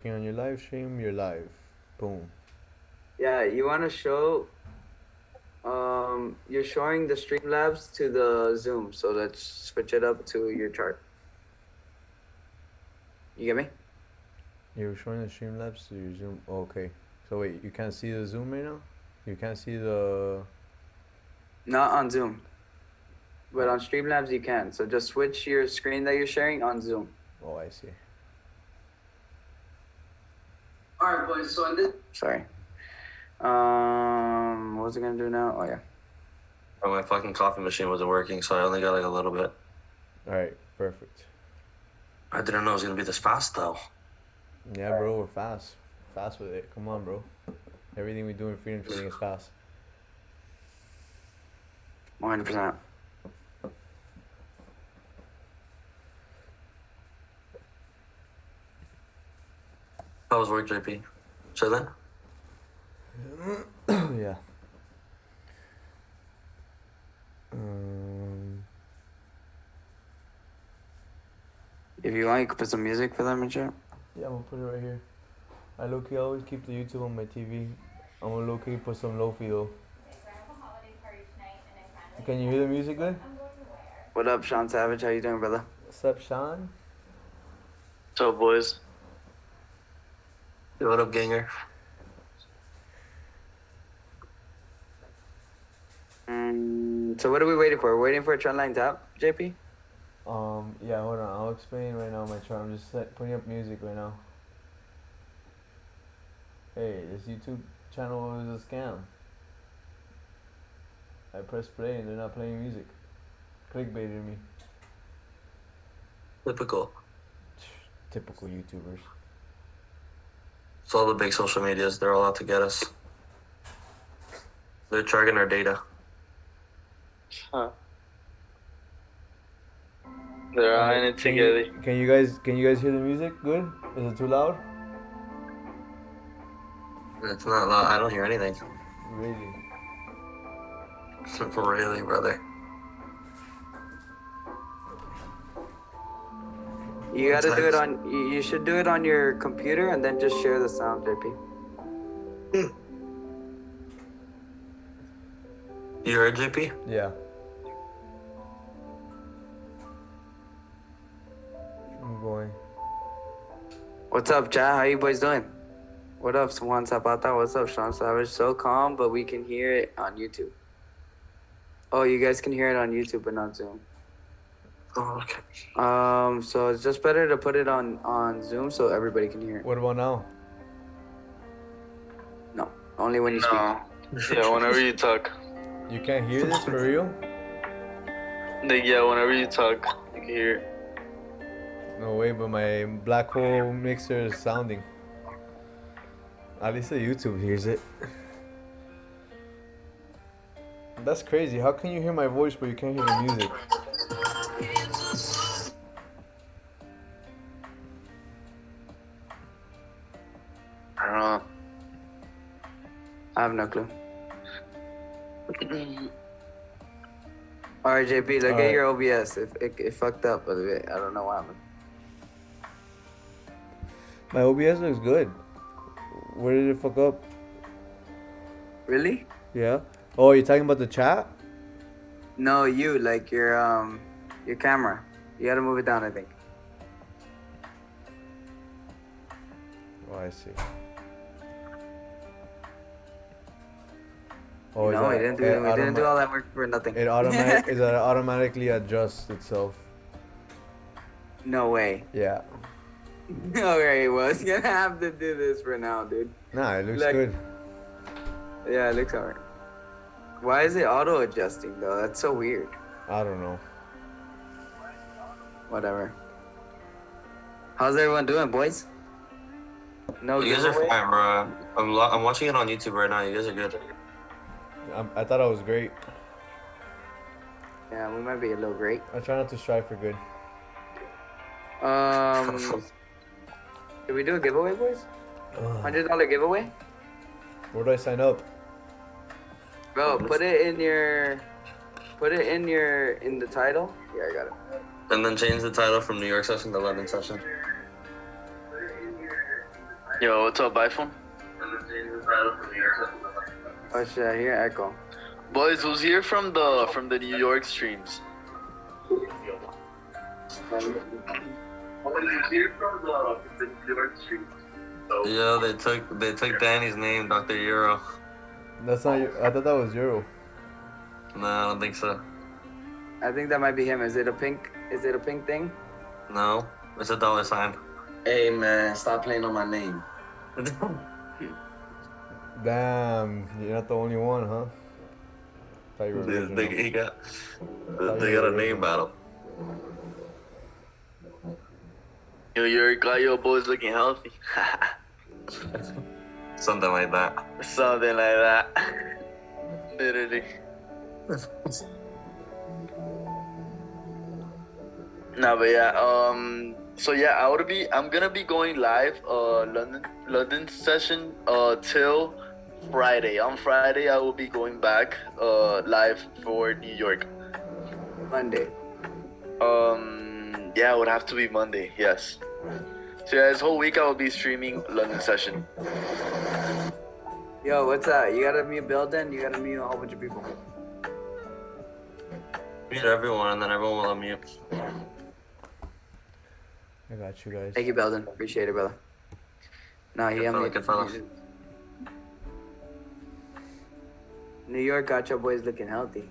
working on your live stream, you're live. Boom. Yeah, you want to show, you're showing the Streamlabs to the Zoom. So let's switch it up to your chart. You get me? You're showing the Streamlabs to your Zoom. Oh, okay. So wait, you can't see the Zoom right now? You can't see the... Not on Zoom. But on Streamlabs you can. So just switch your screen that you're sharing on Zoom. Oh, I see. Alright, boys, so on this... Sorry. What was I gonna do now? Oh, yeah. Oh, my fucking coffee machine wasn't working, so I only got like a little bit. Alright, perfect. I didn't know it was gonna be this fast, though. Yeah, bro, we're fast. Fast with it. Come on, bro. Everything we do in freedom trading is fast. 100%. How was work, JP? Chilling? Yeah. If you want, you could put some music for them and shit. Yeah, I'm gonna put it right here. I low-key always keep the YouTube on my TV. I'm gonna low-key put some lo-fi though. Can you hear the music good? What up, Sean Savage? How you doing, brother? What's up, Sean? What's up, boys? Hey, what up, ganger? So what are we waiting for? We're waiting for a trend line tap, JP? Yeah, hold on. I'll explain right now my chart. I'm just putting up music right now. Hey, this YouTube channel is a scam. I press play and they're not playing music. Clickbaited me. Typical. Typical YouTubers. It's all the big social medias. They're all out to get us. They're tracking our data. Huh. They're eyeing it together. Can you guys hear the music good? Is it too loud? It's not loud. I don't hear anything. Really? Really, brother. You gotta do it on, you should do it on your computer and then just share the sound, JP. You heard, JP? Yeah. I'm going. What's up, chat? How you boys doing? What up, Juan Zapata? What's up, Sean Savage? So calm, but we can hear it on YouTube. Oh, you guys can hear it on YouTube, but not Zoom. Oh, okay. So it's just better to put it on Zoom so everybody can hear it. What about now? No, only when you speak. No. Yeah, whenever you talk. You can't hear this for real? Like, yeah, whenever you talk, you can hear it. No way, but my black hole mixer is sounding. At least the YouTube hears it. That's crazy. How can you hear my voice but you can't hear the music? I don't know. I have no clue. Alright, JP, look at your OBS. It fucked up a bit. I don't know what happened. My OBS looks good. Where did it fuck up? Really? Yeah. Oh, you're talking about the chat? No, you, like your camera. You gotta move it down, I think. Oh, I see. Oh, No, we didn't do all that work for nothing. It automatically adjusts itself. No way. Yeah. Alright, well, it's gonna have to do this for now, dude. Nah, it looks Like- good. Yeah, it looks alright. Why is it auto-adjusting, though? That's so weird. I don't know. Whatever. How's everyone doing, boys? No You guys are giveaway? fine, bro. I'm watching it on YouTube right now. You guys are good. I thought I was great. Yeah, we might be a little great. I try not to strive for good. Did we do a giveaway, boys? $100 giveaway? Where do I sign up? Bro, put it in the title. Yeah, I got it. And then change the title from New York session to London session. Yo, what's up, iPhone? Oh shit, I hear echo. Boys, who's here from the New York streams? Yeah, they took Danny's name, Dr. Euro. That's not. I thought that was Euro. No, I don't think so. I think that might be him. Is it a pink thing? No, it's a dollar sign. Hey man, stop playing on my name. Damn, you're not the only one, huh? Thought you were original. They got Thought they you got were a name original. battle. Yo, you're glad your boy's looking healthy. Something like that. Something like that. Literally. Nah, but yeah. So yeah, I'm gonna be going live. London session. Till Friday. On Friday, I will be going back. Live for New York. Monday. Yeah, it would have to be Monday. Yes. So yeah, this whole week I will be streaming London session. Yo, what's that? You gotta mute Building. You gotta mute a whole bunch of people. Mute everyone, and then everyone will unmute. I got you guys. Thank you, Belden. Appreciate it, brother. No, he Good fella, unmuted. good fella. New York got your boys looking healthy.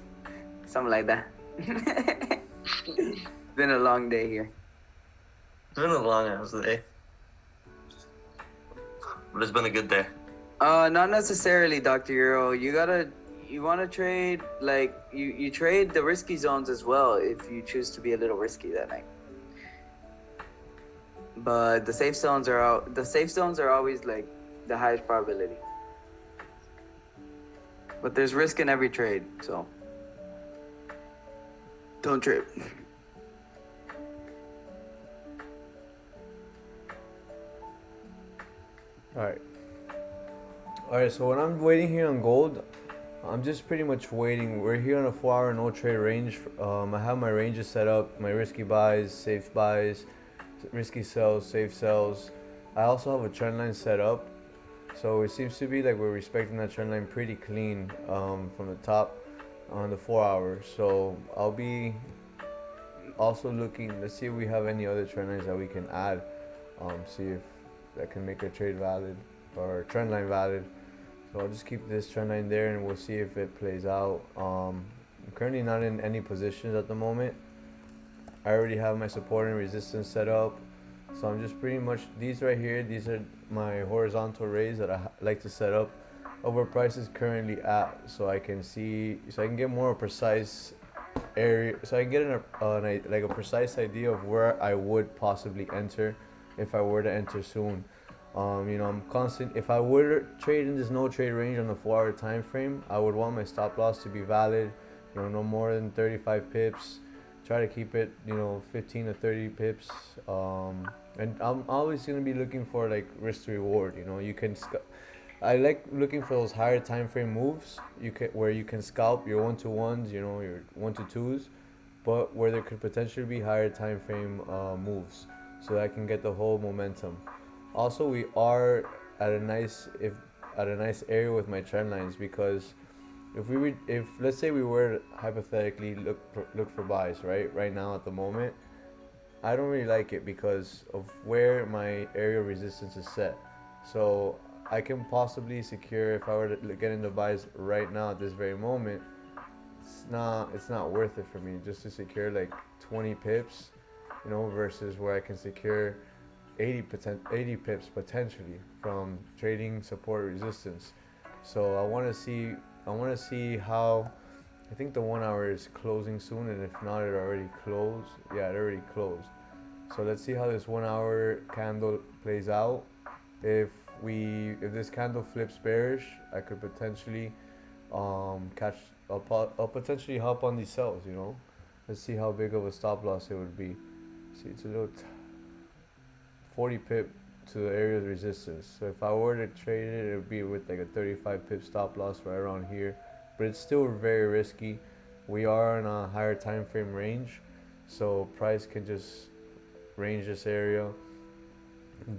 Something like that. It's been a long day here. It's been a long ass day, but it's been a good day. Not necessarily, Dr. Euro. You wanna trade, like, you trade the risky zones as well if you choose to be a little risky that night. But the safe zones are always like the highest probability. But there's risk in every trade, so don't trip. Alright, so when I'm waiting here on gold, I'm just pretty much waiting. We're here on a 4-hour no trade range. I have my ranges set up, my risky buys, safe buys, risky sells, safe sells. I also have a trend line set up. So it seems to be like we're respecting that trend line pretty clean from the top on the 4 hours. So I'll be also looking, let's see if we have any other trend lines that we can add. See if that can make a trade valid or trend line valid. So I'll just keep this trend line there and we'll see if it plays out. I'm currently not in any positions at the moment. I already have my support and resistance set up. So I'm just pretty much, these right here, these are my horizontal rays that I like to set up over prices currently at, so I can see, so I can get more precise area, so I can get like a precise idea of where I would possibly enter if I were to enter soon. You know, I'm constant. If I were to trade in this no trade range on the 4-hour time frame, I would want my stop loss to be valid. You know, no more than 35 pips. Try to keep it, you know, 15 to 30 pips. And I'm always gonna be looking for like risk to reward. You know, you can. I like looking for those higher time frame moves. Where you can scalp your 1-to-1s, you know, your 1-to-2s, but where there could potentially be higher time frame moves, so that I can get the whole momentum. Also, we are at a nice area with my trend lines, because if let's say we were to hypothetically look for buys right now at the moment, I don't really like it because of where my area of resistance is set. So I can possibly secure, if I were to get into buys right now at this very moment, it's not worth it for me just to secure like 20 pips, you know, versus where I can secure 80 pips potentially from trading support resistance. So I want to see how, I think the 1 hour is closing soon, and if not, it already closed. Yeah, it already closed. So let's see how this 1 hour candle plays out. If this candle flips bearish, I could potentially I'll potentially hop on these sells, you know. Let's see how big of a stop loss it would be. See, it's a little 40 pip to the area of resistance. So if I were to trade it, it would be with like a 35 pip stop loss right around here. But it's still very risky. We are in a higher time frame range, so price can just range this area.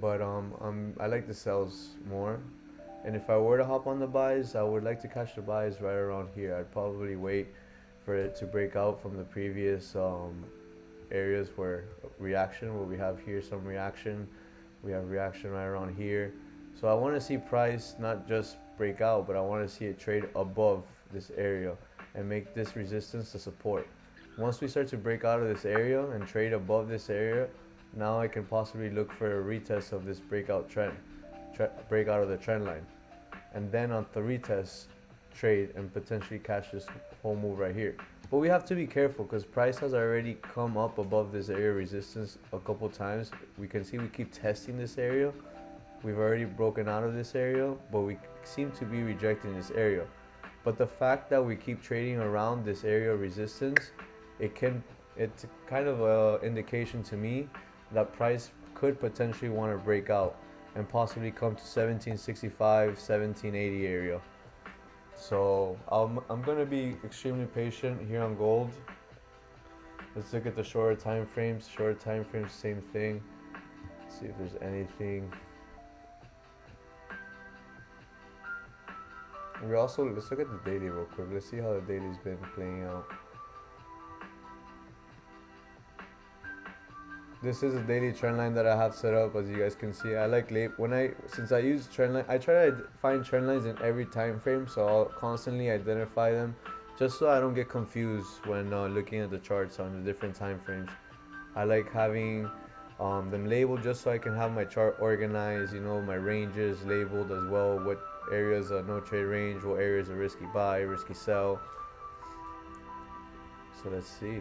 but I like the sells more. And if I were to hop on the buys, I would like to catch the buys right around here. I'd probably wait for it to break out from the previous areas where where we have here some reaction. We have reaction right around here. So I want to see price not just break out, but I want to see it trade above this area and make this resistance the support. Once we start to break out of this area and trade above this area, now I can possibly look for a retest of this breakout trend, break out of the trend line. And then on the retest, trade and potentially catch this whole move right here. But we have to be careful because price has already come up above this area resistance a couple times. We can see we keep testing this area. We've already broken out of this area, but we seem to be rejecting this area. But the fact that we keep trading around this area of resistance, it's kind of an indication to me that price could potentially want to break out and possibly come to 1765, 1780 area. So I'm gonna be extremely patient here on gold. Let's look at the shorter time frames. Shorter time frames, same thing. Let's see if there's anything. Let's look at the daily real quick. Let's see how the daily's been playing out. This is a daily trend line that I have set up, as you guys can see. I like since I use trend line, I try to find trend lines in every time frame, so I'll constantly identify them, just so I don't get confused when looking at the charts on the different time frames. I like having them labeled just so I can have my chart organized. You know, my ranges labeled as well. What areas are no trade range? What areas are risky buy, risky sell? So let's see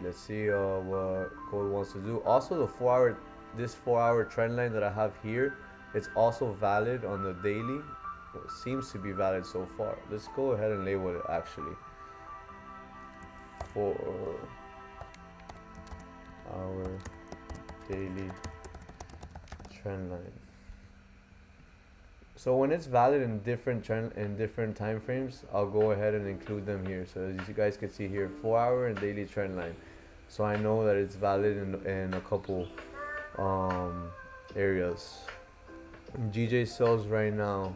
what gold wants to do. Also, this 4-hour trend line that I have here, it's also valid on the daily. It seems to be valid so far. Let's go ahead and label it actually. 4-hour daily trend line. So when it's valid in different time frames, I'll go ahead and include them here. So as you guys can see here, 4-hour and daily trend line. So I know that it's valid in a couple areas. GJ sells right now.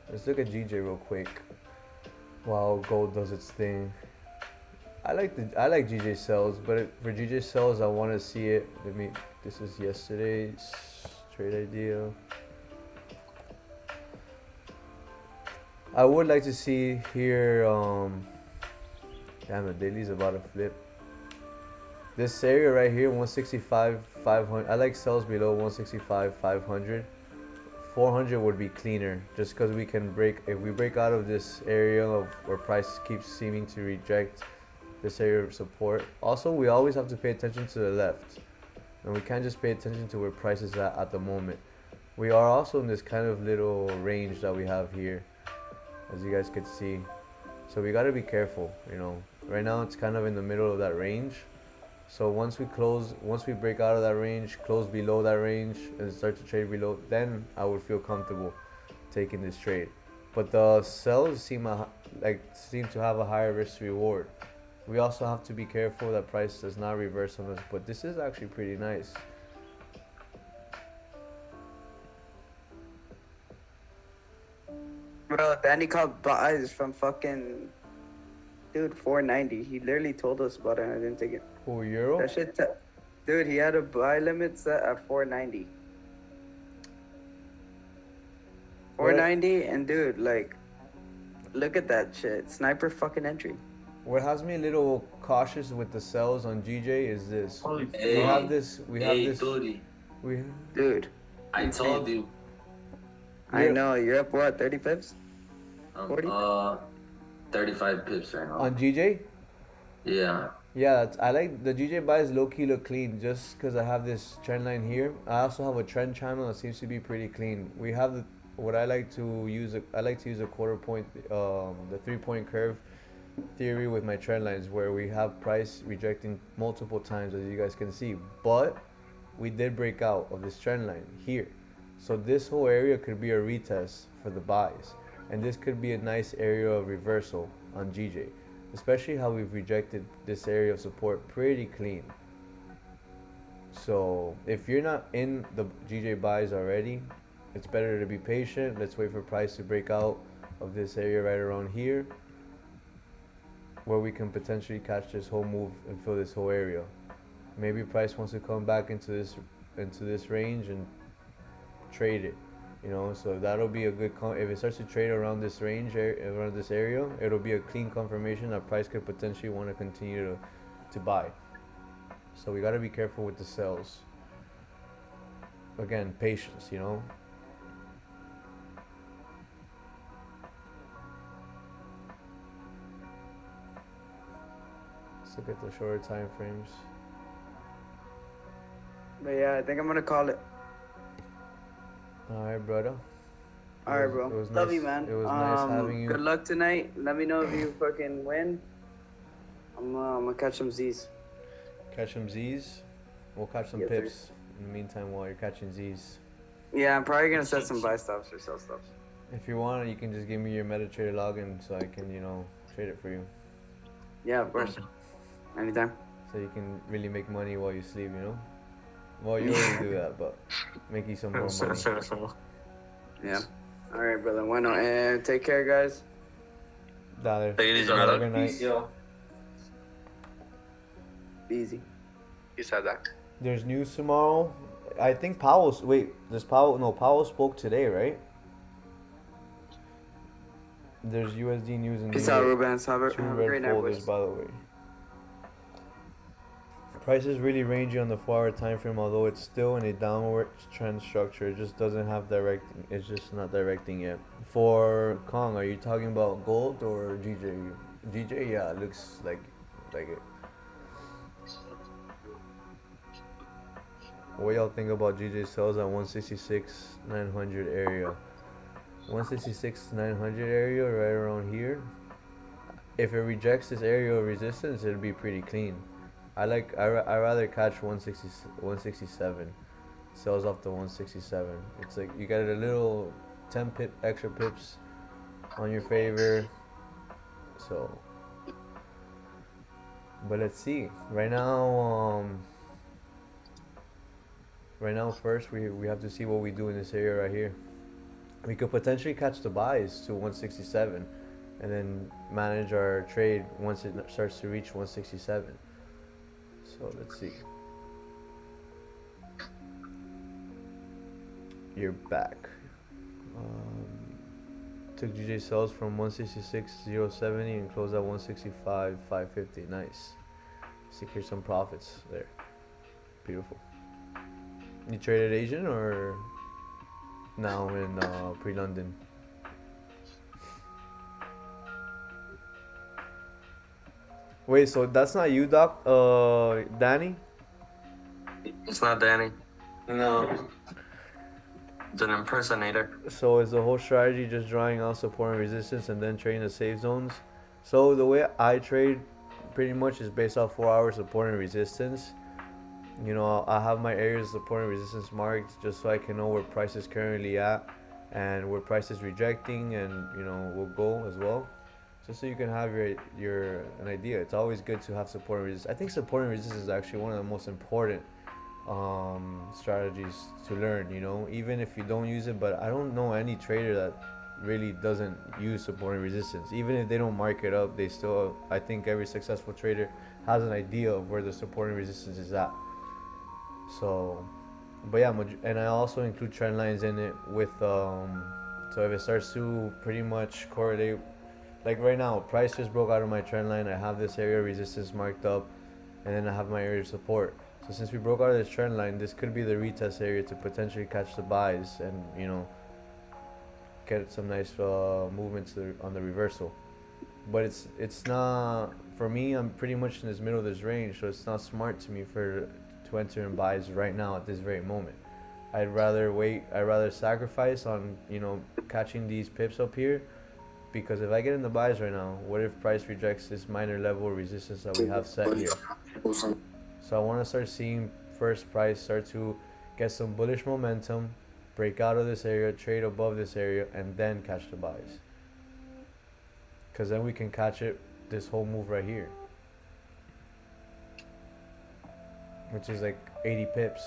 Let's look at GJ real quick while gold does its thing. I like GJ sells, but for GJ sells, I want to see it. This is yesterday's trade idea. I would like to see here, damn, the daily's about to flip. This area right here, 165, 500. I like sells below 165, 500. 400 would be cleaner, just because we can if we break out of this area of where price keeps seeming to reject this area of support. Also, we always have to pay attention to the left, and we can't just pay attention to where price is at the moment. We are also in this kind of little range that we have here, as you guys could see. So we got to be careful, you know. Right now it's kind of in the middle of that range. So once we break out of that range, close below that range and start to trade below, then I would feel comfortable taking this trade. But the sells seem to have a higher risk reward. We also have to be careful that price does not reverse on us, but this is actually pretty nice. Bro, Danny called buys from fucking dude 490. He literally told us about it and I didn't take it. Oh, euro? That shit, dude. He had a buy limit set at 490. 490, and dude, like, look at that shit. Sniper fucking entry. What has me a little cautious with the sells on GJ is this. Hey, we have this. Dude, Dude, I told you. I know. You're up what, 30 pips? 40? 35 pips right now. On GJ? Yeah. Yeah, I like the GJ buys low-key look clean just because I have this trend line here. I also have a trend channel that seems to be pretty clean. We have what I like to use. I like to use a quarter point, the 3-point curve theory with my trend lines, where we have price rejecting multiple times, as you guys can see. But we did break out of this trend line here. So this whole area could be a retest for the buys. And this could be a nice area of reversal on GJ. Especially how we've rejected this area of support pretty clean. So if you're not in the GJ buys already, it's better to be patient. Let's wait for price to break out of this area right around here, where we can potentially catch this whole move and fill this whole area. Maybe price wants to come back into this range and trade it, you know. So that'll be a good if it starts to trade around this range, around this area, it'll be a clean confirmation that price could potentially want to continue to buy. So we got to be careful with the sells. Again, patience, you know. Let's look at the shorter time frames. But yeah, I think I'm gonna call it. All right, brother. All right, bro. It was Love nice, you, man. It was nice having you. Good luck tonight. Let me know if you fucking win. I'm gonna catch some Z's. Catch some Z's. We'll catch some Yes, pips sir. in the meantime while you're catching Z's. Yeah, I'm probably gonna set some buy stops or sell stops. If you want, you can just give me your MetaTrader login so I can, you know, trade it for you. Yeah, of course. Anytime. So you can really make money while you sleep, you know? Well, you already do that, but make you some more money. Yeah. All right, brother. Bueno, and take care, guys. Dale. Take it easy, Have a brother. good night. Easy. He said that. There's news tomorrow. I think Powell's. Wait, does Powell? No, Powell spoke today, right? There's USD news in Peace New out, York. Rubens. Have a Two great red night, folders, boys. by the way. Price is really rangy on the 4-hour time frame, although it's still in a downward trend structure. It just doesn't have directing. It's just not directing yet. For Kong, are you talking about gold or GJ? GJ, yeah, it looks like it. What y'all think about GJ sells at 166,900 area? 166,900 area, right around here. If it rejects this area of resistance, it'll be pretty clean. I rather catch 167. Sells off to 167. It's like you got a little 10 extra pips on your favor. So, but let's see. Right now, first we have to see what we do in this area right here. We could potentially catch the buys to 167, and then manage our trade once it starts to reach 167. So let's see. You're back. Took GJ sells from 166.070 and closed at 165.550. Nice. Secure some profits there. Beautiful. You traded Asian or now in pre-London? Wait, so that's not you, Doc? Danny? It's not Danny. No. It's an impersonator. So is the whole strategy just drawing out support and resistance and then trading the safe zones? So the way I trade pretty much is based off 4 hours support and resistance. You know, I have my areas of support and resistance marked just so I can know where price is currently at and where price is rejecting, and you know, will go as well. Just so you can have an idea. It's always good to have support and resistance. I think support and resistance is actually one of the most important strategies to learn, you know, even if you don't use it. But I don't know any trader that really doesn't use support and resistance. Even if they don't mark it up, they still, I think every successful trader has an idea of where the support and resistance is at. So, but yeah, and I also include trend lines in it with so if it starts to pretty much correlate, like right now, price just broke out of my trend line. I have this area of resistance marked up, and then I have my area of support. So since we broke out of this trend line, this could be the retest area to potentially catch the buys and, you know, get some nice movements on the reversal. But it's not, for me, I'm pretty much in this middle of this range, so it's not smart to me to enter in buys right now at this very moment. I'd rather wait. I'd rather sacrifice on, you know, catching these pips up here, because if I get in the buys right now, what if price rejects this minor level of resistance that we have set here? So I want to start seeing first price start to get some bullish momentum, break out of this area, trade above this area, and then catch the buys. Because then we can catch it, this whole move right here. which is like 80 pips.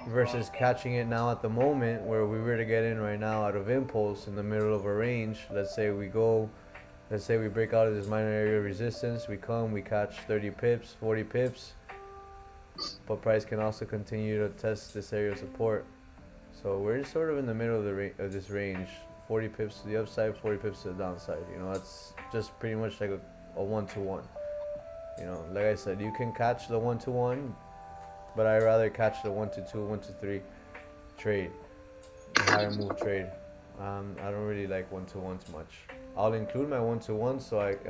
Versus catching it now at the moment where we were to get in right now out of impulse in the middle of a range. Let's say we break out of this minor area of resistance, we catch 30 pips, 40 pips, but price can also continue to test this area of support. So we're sort of in the middle of this range, 40 pips to the upside, 40 pips to the downside. You know, that's just pretty much like a one-to-one. You know, like I said, you can catch the one-to-one, but I'd rather catch the 1-2, 1-3 trade, the higher move trade. I don't really like 1-to-ones much. I'll include my 1-to-one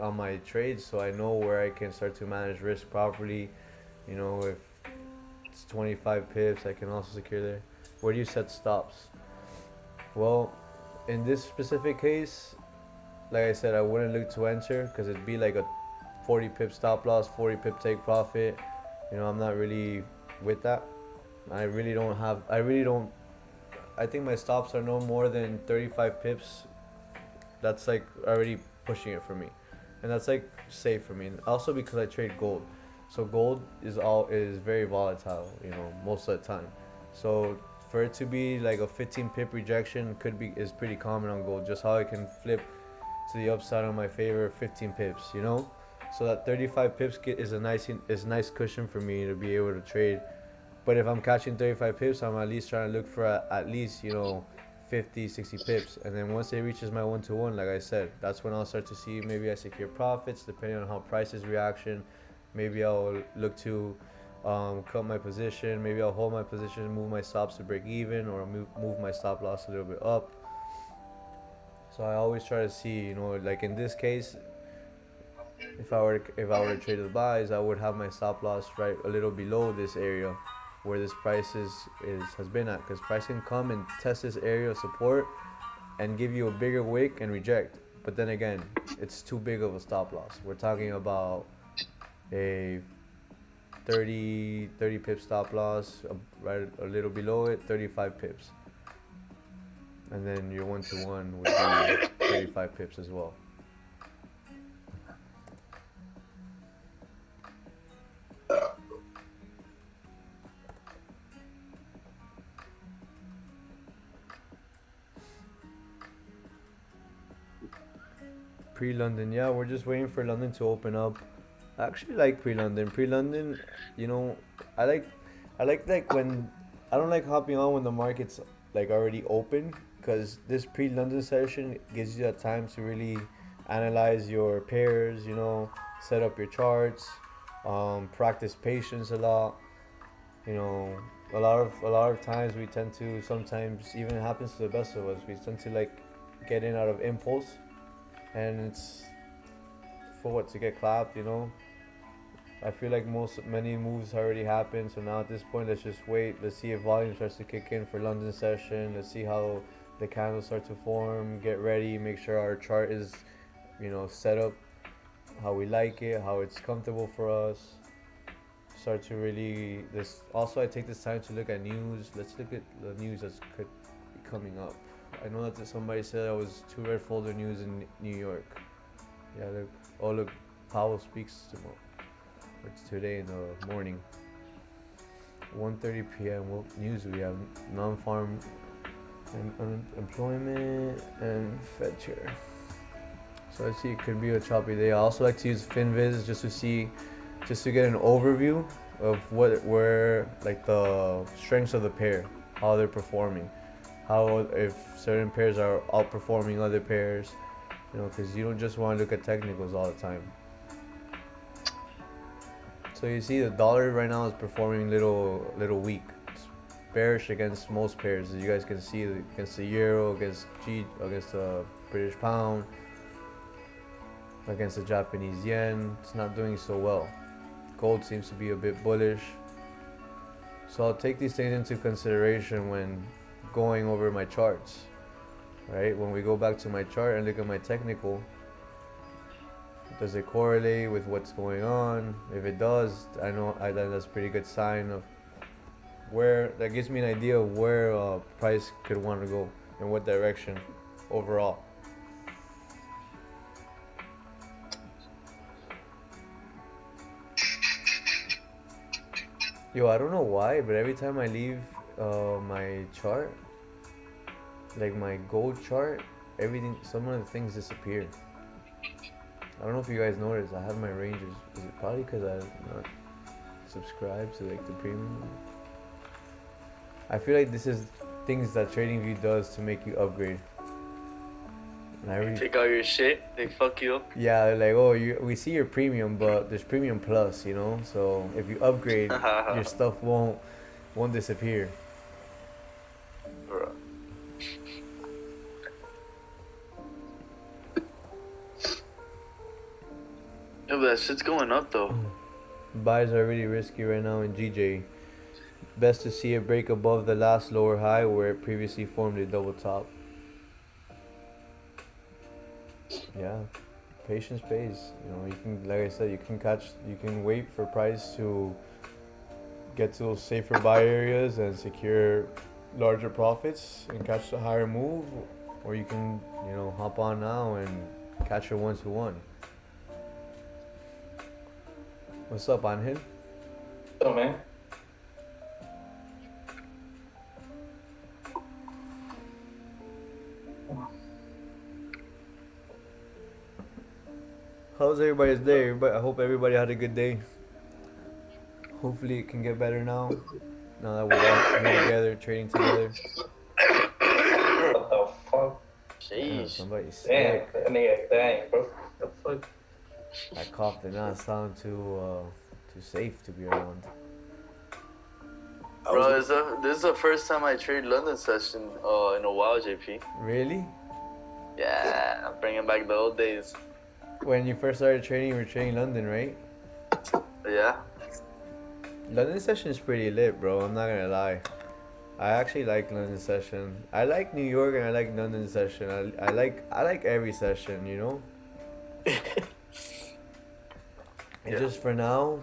on my trades, so I know where I can start to manage risk properly. You know, if it's 25 pips, I can also secure there. Where do you set stops? Well, in this specific case, like I said, I wouldn't look to enter because it'd be like a 40 pip stop loss, 40 pip take profit. You know, I'm not really with that. I think my stops are no more than 35 pips. That's like already pushing it for me, and that's like safe for me. Also because I trade gold, so gold is very volatile, you know, most of the time. So for it to be like a 15 pip rejection is pretty common on gold. Just how it can flip to the upside on my favor 15 pips, you know. So that 35 pips is a nice cushion for me to be able to trade. But if I'm catching 35 pips, I'm at least trying to look for at least, you know, 50, 60 pips. And then once it reaches my 1-to-one, like I said, that's when I'll start to see maybe I secure profits depending on how price's reaction. Maybe I'll look to cut my position. Maybe I'll hold my position, move my stops to break even, or move my stop loss a little bit up. So I always try to see, you know, like in this case, if I were to trade the buys, I would have my stop loss right a little below this area where this price has been at, because price can come and test this area of support and give you a bigger wick and reject. But then again, it's too big of a stop loss. We're talking about a 30 pip stop loss, right a little below it, 35 pips. And then your 1-to-one would be 35 pips as well. Pre-London, yeah, we're just waiting for London to open up. I actually like pre-London. Pre-London, you know, I like when I don't like hopping on when the market's like already open, because this pre-London session gives you that time to really analyze your pairs, you know, set up your charts, practice patience a lot. You know, a lot of times we tend to, sometimes even it happens to the best of us, we tend to like get in out of impulse, and it's for what, to get clapped, you know. I feel like many moves already happened, so now at this point let's just wait. Let's see if volume starts to kick in for London session. Let's see how the candles start to form, get ready, make sure our chart is, you know, set up how we like it, how it's comfortable for us. Start to really also I take this time to look at news. Let's look at the news that's could be coming up. I know that somebody said I was 2 red folder news in New York. Yeah, look, Powell speaks tomorrow. It's today in the morning. 1:30 p.m. What news do we have? Non-farm and unemployment and Fed chair. So I see it could be a choppy day. I also like to use FinViz just to get an overview of where like the strengths of the pair, how they're performing, how if certain pairs are outperforming other pairs, you know, because you don't just want to look at technicals all the time. So you see the dollar right now is performing little weak. It's bearish against most pairs, as you guys can see, against the euro, against the British pound, against the Japanese yen. It's not doing so well. Gold seems to be a bit bullish. So I'll take these things into consideration when going over my charts, right? When we go back to my chart and look at my technical, does it correlate with what's going on? If it does, I know that's a pretty good sign of where, that gives me an idea of where price could want to go and what direction overall. Yo, I don't know why, but every time I leave my chart, like my gold chart, everything, some of the things disappear. I don't know if you guys noticed. I have my ranges. Is it probably because I'm not subscribed to like the premium? I feel like this is things that TradingView does to make you upgrade. And I really Take out your shit. They fuck you up. yeah, like oh, we see your premium, but there's premium plus, you know. So if you upgrade, your stuff won't disappear. Bro. Yeah, but that shit's going up though. Buys are really risky right now in GJ. Best to see it break above the last lower high where it previously formed a double top. Yeah, patience pays. You know, you can, like I said, you can wait for price to get to those safer buy areas and secure larger profits and catch the higher move, or you can, you know, hop on now and catch your 1-to-1. What's up, Angel? Oh, man. How's everybody's day? I hope everybody had a good day. Hopefully it can get better now. Now that we're all here together, trading together. What the fuck? Damn, Jeez. somebody's Damn, sick. that nigga, dang, bro. What the fuck? That cough did not sound too safe to be around. Bro, this is the first time I trade London session in a while, JP. Really? Yeah, I'm bringing back the old days. When you first started trading, you were trading London, right? Yeah. London session is pretty lit, bro. I'm not gonna lie. I actually like London session. I like New York and I like London session. I like every session, you know. And Yeah. just for now,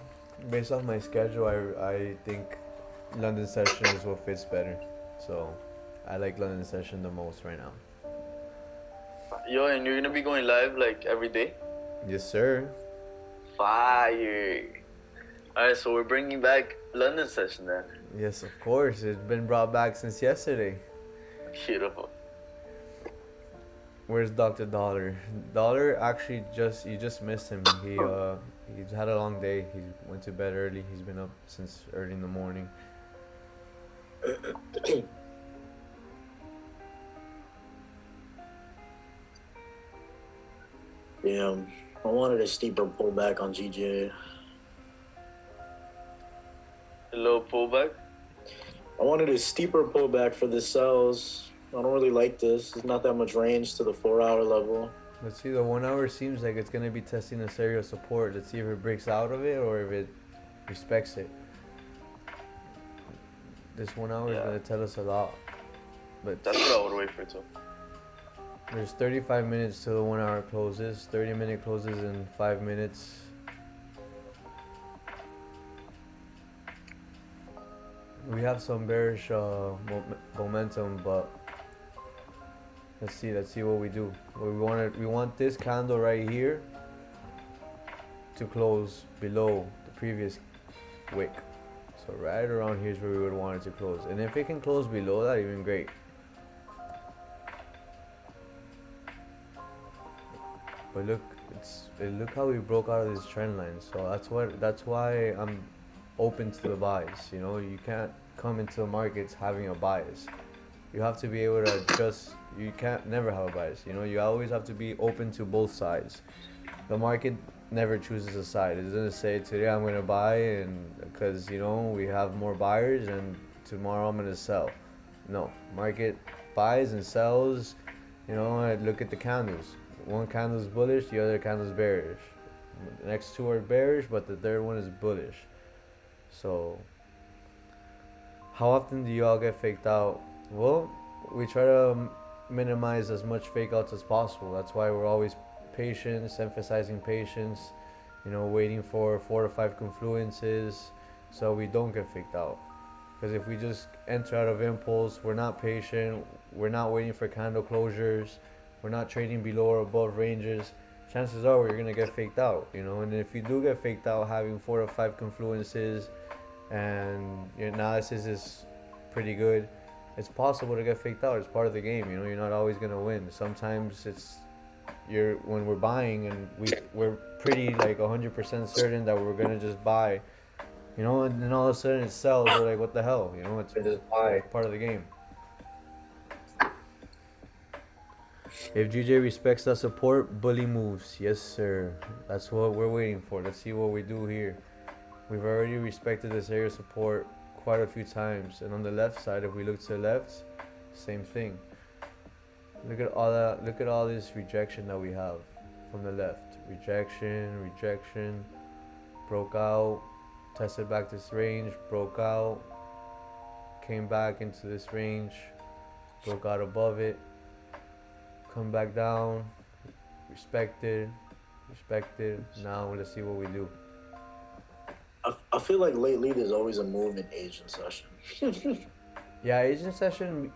based off my schedule, I think London session is what fits better. So I like London session the most right now. Yo, and you're gonna be going live like every day? Yes, sir. Fire. Alright, so we're bringing back London session then. Yes, of course. It's been brought back since yesterday. Beautiful. Where's Dr. Dollar? Dollar actually you just missed him. He's had a long day. He went to bed early. He's been up since early in the morning. Yeah, I wanted a steeper pullback on GJ. A little pullback. I wanted a steeper pullback for the sells. I don't really like this. There's not that much range to the 4-hour level. Let's see, the 1 hour seems like it's gonna be testing this area of support. Let's see if it breaks out of it or if it respects it. This 1 hour is gonna tell us a lot. But That's what I would wait for too. there's 35 minutes till the 1 hour closes. 30-minute closes in 5 minutes. We have some bearish momentum, but let's see what we do. We want this candle right here to close below the previous wick. So right around here is where we would want it to close. And if it can close below that, even great. But look how we broke out of this trend line. So that's why I'm open to the bias. You know, you can't come into the markets having a bias. You have to be able to adjust. You can't never have a bias. You know, you always have to be open to both sides. The market never chooses a side. It doesn't say today I'm gonna buy and because you know we have more buyers and tomorrow I'm gonna sell. No, market buys and sells. You know, and look at the candles. One candle is bullish, the other candle is bearish. The next two are bearish, but the third one is bullish. So, how often do y'all get faked out? Well, we try to minimize as much fake outs as possible. That's why we're always patience, emphasizing patience, you know, waiting for 4 to 5 confluences so we don't get faked out. Because if we just enter out of impulse, we're not patient, we're not waiting for candle closures, we're not trading below or above ranges, chances are we're gonna get faked out, you know. And if you do get faked out, having 4 to 5 confluences and your analysis is pretty good, it's possible to get faked out. It's part of the game. You know, you're not always gonna win. Sometimes it's you're when we're buying and we're pretty like 100% certain that we're gonna just buy. You know, and then all of a sudden it sells. We're like, what the hell? You know, it's part of the game. If GJ respects that support, bully moves. Yes, sir. That's what we're waiting for. Let's see what we do here. We've already respected this area support quite a few times. And on the left side, if we look to the left, same thing. Look at all that. Look at all this rejection that we have from the left. Rejection. Broke out. Tested back this range. Broke out. Came back into this range. Broke out above it. Come back down. Respected. Now let's see what we do. I feel like lately there's always a move in Asian session. Yeah, Asian session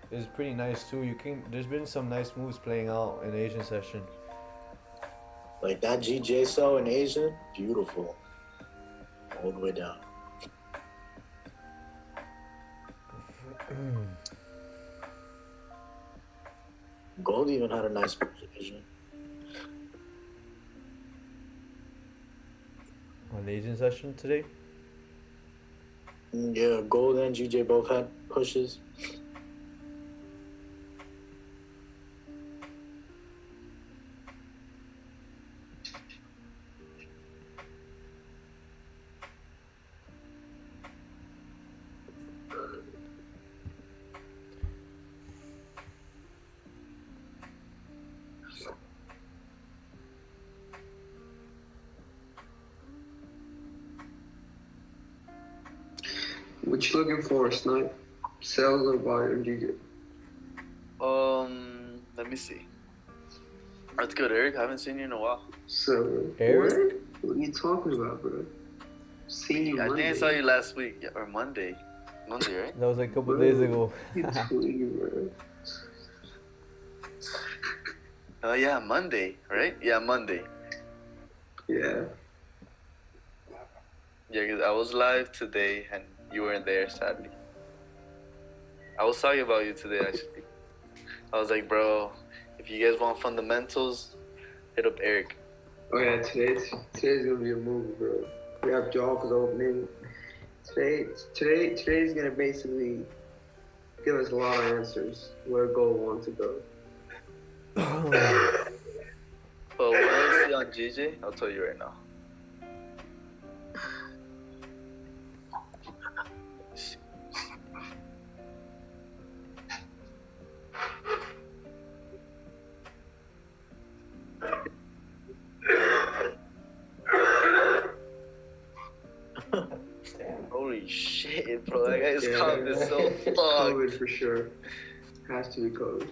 is pretty nice too. There's been some nice moves playing out in Asian session. Like that GJ cell in Asian, beautiful. All the way down. Gold even had a nice Asian. On the Asian session today? Yeah, Gold and GJ both had pushes. What you looking for, Snipe? Sales or buy or GJ? Let me see. That's good, Eric. I haven't seen you in a while. So, Eric? What are you talking about, bro? Seen you I Monday. think I saw you last week, or Monday. Monday, right? That was like a couple Bro, days ago. You tweaking, bro. Oh yeah, Monday, right? Yeah, Monday. Yeah. Yeah, 'cause I was live today and you weren't there, sadly. I was talking about you today, actually. I was like, bro, if you guys want fundamentals, hit up Eric. Oh yeah, today's gonna be a movie, bro. We have Jaws opening. Today's gonna basically give us a lot of answers where gold wants to go. But what I see on GJ, I'll tell you right now. Holy shit, bro. That guy's calm is so fucked. COVID for sure. Has to be COVID.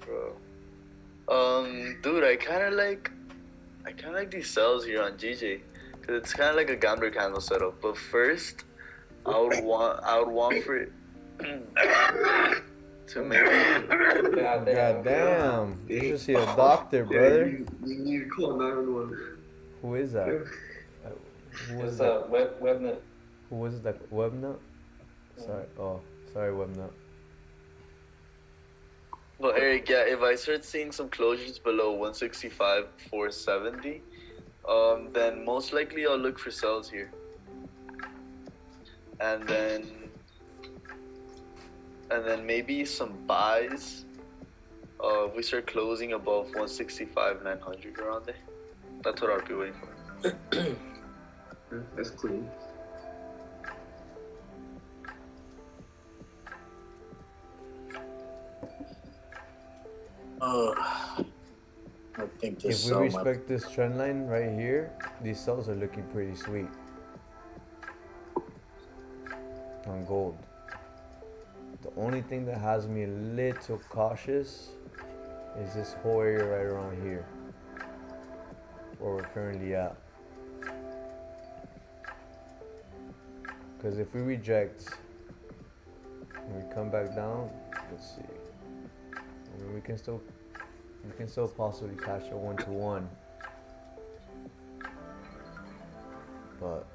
Bro. Dude, I kinda like these cells here on GJ. Cause it's kinda like a gambler candle setup. But first, I would want for it to maybe God damn. You should see a doctor, brother. You need to call 911. Who is that? Who was It's that? a webnet. Who was that? Webnut? Sorry, Webnut. Well, Eric, yeah, if I start seeing some closures below 165, 470, then most likely I'll look for sells here. And then maybe some buys. If we start closing above 165, 900 around there. That's what I'll be waiting for. That's clean. I think this If we respect this trend line right here, these cells are looking pretty sweet. On gold. The only thing that has me a little cautious is this whole area right around here, where we're currently at. Because if we reject and we come back down, let's see. I mean, we can still possibly catch a 1-to-1. but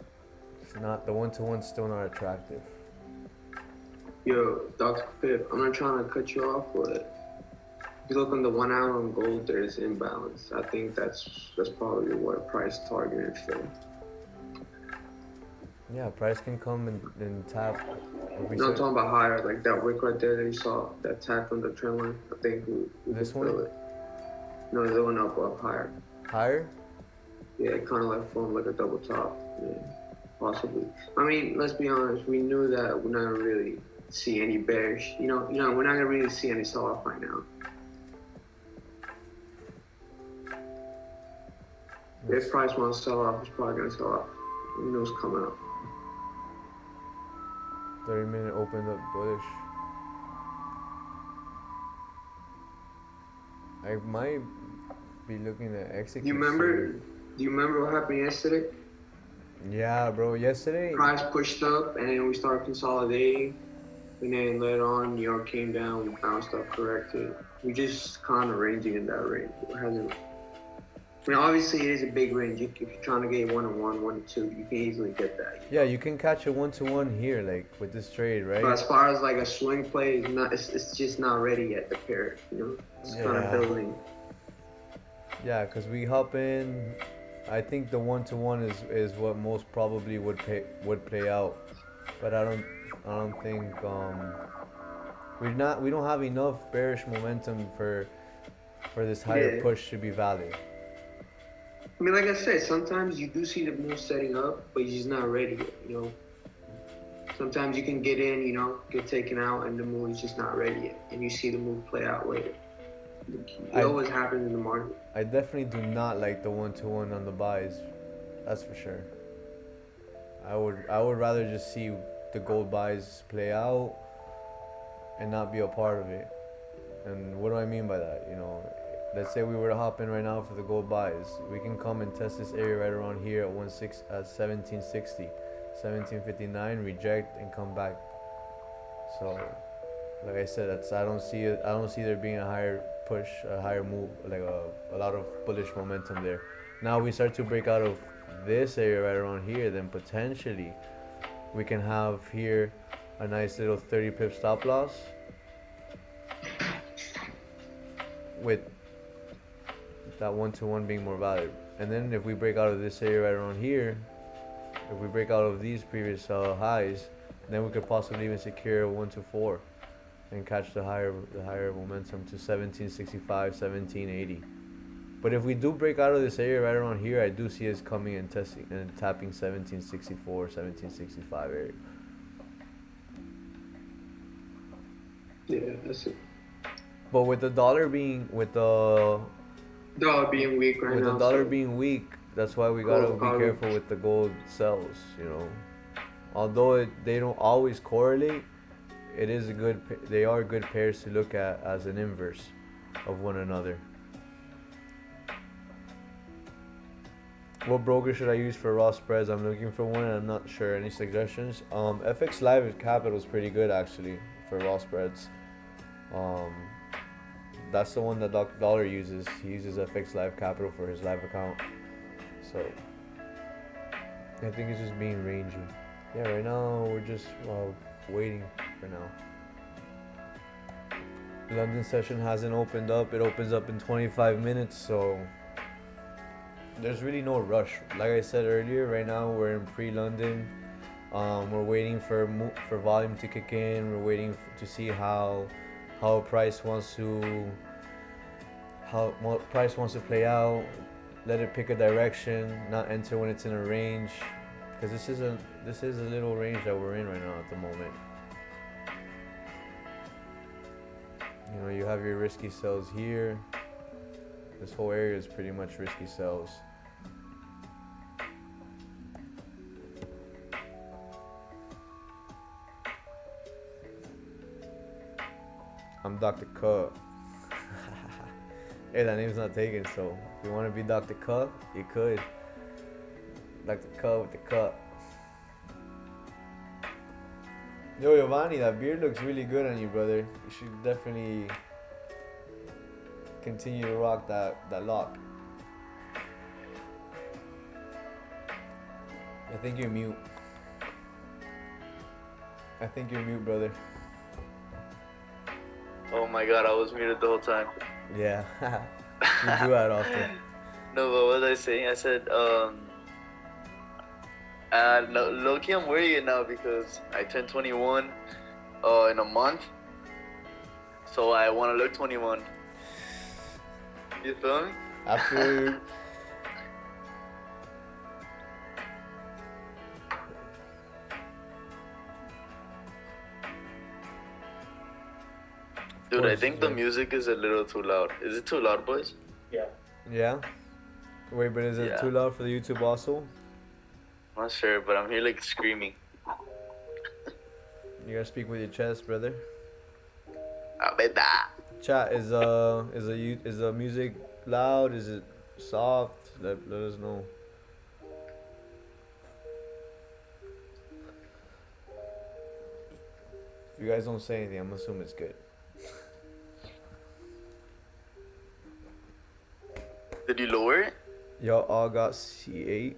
it's not, the 1-to-1's still not attractive. Yo, Dr. Pip, I'm not trying to cut you off, but if you look on the 1 hour on gold, there's imbalance. I think that's probably what price targeted for. Yeah, price can come and tap. No, I'm talking about higher, like that wick right there that you saw, that tap on the trend line. I think we This can one? feel it. No, the one up higher. Higher? Yeah, it kind of like formed like a double top. Yeah, possibly. I mean, let's be honest. We knew that we're not gonna really see any bearish. We're not gonna really see any sell-off right now. If price wants to sell off, it's probably gonna sell off. We know it's coming up. 30-minute opened up bullish. I might be looking at execute. Do you remember what happened yesterday? Yeah, bro. Yesterday. Price pushed up, and then we started consolidating, and then later on, New York came down, we bounced up, corrected. We just kind of ranging in that range. It hasn't. I mean, obviously, it is a big range. If you're trying to get 1-1, 1-2, you can easily get that. Yeah, you can catch a 1-to-1 here, like with this trade, right? But as far as like a swing play, it's just not ready yet. The pair, it's kind of building. Yeah, cause we hop in. I think the 1-to-1 is what most probably would play out, but I don't think we don't have enough bearish momentum for this higher push to be valid. I mean, like I said, sometimes you do see the move setting up, but you're just not ready yet, Sometimes you can get in, get taken out, and the move is just not ready yet, and you see the move play out later. It always happens in the market. I definitely do not like the 1-to-1 on the buys. That's for sure. I would rather just see the gold buys play out and not be a part of it. And what do I mean by that? Let's say we were to hop in right now for the gold buys. We can come and test this area right around here at 1760, 1759, reject and come back. So, like I said, I don't see there being a higher push, a higher move, like a lot of bullish momentum there. Now we start to break out of this area right around here, then potentially we can have here a nice little 30 pip stop loss with that 1-to-1 being more valid. And then if we break out of this area right around here, if we break out of these previous highs, then we could possibly even secure a 1-to-4 and catch the higher momentum to 1765, 1780. But if we do break out of this area right around here, I do see us coming and testing and tapping 1764, 1765 area. Yeah, that's it. But with the dollar being Dollar being weak right now. With the dollar being weak, that's why we gotta be careful with the gold sells. Although they don't always correlate, they are good pairs to look at as an inverse of one another. What broker should I use for raw spreads? I'm looking for one and I'm not sure. Any suggestions? FX Live Capital is pretty good actually for raw spreads. That's the one that Dr. Dollar uses. He uses FX Live Capital for his live account. So I think it's just being rangy. Yeah, right now we're just waiting for now. London session hasn't opened up. It opens up in 25 minutes, so there's really no rush. Like I said earlier, right now we're in pre-London. We're waiting for volume to kick in. We're waiting to see how price wants to play out. Let it pick a direction, not enter when it's in a range, because this is a little range that we're in right now at the moment. You have your risky sells here. This whole area is pretty much risky sells. I'm Dr. Cup. Hey, that name's not taken, so if you want to be Dr. Cup, you could. Dr. Cup with the cup. Yo, Giovanni, that beard looks really good on you, brother. You should definitely continue to rock that lock. I think you're mute. I think you're mute, brother. Oh my god, I was muted the whole time. Yeah. You do that often. No, but what was I saying? I said, low-key I'm worried now because I turned 21 in a month. So I want to look 21. You feel me? I feel you. Dude, I course, think the yeah. music is a little too loud. Is it too loud, boys? Yeah. Yeah? Wait, but is it Yeah. too loud for the YouTube also? I'm not sure, but I'm here like screaming. You gotta speak with your chest, brother. I bet that. Chat, is the music loud? Is it soft? Let us know. If you guys don't say anything, I'm assuming it's good. Did you lower it? Y'all all got C8?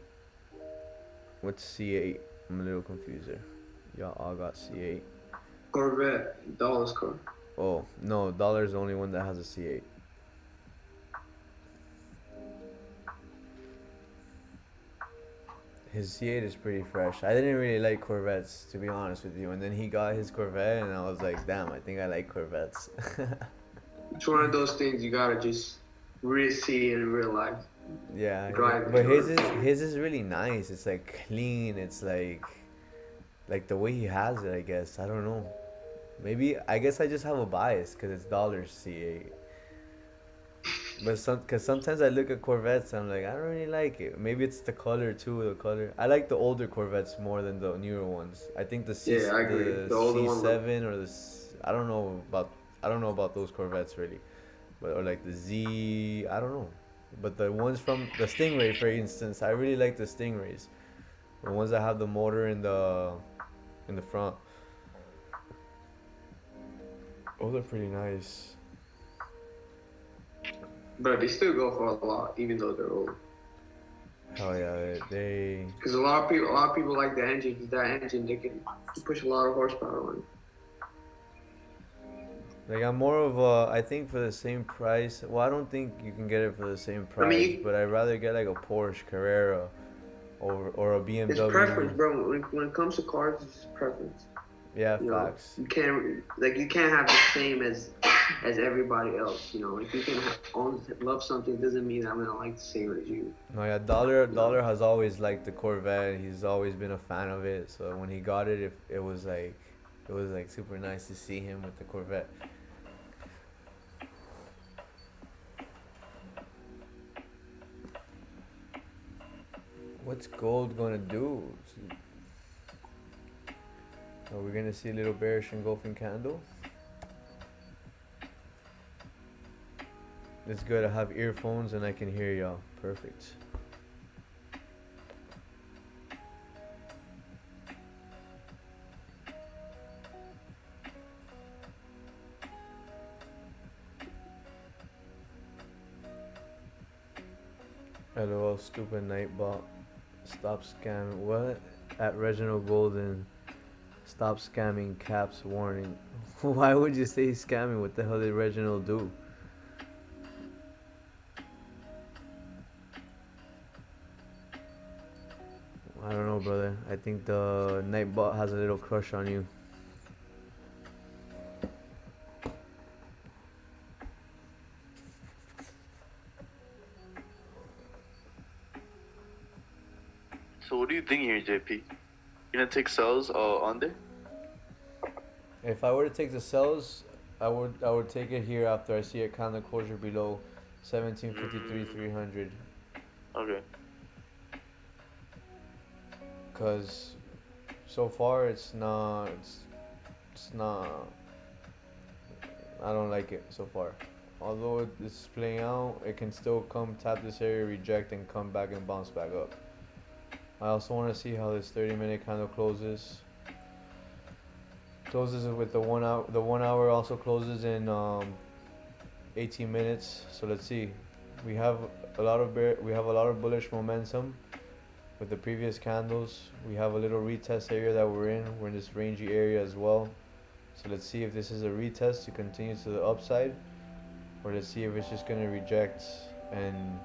What's C8? I'm a little confused there. Y'all all got C8. Corvette, Dallas car. Oh, no, Dollar's the only one that has a C8. His C8 is pretty fresh. I didn't really like Corvettes, to be honest with you. And then he got his Corvette, and I was like, damn, I think I like Corvettes. It's one of those things you gotta just really see in real life. Yeah, Drive but it. his is really nice. It's like clean. It's like the way he has it, I guess. I don't know. Maybe I guess I just have a bias because it's Dollar's C8. But cause sometimes I look at Corvettes and I'm like, I don't really like it. Maybe it's the color too. The color. I like the older Corvettes more than the newer ones. I think the C Yeah, I agree. the The older one C7 or I don't know about those Corvettes really, but or like the Z. I don't know. But the ones from the Stingray, for instance, I really like the Stingrays. The ones that have the motor in the front. Oh, they're pretty nice. But they still go for a lot, even though they're old. Hell yeah, they. Because a lot of people like the engine. Because that engine, they can push a lot of horsepower on. Like I'm more of a, I think for the same price. Well, I don't think you can get it for the same price, but I'd rather get like a Porsche Carrera, or a BMW. It's preference, bro. When it comes to cars, it's just preference. Yeah, You facts. know, you can't have the same as everybody else. You know, if you can love something, doesn't mean I'm gonna like the same as you. No, yeah, Dollar has always liked the Corvette. He's always been a fan of it. So when he got it, it was like super nice to see him with the Corvette. What's gold gonna do? Are we gonna see a little bearish engulfing candle? It's good. I have earphones and I can hear y'all. Perfect. LOL, stupid nightbot. Stop scamming. What? At Reginald Golden. Stop scamming. Caps warning. Why would you say he's scamming? What the hell did Reginald do? I don't know, brother. I think the nightbot has a little crush on you. So what do you think here, JP? You gonna take sells on there? If I were to take the sells, I would take it here after I see a candle closure below 1753 300. Okay. Cause so far it's not. I don't like it so far. Although it's playing out, it can still come tap this area, reject, and come back and bounce back up. I also want to see how this 30-minute candle closes. Closes with the 1 hour. The 1 hour also closes in 18 minutes. So let's see. We have a lot of bullish momentum. with the previous candles. We have a little retest area that we're in. We're in this rangy area as well. So let's see if this is a retest to continue to the upside, or let's see if it's just gonna reject, and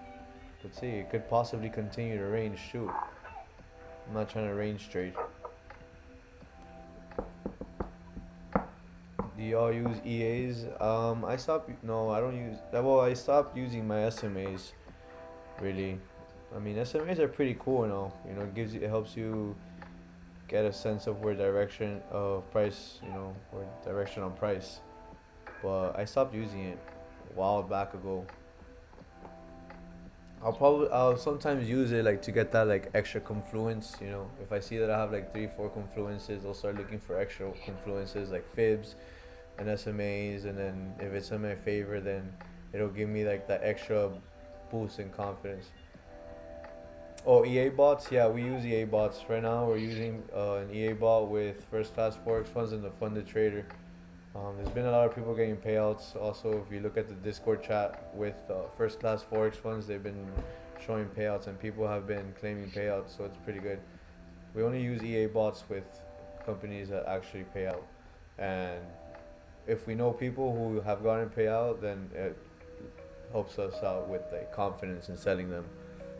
let's see, it could possibly continue to range too. I'm not trying to range trade. Do y'all use EAs? I stopped. No, I don't use. Well, I stopped using my SMAs. Really, I mean SMAs are pretty cool now. You know, it helps you get a sense of where direction of price. You know, where direction on price. But I stopped using it a while back ago. I'll sometimes use it like to get that like extra confluence. You know, if I see that I have like 3-4 confluences, I'll start looking for extra confluences like fibs and SMAs, and then if it's in my favor, then it'll give me like that extra boost in confidence. Oh, EA bots, yeah, we use EA bots right now. We're using an EA bot with first class Forex funds and the funded trader. There's been a lot of people getting payouts. Also, if you look at the Discord chat with first class Forex funds, they've been showing payouts and people have been claiming payouts, so it's pretty good. We only use EA bots with companies that actually pay out, and if we know people who have gotten payout, then it helps us out with like confidence in selling them.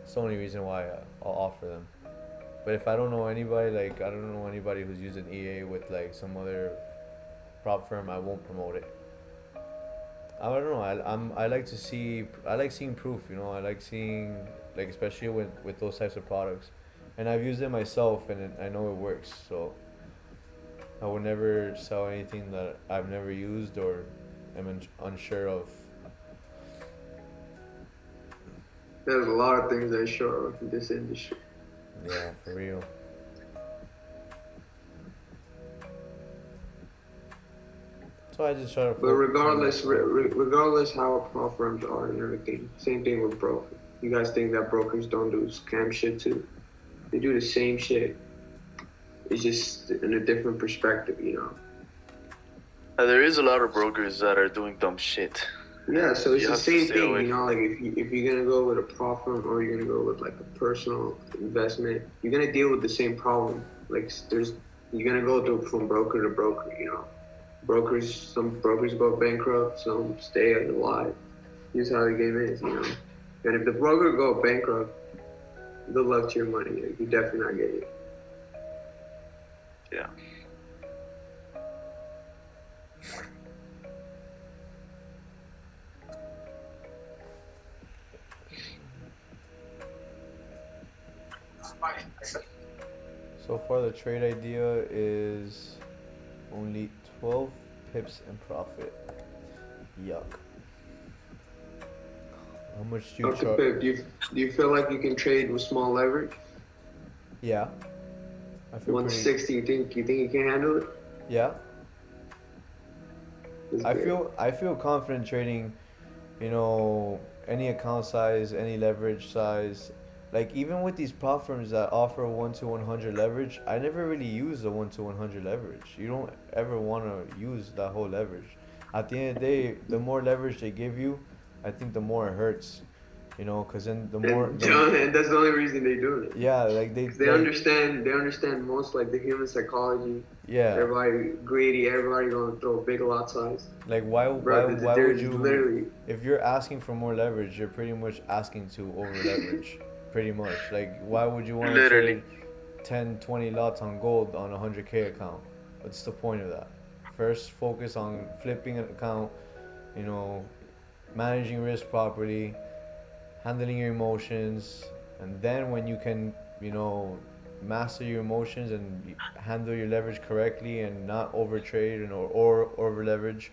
It's the only reason why I'll offer them. But if I don't know anybody, like I don't know anybody who's using EA with like some other prop firm, I won't promote it. I don't know. I like seeing proof. You know, I like seeing, like, especially with those types of products, and I've used it myself, and I know it works. So I would never sell anything that I've never used or am unsure of. There's a lot of things that show up in this industry. Yeah, for real. So I just try to. But regardless how prop firms are and everything, same thing with brokers. You guys think that brokers don't do scam shit too? They do the same shit. It's just in a different perspective, you know. There is a lot of brokers that are doing dumb shit. Yeah, so it's You the have to same stay thing, away you know. from Like if you're gonna go with a prop firm or you're gonna go with like a personal investment, you're gonna deal with the same problem. Like you're gonna go from broker to broker, you know. Some brokers go bankrupt, some stay alive. Here's how the game is, you know. And if the broker go bankrupt, good luck to your money. Like, you're definitely not getting it. Yeah. So far, the trade idea is only 12 pips in profit. Yuck. How much do you Dr. charge? Pip, do you feel like you can trade with small leverage? Yeah. I feel 160, you think you can handle it? Yeah. That's I good. feel confident trading, you know, any account size, any leverage size. Like even with these prop firms that offer 1-to-100 leverage, I never really use the 1-to-100 leverage. You don't ever want to use that whole leverage. At the end of the day, the more leverage they give you, I think the more it hurts. You know, because then And that's the only reason they do it. Yeah, like they understand most like the human psychology. Yeah. Everybody greedy. Everybody gonna throw a big lot size. Like why would you? Literally, if you're asking for more leverage, you're pretty much asking to over leverage. Pretty much. Like why would you want to trade 10, 20 lots on gold on a 100K account? What's the point of that? First, focus on flipping an account. You know, managing risk properly, handling your emotions, and then when you can, you know, master your emotions and handle your leverage correctly and not overtrade or over leverage,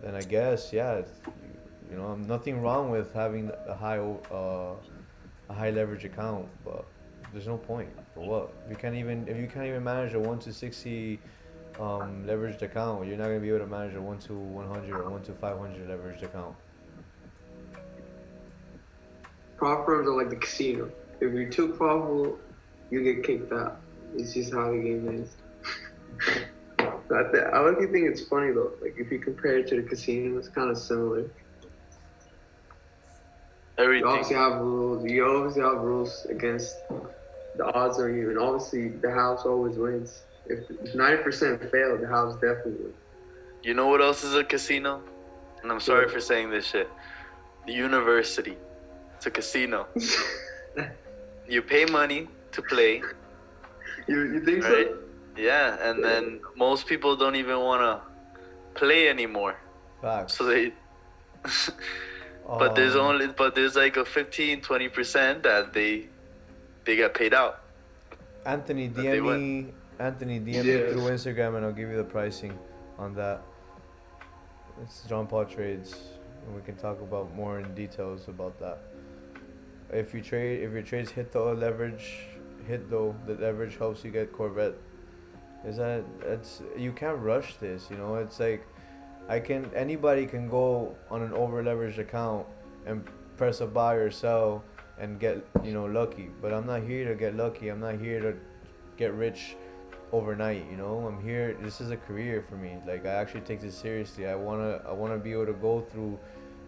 then I guess you know, nothing wrong with having a high leverage account, but there's no point for what. If you can't even manage a 1-to-60 leveraged account, you're not gonna be able to manage a 1-to-100 or 1-to-500 leveraged account. prop firms are like the casino. If you're too profitable, you get kicked out. It's just how the game is. I like to think it's funny though. Like if you compare it to the casino, it's kind of similar. Everything. You obviously have rules against the odds are even. Obviously, the house always wins. If 90% fail, the house definitely wins. You know what else is a casino? And I'm sorry for saying this shit. The university. It's a casino. You pay money to play, You think right? so? Yeah, and then most people don't even want to play anymore. Facts. So they but there's like a 15-20% that they get paid out. Anthony, But they DM me through Instagram, and I'll give you the pricing on that. It's John Paul Trades, and we can talk about more in details about that. If your trades hit the leverage, the leverage helps you get Corvette. You can't rush this, you know. It's like anybody can go on an over leveraged account and press a buy or sell and get, you know, lucky. But I'm not here to get lucky. I'm not here to get rich overnight, you know. I'm here, this is a career for me. Like, I actually take this seriously. I wanna be able to go through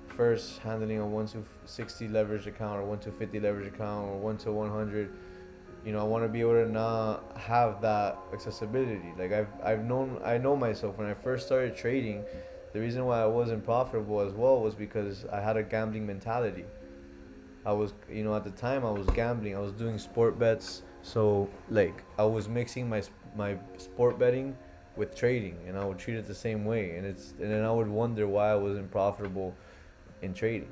first handling a 1 to 60 leverage account, or 1 to 50 leverage account, or 1 to 100. You know, I want to be able to not have that accessibility. Like, I know myself. When I first started trading, the reason why I wasn't profitable as well was because I had a gambling mentality. I was, you know, at the time I was gambling. I was doing sport bets. So, like, I was mixing my sport betting with trading, and I would treat it the same way. And then I would wonder why I wasn't profitable in trading.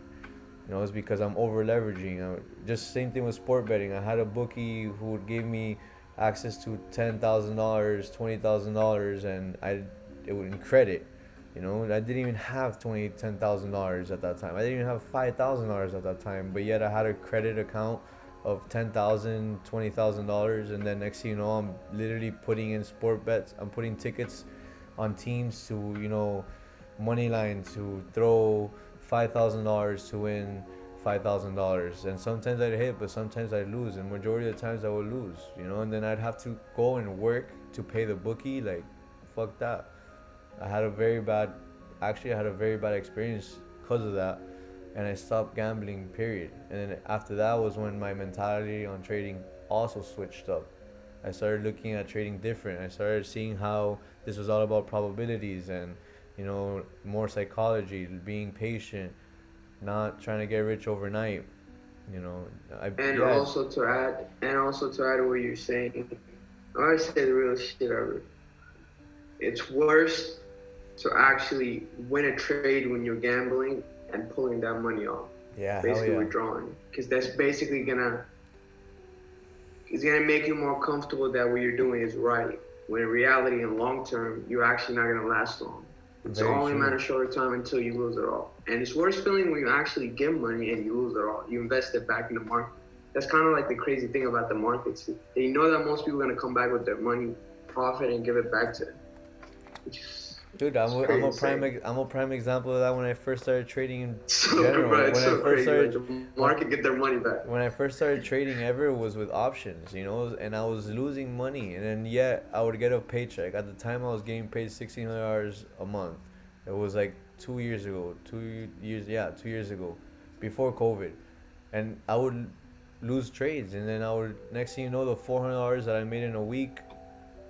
You know, it's because I'm over leveraging. Just same thing with sport betting. I had a bookie who would give me access to $10,000, $20,000, and it would in credit. You know, I didn't even have $10,000 at that time. I didn't even have $5,000 at that time. But yet I had a credit account of $10,000, $20,000, and then next thing you know, I'm literally putting in sport bets. I'm putting tickets on teams to, you know, money line to throw $5,000 to win $5,000, and sometimes I'd hit, but sometimes I'd lose, and majority of the times I would lose, you know. And then I'd have to go and work to pay the bookie. Like, fuck that. I had a very bad experience because of that, and I stopped gambling, period. And then after that was when my mentality on trading also switched up. I started looking at trading different. I started seeing how this was all about probabilities and, you know, more psychology, being patient, not trying to get rich overnight. You know, also to add to what you're saying, I always say the real shit ever. It's worse to actually win a trade when you're gambling and pulling that money off. Yeah, basically withdrawing, because that's basically it's gonna make you more comfortable that what you're doing is right. When in reality, in long term, you're actually not gonna last long. It's only a matter of short time until you lose it all. And it's worse feeling when you actually give money and you lose it all. You invest it back in the market. That's kind of like the crazy thing about the markets. They know that most people are going to come back with their money, profit, and give it back to them. Dude, I'm a prime example of that. When I first started trading in general, the market get their money back. When I first started trading ever was with options, you know, and I was losing money, and then yet I would get a paycheck. At the time, I was getting paid $1,600 a month. It was like 2 years ago, 2 years ago, before COVID, and I would lose trades, and then next thing you know, the $400 that I made in a week,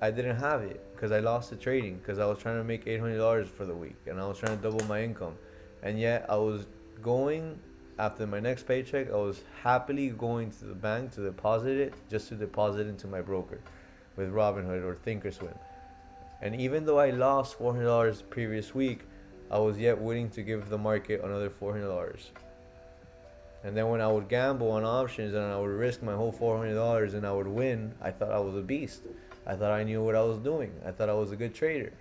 I didn't have it because I lost the trading, because I was trying to make $800 for the week, and I was trying to double my income. And yet I was going, after my next paycheck, I was happily going to the bank to deposit it, just to deposit into my broker with Robinhood or Thinkorswim. And even though I lost $400 the previous week, I was yet willing to give the market another $400. And then when I would gamble on options and I would risk my whole $400 and I would win, I thought I was a beast. I thought I knew what I was doing. I thought I was a good trader.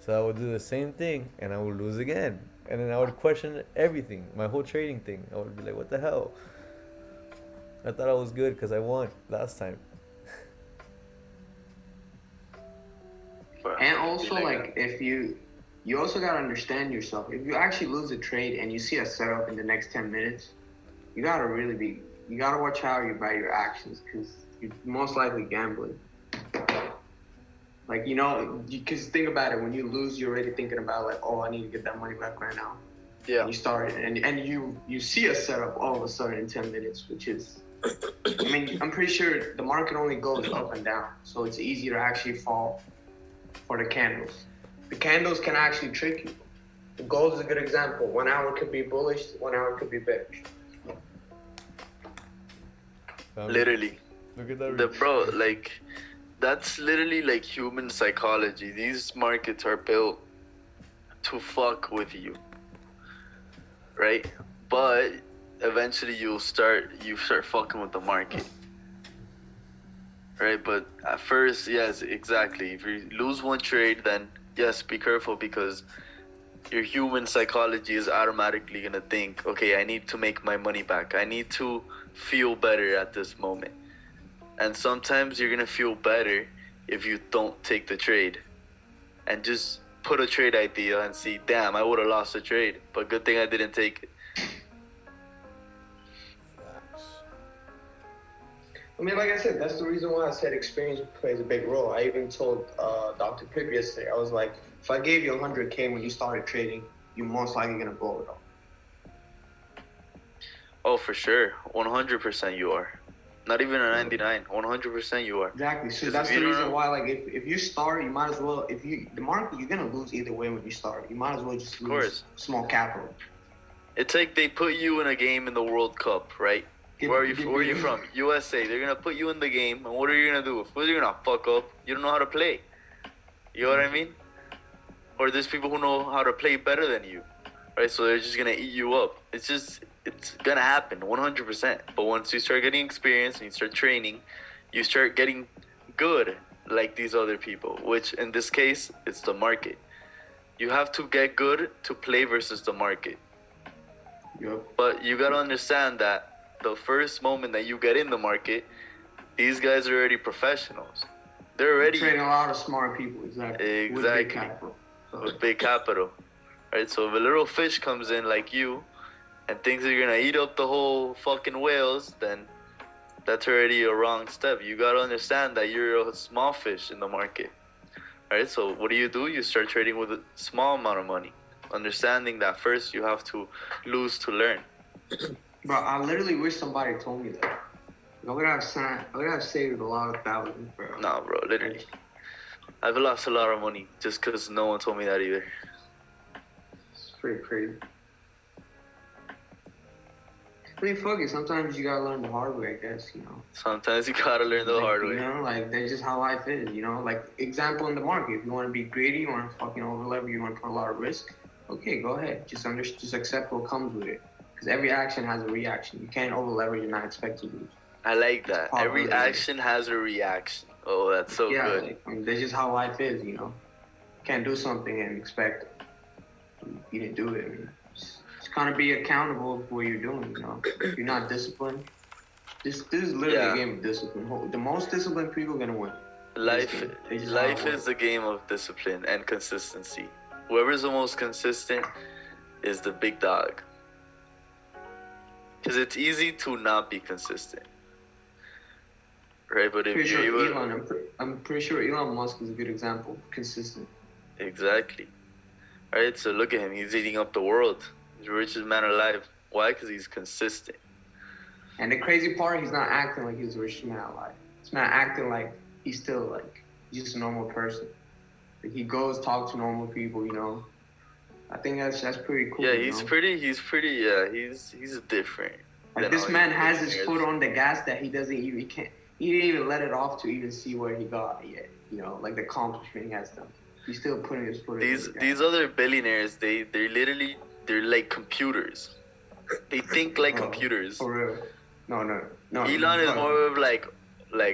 So I would do the same thing and I would lose again. And then I would question everything, my whole trading thing. I would be like, what the hell? I thought I was good because I won last time. And also, like, if you also got to understand yourself. If you actually lose a trade and you see a setup in the next 10 minutes, you got to watch how you buy your actions, because you're most likely gambling. Like, you know, because think about it, when you lose, you're already thinking about, like, oh, I need to get that money back right now. Yeah. And you start, and you see a setup all of a sudden in 10 minutes, which is I mean, I'm pretty sure the market only goes up and down, so it's easy to actually fall for the candles. The candles can actually trick you. The gold is a good example. 1 hour could be bullish, 1 hour could be bearish. Literally. Look at that. Bro, like, that's literally like human psychology. These markets are built to fuck with you, right? But eventually you start fucking with the market, right? But at first, yes, exactly. If you lose one trade, then yes, be careful, because your human psychology is automatically gonna think, okay, I need to make my money back. I need to feel better at this moment. And sometimes you're gonna feel better if you don't take the trade and just put a trade idea and see, damn, I would have lost the trade, but good thing I didn't take it. I mean, like I said, that's the reason why I said experience plays a big role. I even told Dr. Pip yesterday, I was like, if I gave you 100K when you started trading, you're most likely gonna blow it all. Oh, for sure, 100% you are. Not even a 99, 100% you are. Exactly. So that's the reason why, like, if you start, you might as well. The market, you're gonna lose either way when you start. You might as well just lose small capital. It's like they put you in a game in the World Cup, right? Where are you from? USA. They're gonna put you in the game, and what are you gonna do? If you're gonna fuck up, you don't know how to play. You know what I mean? Or there's people who know how to play better than you, right? So they're just gonna eat you up. It's gonna happen, 100%. But once you start getting experience and you start training, you start getting good like these other people, which in this case, it's the market. You have to get good to play versus the market. Yep. But you gotta understand that the first moment that you get in the market, these guys are already professionals. They're already trading a lot of smart people, exactly. With big capital. With big capital. Right? So if a little fish comes in like you and thinks you're gonna eat up the whole fucking whales, then that's already a wrong step. You gotta understand that you're a small fish in the market. Right? So what do? You start trading with a small amount of money, understanding that first you have to lose to learn. Bro, I literally wish somebody told me that. I would have saved a lot of thousands, bro. Nah, bro, literally. I've lost a lot of money just because no one told me that either. It's pretty crazy. I mean, fuck it. Sometimes you gotta learn the hard way, I guess, you know. Sometimes you gotta learn the hard way. You know, like, that's just how life is, you know. Like, example in the market, if you want to be greedy, you want to fucking overleverage, you want to put a lot of risk, okay, go ahead. Just accept what comes with it. Because every action has a reaction. You can't overleverage and not expect to lose. I like that. Every action has a reaction. Oh, that's so good. Like, I mean, that's just how life is, you know. You can't do something and expect you didn't do it. I mean, just kind of be accountable for what you're doing, you know. If you're not disciplined, this is literally a game of discipline. The most disciplined people are going to win. Life is a game of discipline and consistency. Whoever's the most consistent is the big dog. Because it's easy to not be consistent. Right, but if you're able... I'm pretty sure Elon Musk is a good example. Consistent. Exactly. Right, so look at him. He's eating up the world. He's the richest man alive. Why? Because he's consistent. And the crazy part, he's not acting like he's the richest man alive. He's not acting like he's still like just a normal person. Like, he goes talk to normal people, you know. I think that's pretty cool. Yeah, he's different. Like, this man has his foot on the gas that he didn't even let it off to even see where he got yet. You know, like the accomplishment he has done. He's still putting his foot. These other billionaires, they're like computers. They think like computers. For real. No. Elon is more of like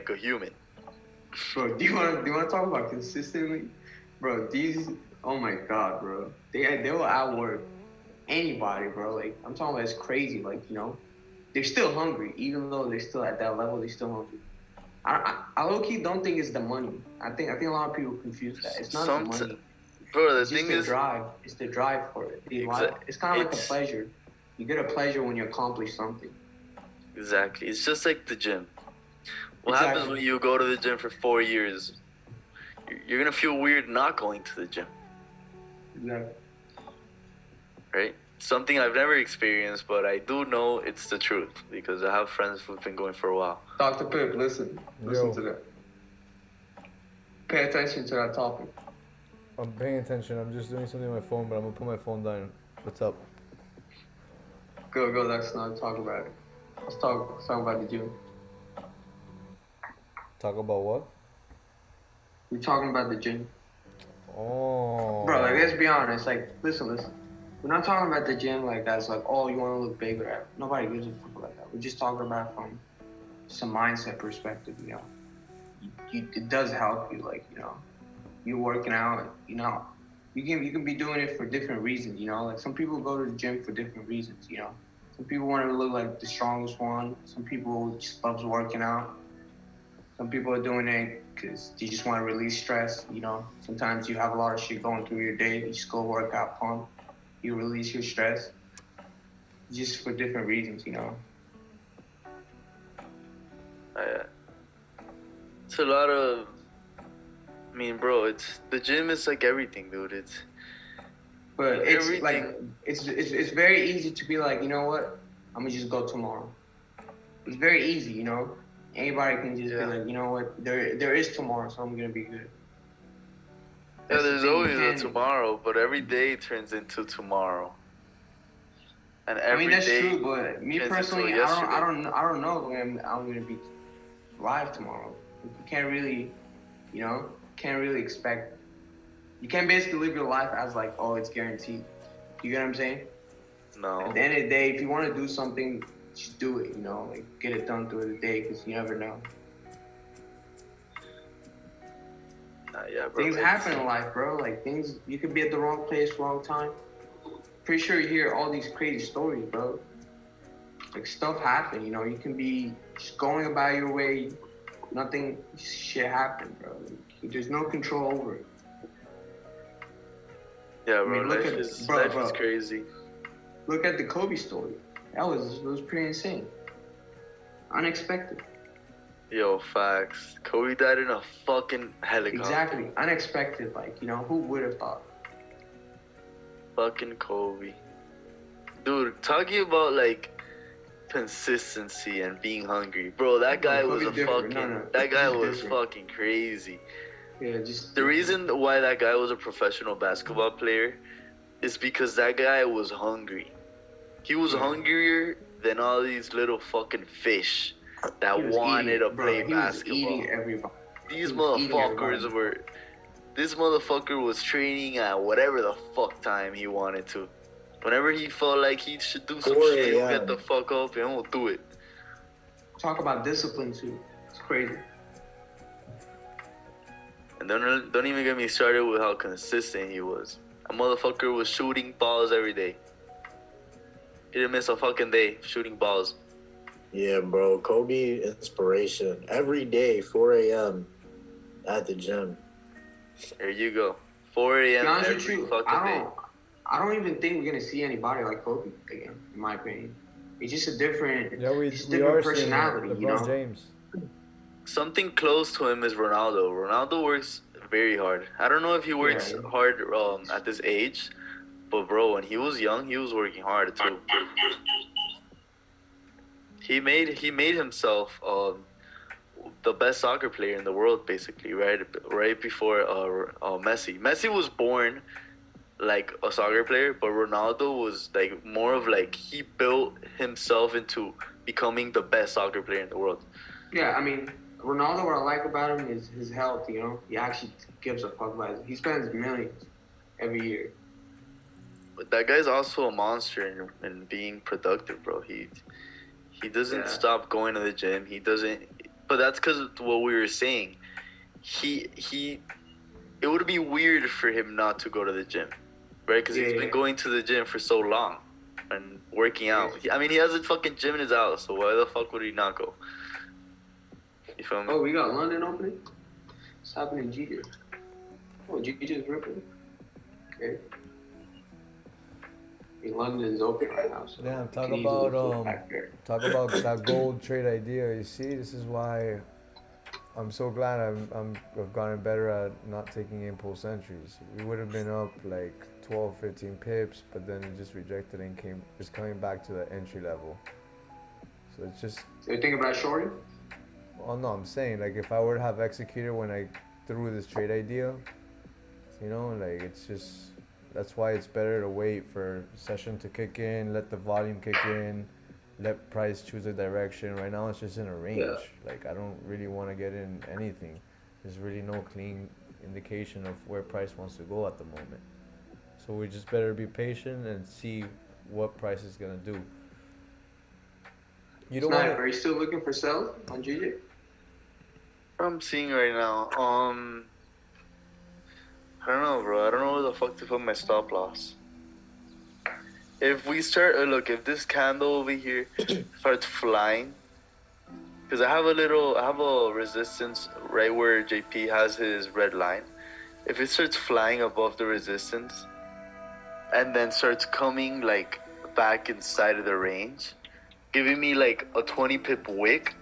a human. Bro, do you want to talk about consistently, bro? Oh my god, bro. They will outwork anybody, bro. Like, I'm talking about, it's crazy. Like, you know, they're still hungry, even though they're still at that level. They're still hungry. I low-key don't think it's the money. I think a lot of people confuse that. It's not the money. Bro, It's the drive. It's the drive for it. It's kind of like a pleasure. You get a pleasure when you accomplish something. Exactly. It's just like the gym. What happens when you go to the gym for 4 years? You're gonna feel weird not going to the gym. Yeah. Right? something I've never experienced, but I do know it's the truth because I have friends who've been going for a while. Dr. Pip, listen Yo. to that. Pay attention to that topic. I'm paying attention. I'm just doing something on my phone, but I'm gonna put my phone down. What's up? Go, let's not talk about it. Let's talk about the gym. Talk about what? We're talking about the gym. Oh. Bro, like, let's be honest. Like, listen. We're not talking about the gym like that's like, oh, you want to look bigger. Nobody gives a fuck like that. We're just talking about from some mindset perspective, you know. It does help you, like, you know. You're working out, you know. You can be doing it for different reasons, you know. Like, some people go to the gym for different reasons, you know. Some people want to look like the strongest one. Some people just loves working out. Some people are doing it because they just want to release stress, you know. Sometimes you have a lot of shit going through your day. You just go work out, pump. You release your stress. Just for different reasons, you know. It's a lot of. I mean, bro, the gym is like everything, dude. But it's everything. like it's very easy to be like, you know what? I'm gonna just go tomorrow. It's very easy, you know. Anybody can just be like, you know what? There is tomorrow, so I'm gonna be good. Yeah, there's always a tomorrow, but every day turns into tomorrow. And every that's day true, but me personally, I don't know when I'm gonna be live tomorrow. You can't really, you know, expect. You can't basically live your life as like, oh, it's guaranteed. You get what I'm saying? No. At the end of the day, if you want to do something, just do it. You know, like get it done through the day, because you never know. Yeah, bro. Things happen in life, bro. Like things, you could be at the wrong place, wrong time. Pretty sure you hear all these crazy stories, bro. Like stuff happen, you know. You can be just going about your way, nothing, shit happen, bro. Like, there's no control over it. Yeah, bro. Life is crazy. Look at the Kobe story. It was pretty insane. Unexpected. Yo, facts. Kobe died in a fucking helicopter. Exactly. Unexpected. Like, you know, who would have thought? Fucking Kobe. Dude, talking about like consistency and being hungry. Bro, that guy was that guy was fucking crazy. Yeah, just the reason why that guy was a professional basketball player is because that guy was hungry. He was hungrier than all these little fucking fish that wanted to play basketball. He was eating everybody. This motherfucker was training at whatever the fuck time he wanted to. Whenever he felt like he should do some shit, he'll get the fuck up and we'll do it. Talk about discipline too. It's crazy. And don't even get me started with how consistent he was. A motherfucker was shooting balls every day. He didn't miss a fucking day shooting balls. Yeah, bro. Kobe inspiration. Every day, 4 a.m. at the gym. There you go. 4 a.m. every fucking day. I don't even think we're gonna see anybody like Kobe again, in my opinion. It's just a different, different personality, LeBron you know. James. Something close to him is Ronaldo. Ronaldo works very hard. I don't know if he works hard at this age, but bro, when he was young, he was working hard too. He made himself the best soccer player in the world, basically, right before Messi. Messi was born like a soccer player, but Ronaldo was like more of like he built himself into becoming the best soccer player in the world. Yeah, I mean, Ronaldo, what I like about him is his health, you know. He actually gives a fuck about it. He spends millions every year. But that guy's also a monster in being productive, bro. He doesn't stop going to the gym. He doesn't. But that's because of what we were saying. It would be weird for him not to go to the gym, right? Because he's been going to the gym for so long and working out. I mean, he has a fucking gym in his house, so why the fuck would he not go? You feel me? Oh, we got London opening? What's happening, G? Oh, G just ripping. Okay. I mean, London's open right now, so damn, talk about that gold trade idea. You see, this is why I'm so glad I've gotten better at not taking impulse entries. We would have been up like 12, 15 pips, but then it just rejected and came just coming back to the entry level. So it's just, So you think about shorting? well, no, I'm saying like if I were to have executed when I threw this trade idea, like it's just that's why it's better to wait for session to kick in, let the volume kick in, let price choose a direction. Right now it's just in a range. Yeah. Like I don't really want to get in anything. There's really no clean indication of where price wants to go at the moment. So we just better be patient and see what price is gonna do. You don't want Sniper, are to. you still looking for sell on GJ? I'm seeing right now. I don't know, bro. I don't know where the fuck to put my stop loss. If we start, look, if this candle over here starts flying, because I have a resistance right where JP has his red line. If it starts flying above the resistance, and then starts coming like back inside of the range, giving me like a 20 pip wick,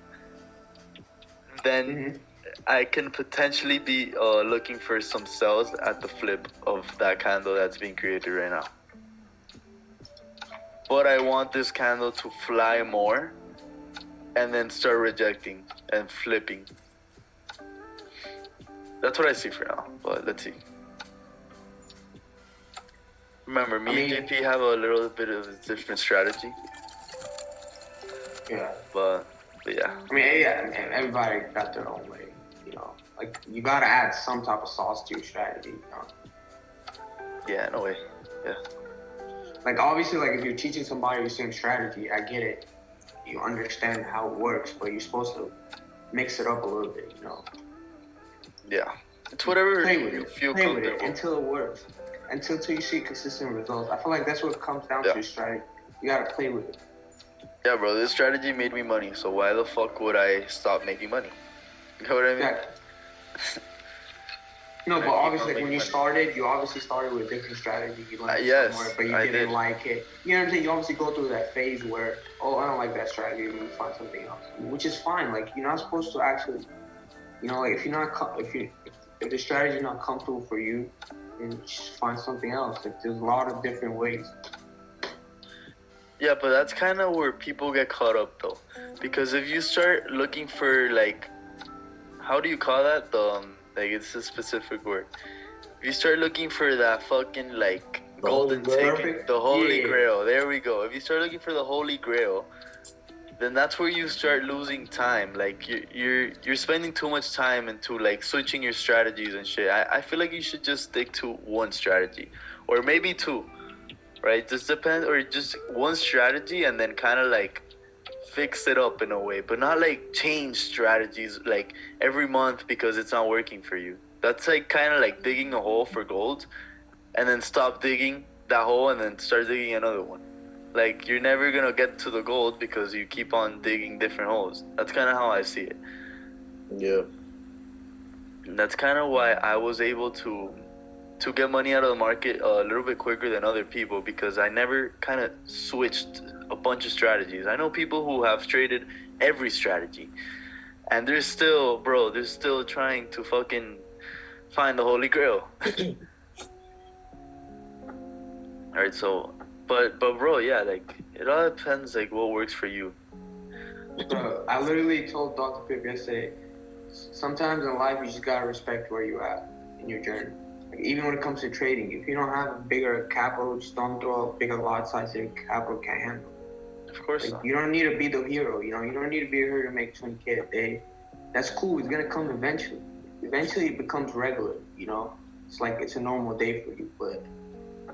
then I can potentially be looking for some sells at the flip of that candle that's being created right now. But I want this candle to fly more and then start rejecting and flipping. That's what I see for now, but let's see. Remember, me and JP have a little bit of a different strategy. Yeah. But yeah. I mean, yeah, everybody got their own way, Like, you gotta add some type of sauce to your strategy, Yeah, no way. Yeah. Like, obviously, like, if you're teaching somebody the same strategy, I get it. You understand how it works, but you're supposed to mix it up a little bit, Yeah. It's whatever Play with you it. feel Play with comfortable. it until it works. Until you see consistent results. I feel like that's what comes down to Yeah. your strategy. You gotta play with it. Yeah, bro, this strategy made me money, so why the fuck would I stop making money? You know what I mean? Exactly. No, but keep obviously, on like, when you making started, you obviously started with a different strategy. You learned yes, somewhere, but you I didn't did. like it. You know what I'm saying? You obviously go through that phase where, oh, I don't like that strategy, and you find something else, which is fine. Like, you're not supposed to actually, like, if the strategy is not comfortable for you, then just find something else. Like, there's a lot of different ways. Yeah, but that's kind of where people get caught up, though. Because if you start looking for, like, how do you call that? Like, it's a specific word. If you start looking for that fucking, like, golden ticket, the holy grail, there we go. If you start looking for the holy grail, then that's where you start losing time. Like, you're spending too much time into, like, switching your strategies and shit. I feel like you should just stick to one strategy, or maybe two, right? Just depends, or just one strategy and then kind of, like, fix it up in a way, but not, like, change strategies, like, every month because it's not working for you. That's, like, kind of like digging a hole for gold and then stop digging that hole and then start digging another one. Like, you're never gonna get to the gold because you keep on digging different holes. That's kind of how I see it. Yeah. And that's kind of why I was able to get money out of the market a little bit quicker than other people, because I never kind of switched a bunch of strategies. I know people who have traded every strategy and they're still trying to fucking find the holy grail. All right, so but bro, yeah, like, it all depends, like, what works for you. Bro, I literally told Dr. Pip yesterday, sometimes in life you just gotta respect where you're at in your journey. Like, even when it comes to trading, if you don't have a bigger capital, just don't throw a bigger lot size that your capital can't handle. Of course Like, not. you don't need to be the hero, you don't need to be a hero to make 20K a day. That's cool, it's gonna come eventually. Eventually it becomes regular, It's like it's a normal day for you, but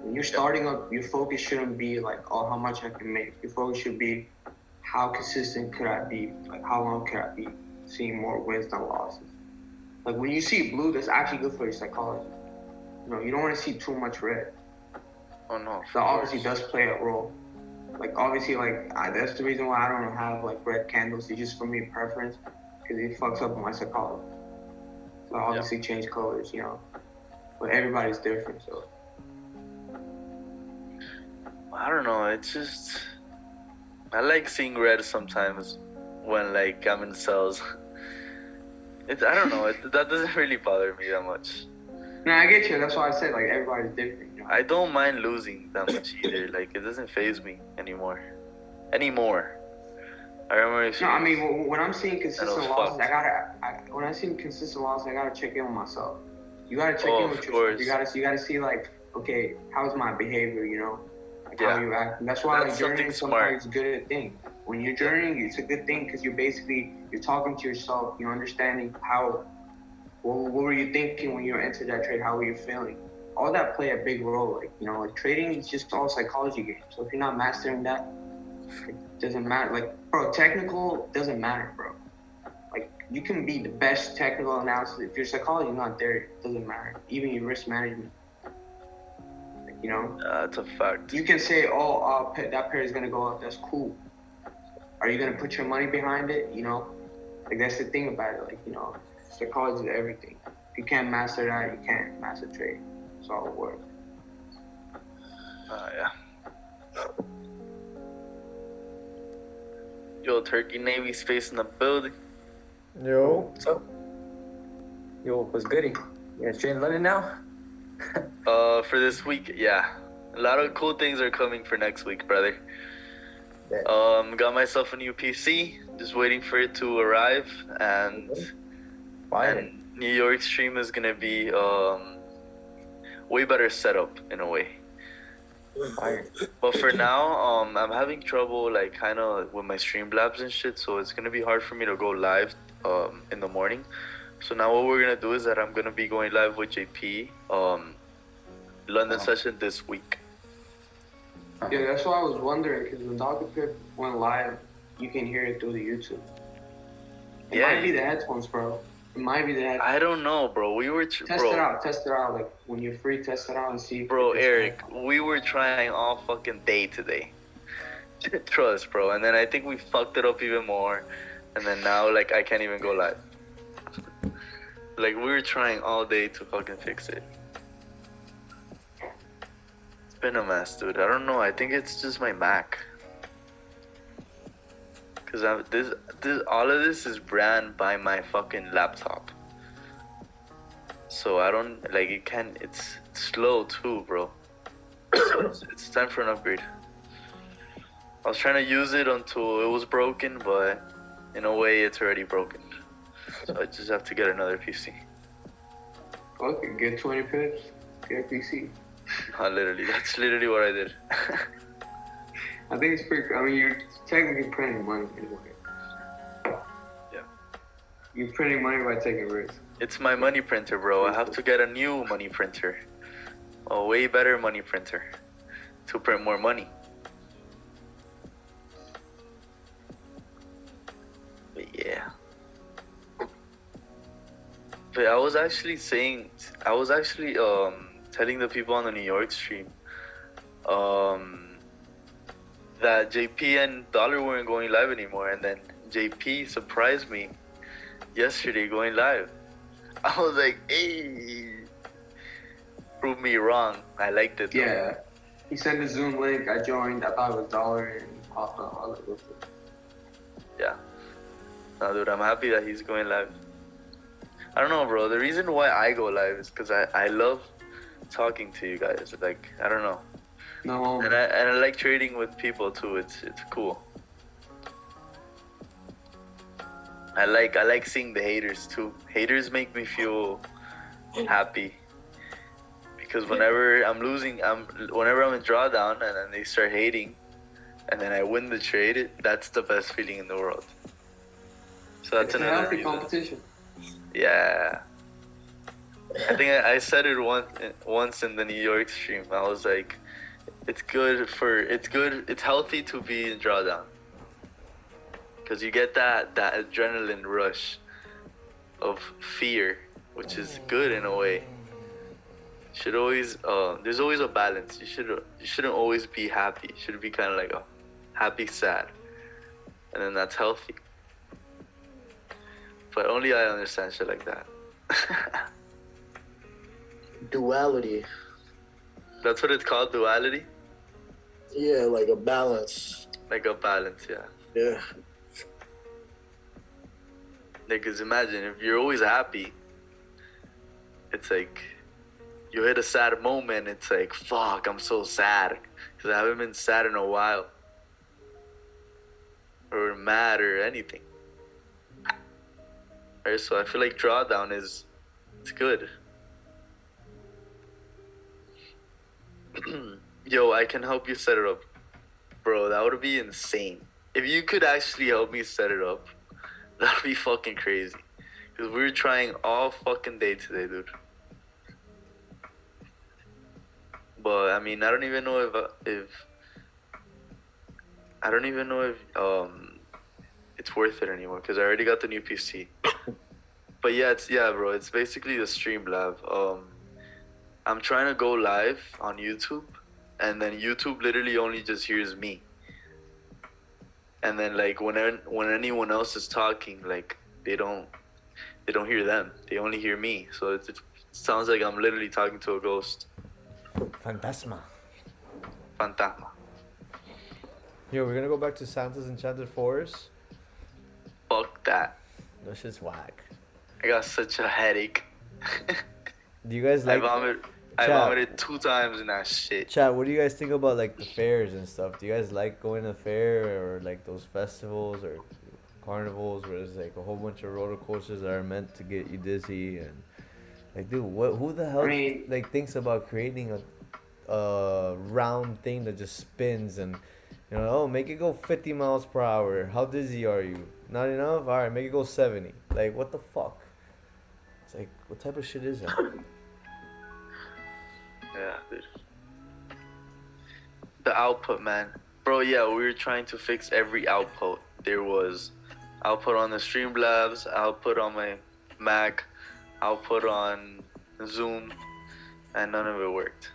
when you're starting up, your focus shouldn't be like, oh, how much I can make. Your focus should be, how consistent could I be? Like, how long could I be seeing more wins than losses? Like, when you see blue, that's actually good for your psychology. You don't want to see too much red. Oh no. That obviously does play a role. Like, obviously, like, that's the reason why I don't have, like, red candles. It's just for me preference, because it fucks up my psychology. So I obviously change colors, But everybody's different, so. I don't know. It's just, I like seeing red sometimes when, like, I'm in cells. I don't know. That doesn't really bother me that much. No, I get you. That's why I said like everybody's different. You know? I don't mind losing that much either. Like it doesn't phase me anymore. I remember. No, I mean when I'm seeing consistent was losses, fucked. when I see consistent losses, I gotta check in with myself. You gotta check in with of yourself. course. You gotta see like, okay, how's my behavior? You know, like how Yeah. you act. And that's why That's like journaling something smart. sometimes is a good thing. When you're journaling, it's a good thing because you're talking to yourself. You're understanding what were you thinking when you entered that trade? How were you feeling? All that play a big role. Like, you know, like trading is just all psychology game. So if you're not mastering that, it doesn't matter. Like, bro, technical doesn't matter, bro. Like, you can be the best technical analysis. If your psychology is not there, it doesn't matter. Even your risk management. Like, you know? It's a fact. You can say, oh, that pair is going to go up. That's cool. Are you going to put your money behind it? You know? Like, that's the thing about it. Like, you know, psychology is everything. If you can't master that, you can't master trading. It's all work. Yeah. Yo, Turkey Navy space in the building. Yo. What's up? Yo, what's goody? You guys trading London now? For this week, yeah. A lot of cool things are coming for next week, brother. Yeah. Got myself a new PC. Just waiting for it to arrive, and Fire. New York stream is gonna be way better setup in a way. Fire. But for now, I'm having trouble like kind of with my Streamlabs and shit, so it's gonna be hard for me to go live in the morning. So now what we're gonna do is that I'm gonna be going live with JP London session this week. Yeah, that's why I was wondering, because when Dr. Pip went live, you can hear it through the YouTube. It might be the headphones, bro. It might be the headphones. I don't know, bro. We were Test it out. Like, when you're free, test it out and see. Bro, Eric, we were trying all fucking day today. Trust, bro. And then I think we fucked it up even more. And then now, like, I can't even go live. Like, we were trying all day to fucking fix it. It's been a mess, dude. I don't know. I think it's just my Mac. Because all of this is ran by my fucking laptop. So I don't, like, it's slow too, bro. So it's time for an upgrade. I was trying to use it until it was broken, but in a way it's already broken. So I just have to get another PC. Okay, get 20 pips, get a PC. That's literally what I did. I think it's pretty, I mean, you're technically printing money anyway. Yeah. You're printing money by taking risks. It's my money printer, bro. I have to get a new money printer. A way better money printer. To print more money. But yeah. But I was actually telling the people on the New York stream that JP and Dollar weren't going live anymore, and then JP surprised me yesterday going live. I was like, hey, prove me wrong. I liked it. Yeah. He sent the Zoom link, I joined, I thought it was Dollar, and popped on all of it. Yeah. No, dude, I'm happy that he's going live. I don't know, bro. The reason why I go live is because I love talking to you guys. Like, I don't know. No. And I like trading with people too. It's cool. I like seeing the haters too. Haters make me feel happy. Because whenever I'm losing, whenever I'm in drawdown and then they start hating, and then I win the trade, that's the best feeling in the world. So that's It's a another healthy reason. competition. Yeah. I think I said it once in the New York stream. I was like, it's healthy to be in drawdown. Because you get that adrenaline rush of fear, which is good in a way. Should always there's always a balance. You shouldn't always be happy. You should be kind of like a happy sad, and then that's healthy. But only I understand shit like that. Duality. That's what it's called, duality. Yeah, like a balance. Like a balance, yeah. Yeah. Like, cause imagine if you're always happy, it's like you hit a sad moment. It's like, fuck, I'm so sad because I haven't been sad in a while, or mad or anything. Right, so I feel like drawdown it's good. Yo, I can help you set it up, bro. That would be insane. If you could actually help me set it up, that'd be fucking crazy. Cause we were trying all fucking day today, dude. But I mean, I don't even know if it's worth it anymore. Cause I already got the new PC. But yeah, bro. It's basically the Streamlab. I'm trying to go live on YouTube, and then YouTube literally only just hears me. And then like when anyone else is talking, like they don't hear them. They only hear me. So it sounds like I'm literally talking to a ghost. Fantasma. Fantasma. Yo, we're gonna go back to Santa's Enchanted Forest. Fuck that. That shit's whack. I got such a headache. Do you guys like? I vomited 2 times in that shit. Chat, what do you guys think about like the fairs and stuff? Do you guys like going to the fair or like those festivals or carnivals where there's like a whole bunch of roller coasters that are meant to get you dizzy and like, dude, who the hell like thinks about creating a round thing that just spins and make it go 50 miles per hour? How dizzy are you? Not enough? All right, make it go 70. Like, what the fuck? It's like, what type of shit is that? Yeah, dude. The output, man. Bro, yeah, we were trying to fix every output. There was output on the Streamlabs, output on my Mac, output on Zoom, and none of it worked.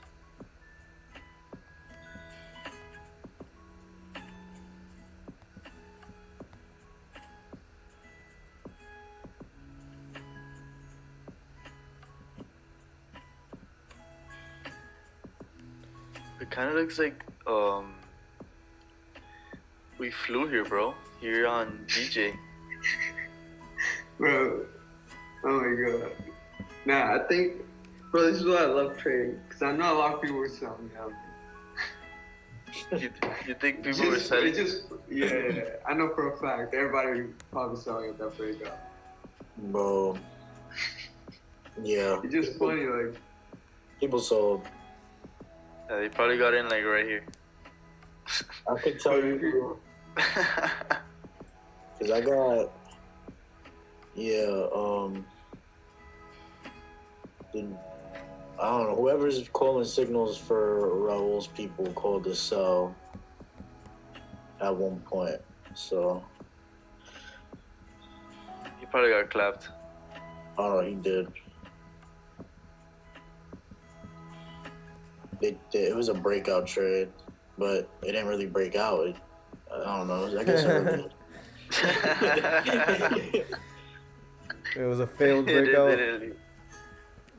It kind of looks like we flew here, bro. Here on DJ. Bro, oh my god. Nah, I think, bro, this is why I love trading. Because I know a lot of people were selling them. You think people were selling? Yeah, I know for a fact. Everybody probably selling at that breakout. Bro. Yeah. It's just funny, like. People sold. Yeah, they probably got in like right here. I could tell you. Because I got. Yeah, I don't know, whoever's calling signals for Raul's people called to sell at one point, so. He probably got clapped. I don't know, he did. It was a breakout trade, but it didn't really break out. I don't know, I guess it did. It was a failed breakout.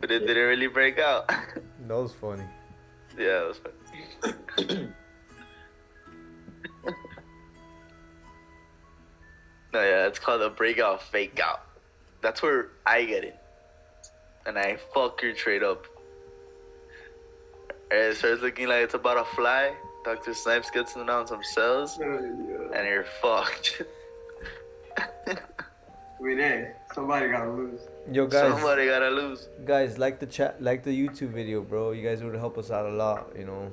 But it didn't really break out. That was funny. Yeah, it was funny. No, yeah, it's called a breakout fake out. That's where I get in. And I fuck your trade up. And it starts looking like it's about to fly. Dr. Snipes gets in on some sells. And you're fucked. I mean, hey, somebody gotta lose. Yo, guys. Somebody gotta lose. Guys, like the YouTube video, bro. You guys would help us out a lot, you know.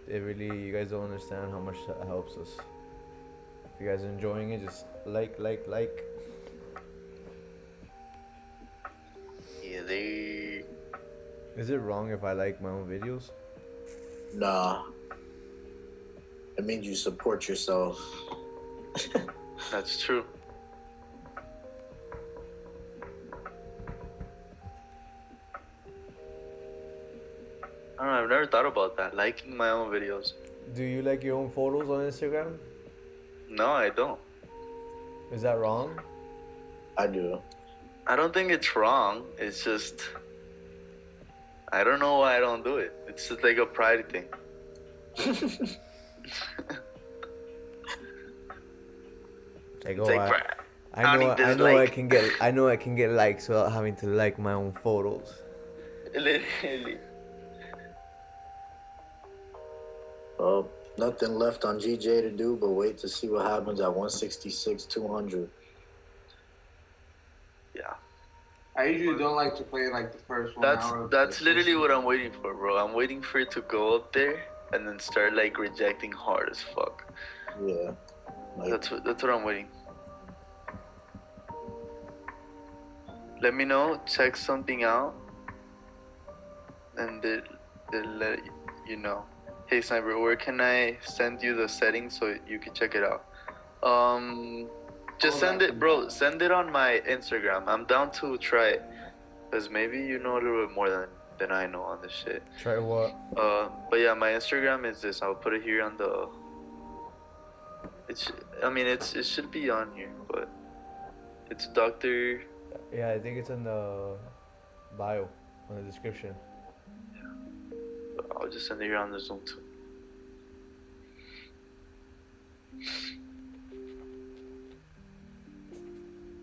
You guys don't understand how much that helps us. If you guys are enjoying it, just like. Yeah, they... Is it wrong if I like my own videos? Nah. It means you support yourself. That's true. I don't know, I've never thought about that, liking my own videos. Do you like your own photos on Instagram? No, I don't. Is that wrong? I do. I don't think it's wrong. It's just... I don't know why I don't do it. It's just like a pride thing. Like, It's like pride. Counting I know dislike. I can get likes without having to like my own photos. Literally. Nothing left on GJ to do but wait to see what happens at 166, 200. Yeah. I usually don't like to play like the first 1 hour. That's literally what I'm waiting for, bro. I'm waiting for it to go up there and then start like rejecting hard as fuck. Yeah. Like, That's what I'm waiting. Let me know, check something out, and they'll let you know. Hey Sniper, where can I send you the settings so you can check it out? Just send it, bro. Send it on my Instagram. I'm down to try it, cause maybe you know a little bit more than I know on this shit. Try what? But yeah, my Instagram is this. I'll put it here on the. It should be on here, but it's Dr. Yeah, I think it's in the bio, on the description. I'll just send it here on the Zoom too.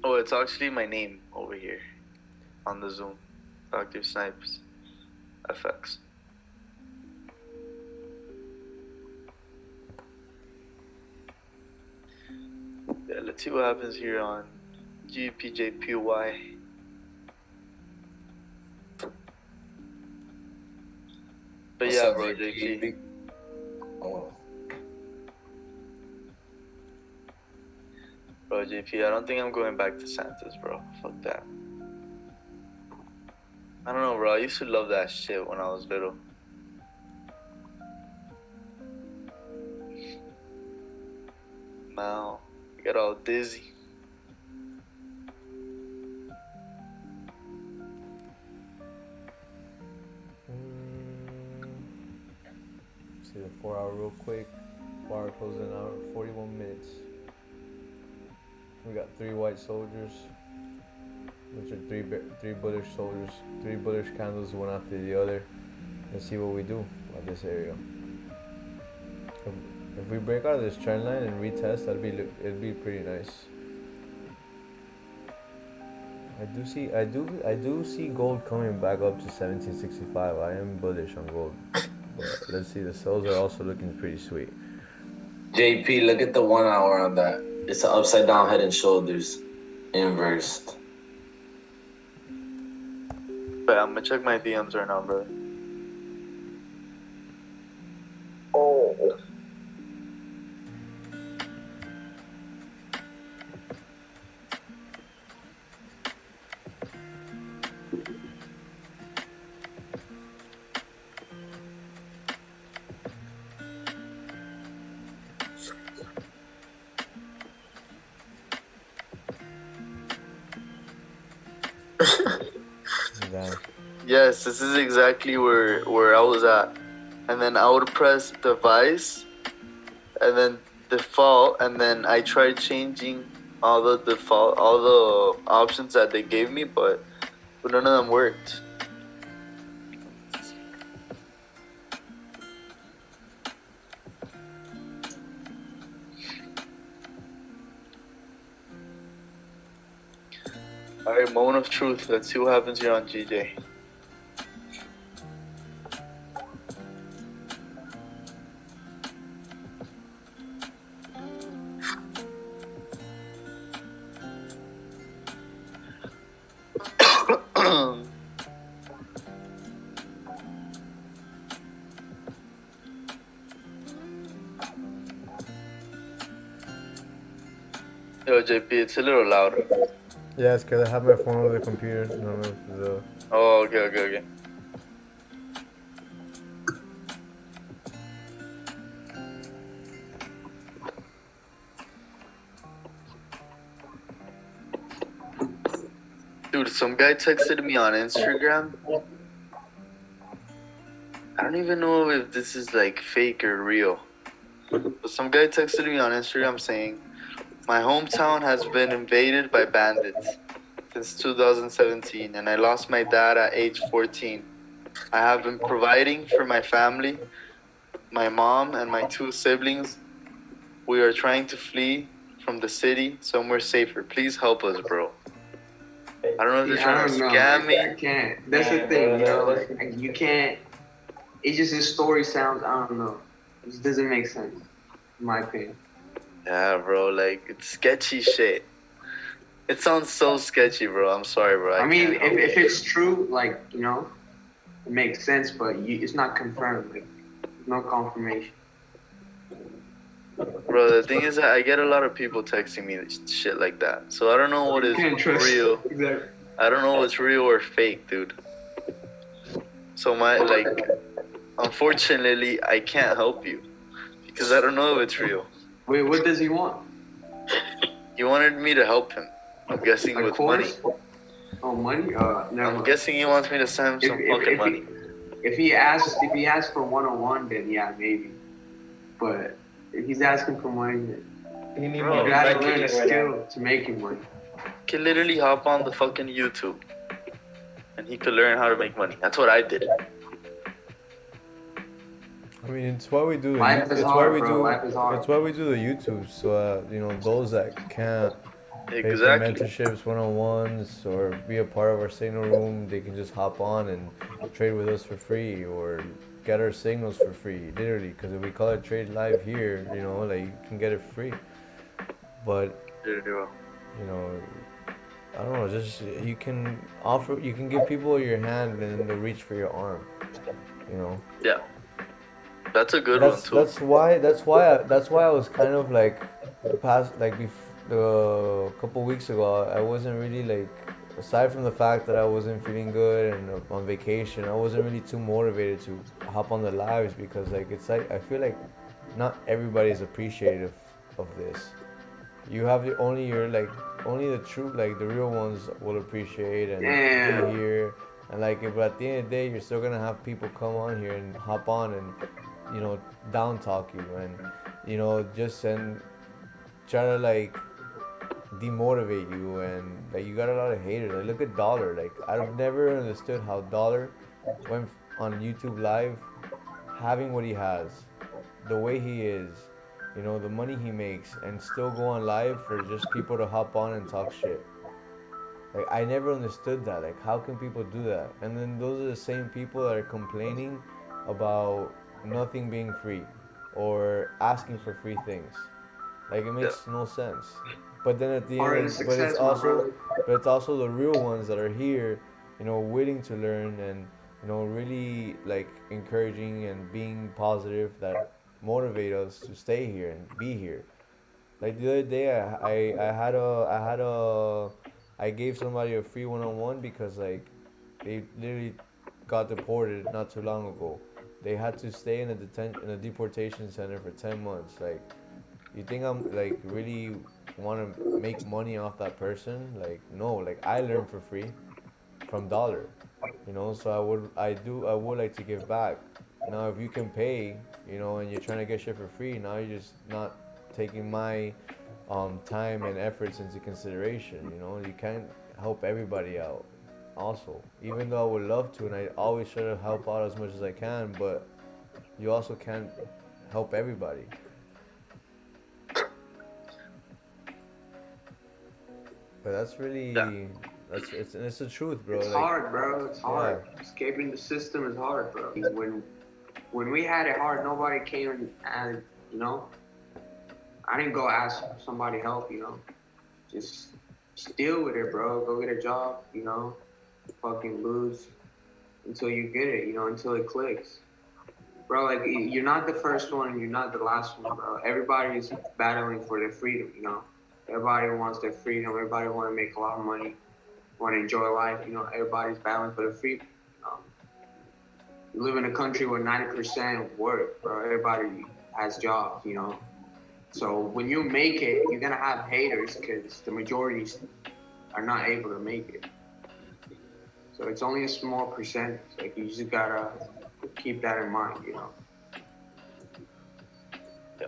Oh, it's actually my name over here on the Zoom. Dr.SnipesFX. Yeah, let's see what happens here on GPJPY. But yeah, bro, JP. Oh. Bro, JP, I don't think I'm going back to Santa's, bro. Fuck that. I don't know, bro. I used to love that shit when I was little. Now, I got all dizzy. See the 4 hour real quick. 4 hour closing out, 41 minutes. We got 3 white soldiers, which are three bullish soldiers, 3 bullish candles, one after the other. Let's see what we do at this area. If we break out of this trend line and retest, it'd be pretty nice. I do see gold coming back up to 1765. I am bullish on gold, but let's see. The sells are also looking pretty sweet. JP, look at the 1 hour on that. It's an upside down head and shoulders, inversed. But I'm gonna check my DMs right now, brother. oh. Yes, this is exactly where I was at. And then I would press device and then default, and then I tried changing all the options that they gave me, but none of them worked. Alright, moment of truth. Let's see what happens here on GJ. Yo, JP, it's a little louder. Yeah, it's because I have my phone over the computer. No, the. Oh, okay. Dude, some guy texted me on Instagram. I don't even know if this is like fake or real. But some guy texted me on Instagram saying, "My hometown has been invaded by bandits since 2017, and I lost my dad at age 14. I have been providing for my family, my mom, and my 2 siblings. We are trying to flee from the city somewhere safer. Please help us, bro. I don't know if they're I trying don't to know. scam Like, me. I can't. That's the thing, you know. Like, you can't. It's just his story sounds. I don't know. It just doesn't make sense, in my opinion. Yeah, bro. Like, it's sketchy shit. It sounds so sketchy, bro. I'm sorry, bro. I mean, can't help if it. it's true, like, you know, it makes sense, but it's not confirmed. Like, there's no confirmation. Bro, the thing is that I get a lot of people texting me shit like that. So I don't know what You is can't trust. real. Exactly. I don't know what's real or fake, dude. So unfortunately, I can't help you because I don't know if it's real. Wait, what does he want? He wanted me to help him. I'm guessing A with money. course? Oh, money? Never I'm mind. guessing he wants me to send him some fucking money. If he asks for 101, then yeah, maybe. But if he's asking for money, then you Bro, gotta learn a skill to making money. he could literally hop on the fucking YouTube and he could learn how to make money. That's what I did. I mean, it's why we do the Life is it's hard, why we bro. do Life is hard. it's why we do the YouTube. So you know, those that can't pay for Exactly. mentorships, one-on-ones, or be a part of our signal room, they can just hop on and trade with us for free or get our signals for free, literally. Because if we call it trade live here, you know, like you can get it free. But you know, I don't know, just you can give people your hand and then they'll reach for your arm. You know. Yeah. That's a good one too. That's why I was kind of like a couple weeks ago, I wasn't really like, aside from the fact that I wasn't feeling good and on vacation, I wasn't really too motivated to hop on the lives because like it's like I feel like not everybody is appreciative of this. You have only the true, like the real ones will appreciate and be here, and like but at the end of the day you're still gonna have people come on here and hop on and, you know, down talk you and, you know, just and try to like demotivate you, and like you got a lot of haters. Like look at Dollar. Like I've never understood how Dollar went on YouTube live, having what he has, the way he is, you know, the money he makes, and still go on live for just people to hop on and talk shit. Like I never understood that. Like how can people do that? And then those are the same people that are complaining about nothing being free or asking for free things. Like it makes no sense. But then at the end, but it's also the real ones that are here, you know, willing to learn and, you know, really like encouraging and being positive, that motivate us to stay here and be here. Like the other day, I gave somebody a free one-on-one because like they literally got deported not too long ago. They had to stay in a deportation center for 10 months. Like, you think I'm like really want to make money off that person? Like, no. Like I learned for free from Dollar, you know. So I would like to give back. Now if you can pay, you know, and you're trying to get shit for free, now you're just not taking my time and efforts into consideration. You know, you can't help everybody out. Also, even though I would love to, and I always try to help out as much as I can, but you also can't help everybody. But that's really it's the truth, bro. It's like, hard, bro. It's hard. Yeah. Escaping the system is hard, bro. When we had it hard, nobody came and, you know, I didn't go ask somebody help, you know. Just deal with it, bro. Go get a job, you know. Fucking lose until you get it, you know, until it clicks. Bro, like, you're not the first one and you're not the last one, bro. Everybody's battling for their freedom, you know. Everybody wants their freedom. Everybody want to make a lot of money, want to enjoy life, you know. Everybody's battling for their freedom. You live in a country where 90% work, bro. Everybody has jobs, you know. So when you make it, you're going to have haters because the majority are not able to make it. So it's only a small percentage. Like, you just got to keep that in mind, you know. Yeah.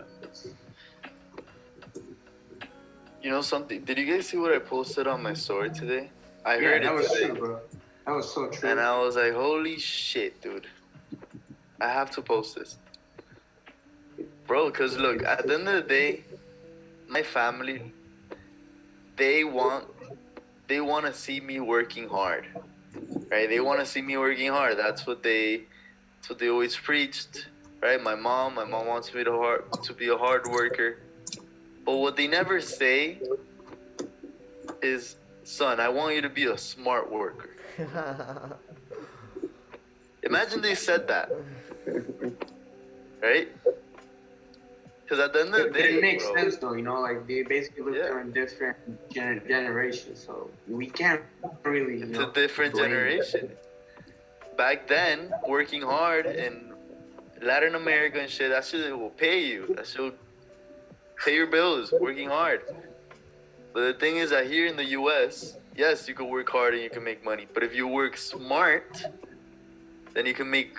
You know something? Did you guys see what I posted on my story today? I heard that it was today. true, bro. That was so true. And I was like, holy shit, dude. I have to post this. Bro, because look, at the end of the day, my family, they want to see me working hard, right? They want to see me working hard. That's what they always preached, right? My mom wants me to be a hard worker. But what they never say is, son, I want you to be a smart worker. Imagine they said that, right? Because at the end of the But day, it makes bro, sense though, you know, like they basically live Yeah. during different generations, so we can't really, you it's know, a different blame them. generation. Back then, working hard in Latin America and shit, that shit will pay you. That shit will pay your bills, working hard. But the thing is that here in the US, yes, you can work hard and you can make money. But if you work smart, then you can make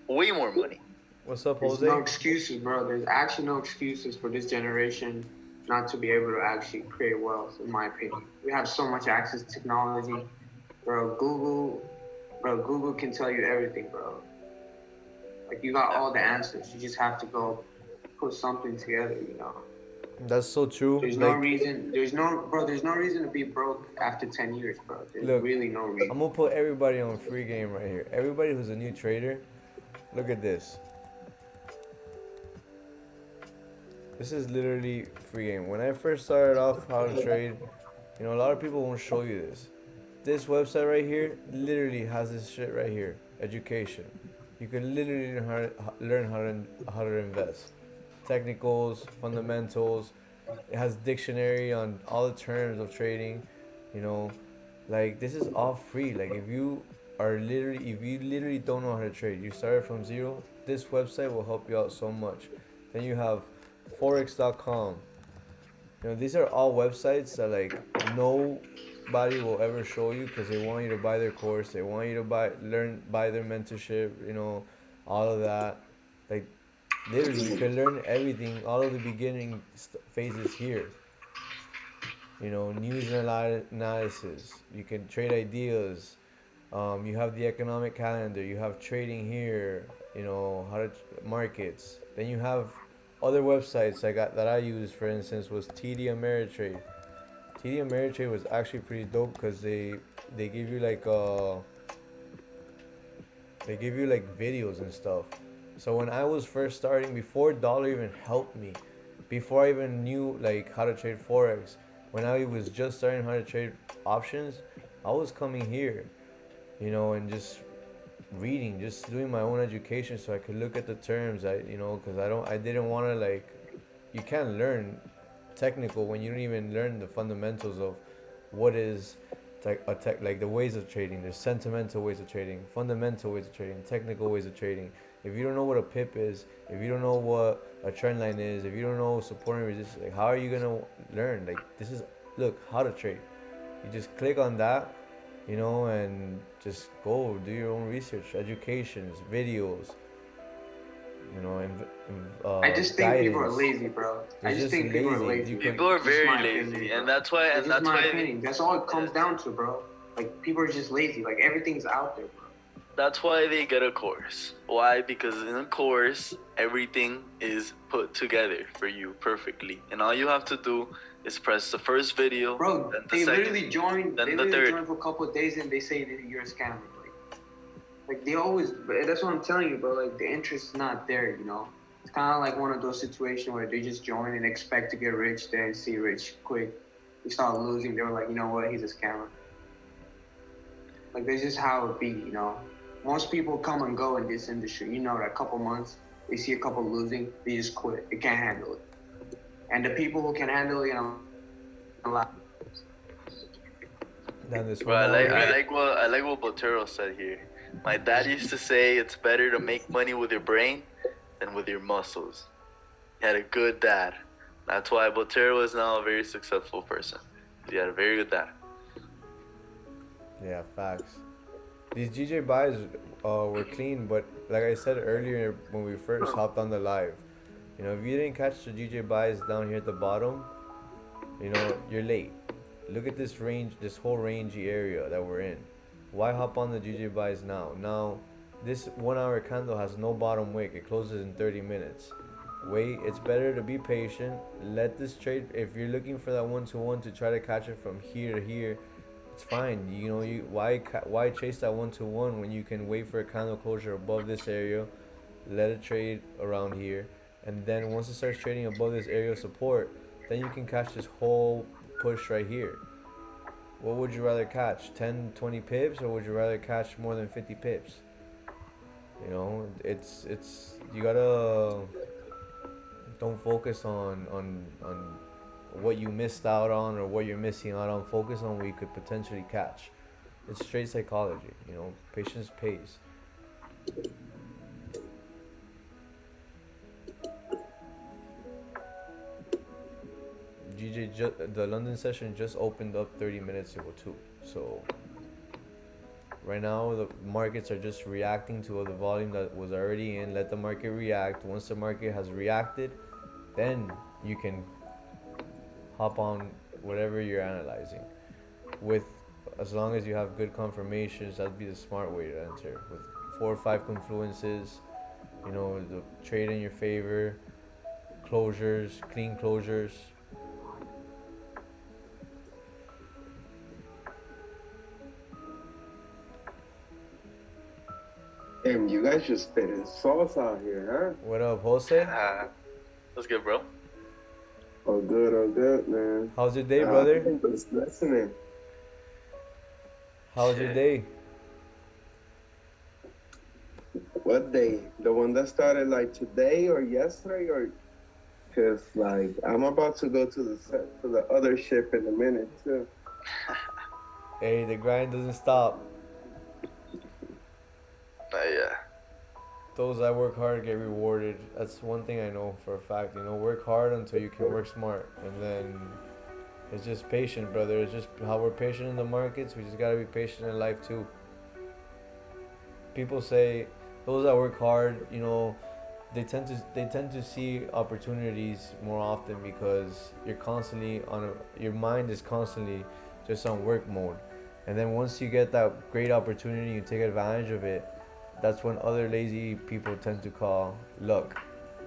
way more money. What's up, There's Jose? no excuses, bro. There's actually no excuses for this generation not to be able to actually create wealth, in my opinion. We have so much access to technology. Google can tell you everything, bro. Like, you got all the answers. You just have to go put something together, you know. That's so true. There's no reason to be broke after 10 years, bro. There's Look, really no reason. I'm gonna put everybody on free game right here. Everybody who's a new trader, look at this. This is literally free game. When I first started off how to trade, you know, a lot of people won't show you this. This website right here literally has this shit right here. Education. You can literally learn how to invest. Technicals, fundamentals. It has dictionary on all the terms of trading. You know, like this is all free. Like if you literally don't know how to trade, you started from zero, this website will help you out so much. Then you have Forex.com. You know, these are all websites that like nobody will ever show you because they want you to buy their course, they want you to buy their mentorship, you know, all of that. Like literally you can learn everything, all of the beginning phases here. You know, news and analysis, you can trade ideas. You have the economic calendar, you have trading here, you know, how to markets. Then you have other websites that I use, for instance, was TD Ameritrade. TD Ameritrade was actually pretty dope because they give you like videos and stuff. So when I was first starting, before dollar even helped me, before I even knew like how to trade forex, when I was just starting how to trade options, I was coming here, you know, and just reading, just doing my own education so I could look at the terms. Because I didn't want to like, you can't learn technical when you don't even learn the fundamentals of what is like the ways of trading. There's sentimental ways of trading, fundamental ways of trading, technical ways of trading. If you don't know what a pip is, if you don't know what a trend line is, if you don't know support and resistance, like how are you gonna learn? Like this is how to trade. You just click on that, you know, and just go do your own research, educations, videos, you know, and I just think people are lazy, bro. I just think people are lazy. People are very lazy, and that's why. And that's my why. opinion. That's all it comes down to, bro. Like people are just lazy. Like everything's out there, bro. That's why they get a course. Why? Because in a course, everything is put together for you perfectly, and all you have to do is press the first video, bro. then the They second, literally join. then They the literally third. join for a couple of days and they say that you're a scammer. Like they always. That's what I'm telling you, bro. Like the interest is not there. You know, it's kind of like one of those situations where they just join and expect to get rich, then see rich quick. They start losing. They were like, you know what? He's a scammer. Like that's just how it be. You know. Most people come and go in this industry. You know, that a couple months, they see a couple losing, they just quit. They can't handle it. And the people who can handle it, you know, a lot. Bro, I like what Botero said here. My dad used to say it's better to make money with your brain than with your muscles. He had a good dad. That's why Botero is now a very successful person. He had a very good dad. Yeah, facts. These GJ buys were clean, but like I said earlier when we first hopped on the live, you know, if you didn't catch the GJ buys down here at the bottom, you know, you're late. Look at this range, this whole rangy area that we're in. Why hop on the GJ buys now? Now, this 1 hour candle has no bottom wick. It closes in 30 minutes. Wait. It's better to be patient. Let this trade. If you're looking for that 1-to-1 to try to catch it from here to here, it's fine. You know, why chase that 1-to-1 when you can wait for a candle closure above this area, let it trade around here, and then once it starts trading above this area of support, then you can catch this whole push right here. What would you rather catch? 10, 20 pips, or would you rather catch more than 50 pips? You know, it's you gotta don't focus on what you missed out on or what you're missing out on. Focus on what you could potentially catch. It's straight psychology, you know. Patience pays. The London session just opened up 30 minutes ago too. So right now the markets are just reacting to the volume that was already in. Let the market react. Once the market has reacted, then you can hop on whatever you're analyzing. With as long as you have good confirmations, that'd be the smart way to enter. With 4 or 5 confluences, you know, the trade in your favor, closures, clean closures. Damn, you guys just spitting sauce out here, huh? What up, Jose? What's good, bro? Oh, good, man. How's your day, brother? Just listening. How's your day? What day? The one that started like today or yesterday, or because like I'm about to go to the other ship in a minute too. Hey, the grind doesn't stop. Yeah. Those that work hard get rewarded. That's one thing I know for a fact. You know, work hard until you can work smart, and then it's just patient, brother. It's just how we're patient in the markets. We just gotta be patient in life too. People say those that work hard, you know, they tend to see opportunities more often because you're constantly your mind is constantly just on work mode, and then once you get that great opportunity, you take advantage of it. That's when other lazy people tend to call luck.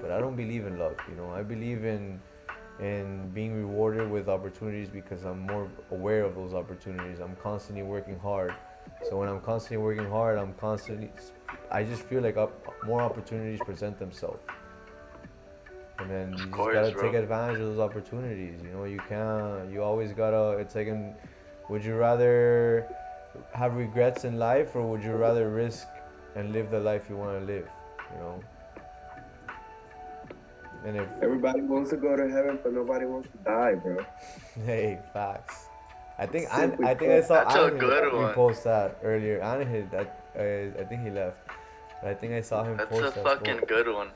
But I don't believe in luck, you know. I believe in being rewarded with opportunities because I'm more aware of those opportunities. I'm constantly working hard. So when I'm constantly working hard, I just feel like more opportunities present themselves. And then you just gotta take advantage of those opportunities. You know, you always gotta, it's like, would you rather have regrets in life, or would you rather risk and live the life you want to live, you know? And if everybody wants to go to heaven, but nobody wants to die, bro. Hey, facts. I think I saw Anahid repost that earlier. Anahid, I think he left, but I think I saw him post that. That's a fucking good one.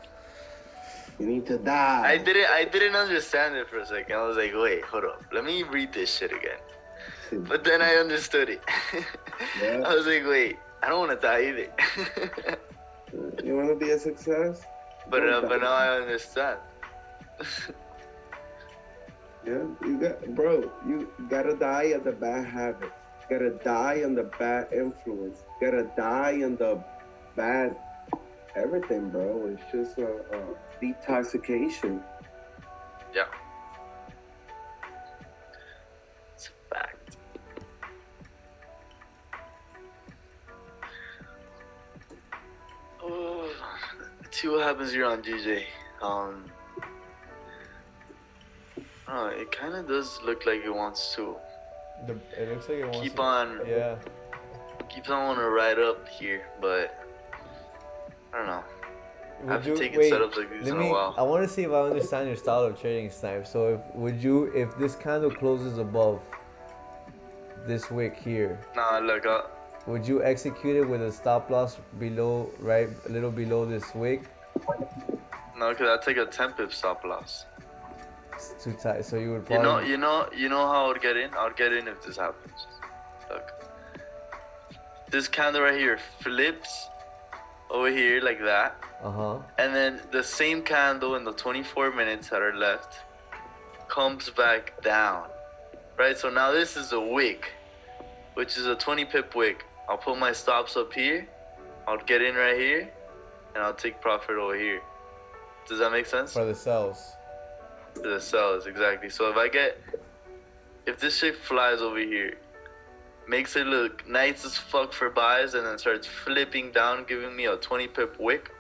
You need to die. I didn't understand it for a second. I was like, wait, hold up, let me read this shit again. But then I understood it. Yeah. I was like, wait, I don't want to die either. You want to be a success? But now I understand. Yeah, you gotta die on the bad habits. You gotta die on the bad influence. You gotta die on the bad everything, bro. It's just a detoxification. Yeah. It's a fact. Oh, let's see what happens here on GJ. It kind of does look like it wants to. It looks like it wants keeps on wanting to ride up here, but I don't know. I haven't taken setups like these in a while. I want to see if I understand your style of trading, Snipes. So if this candle closes above this wick here, would you execute it with a stop loss below, right, a little below this wick? No, because I take a 10 pip stop loss. It's too tight, so you would probably... You know how I would get in? I would get in if this happens. Look. This candle right here flips over here like that. And then the same candle in the 24 minutes that are left comes back down. Right? So now this is a wick, which is a 20 pip wick. I'll put my stops up here. I'll get in right here. And I'll take profit over here. Does that make sense? For the cells. The cells, exactly. So if this shit flies over here, makes it look nice as fuck for buys, and then starts flipping down, giving me a 20 pip wick,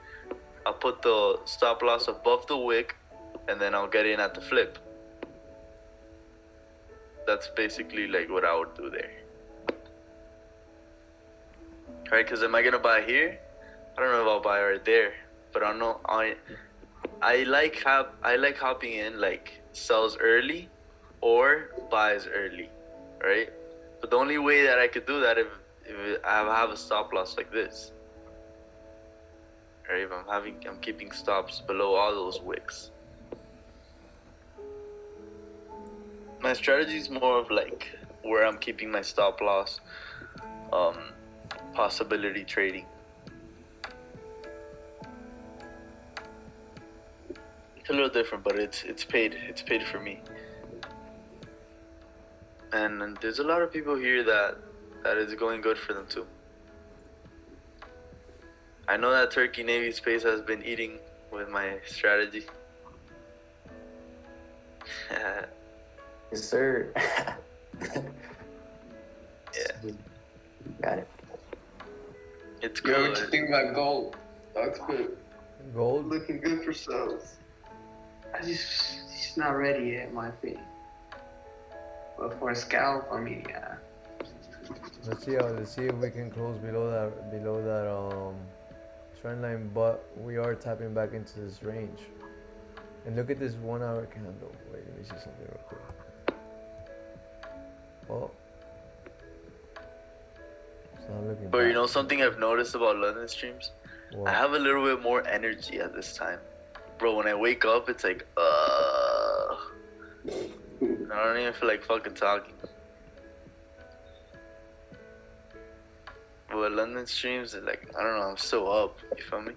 I'll put the stop loss above the wick, and then I'll get in at the flip. That's basically like what I would do there. Right? Because am I gonna buy here? I don't know if I'll buy right there, but I know I like hopping in like sells early or buys early, right? But the only way that I could do that if I have a stop loss like this, right? If I'm keeping stops below all those wicks. My strategy is more of like where I'm keeping my stop loss, possibility trading. It's a little different, but it's paid for me. And there's a lot of people here that is going good for them too. I know that Turkey Navy Space has been eating with my strategy. Yes, sir. Yeah. Got it. It's Yo, good. what you think about gold? That's good. Gold? Looking good for sales. It's not ready yet, in my opinion. But for a scalp, I mean, yeah. Let's see if we can close below that trend line, but we are tapping back into this range. And look at this 1 hour candle. Wait, let me see something real quick. Oh. It's not looking But bad. you know something I've noticed about London streams? What? I have a little bit more energy at this time. Bro, when I wake up, it's like, I don't even feel like fucking talking. But London streams is like, I don't know, I'm still up. You feel me?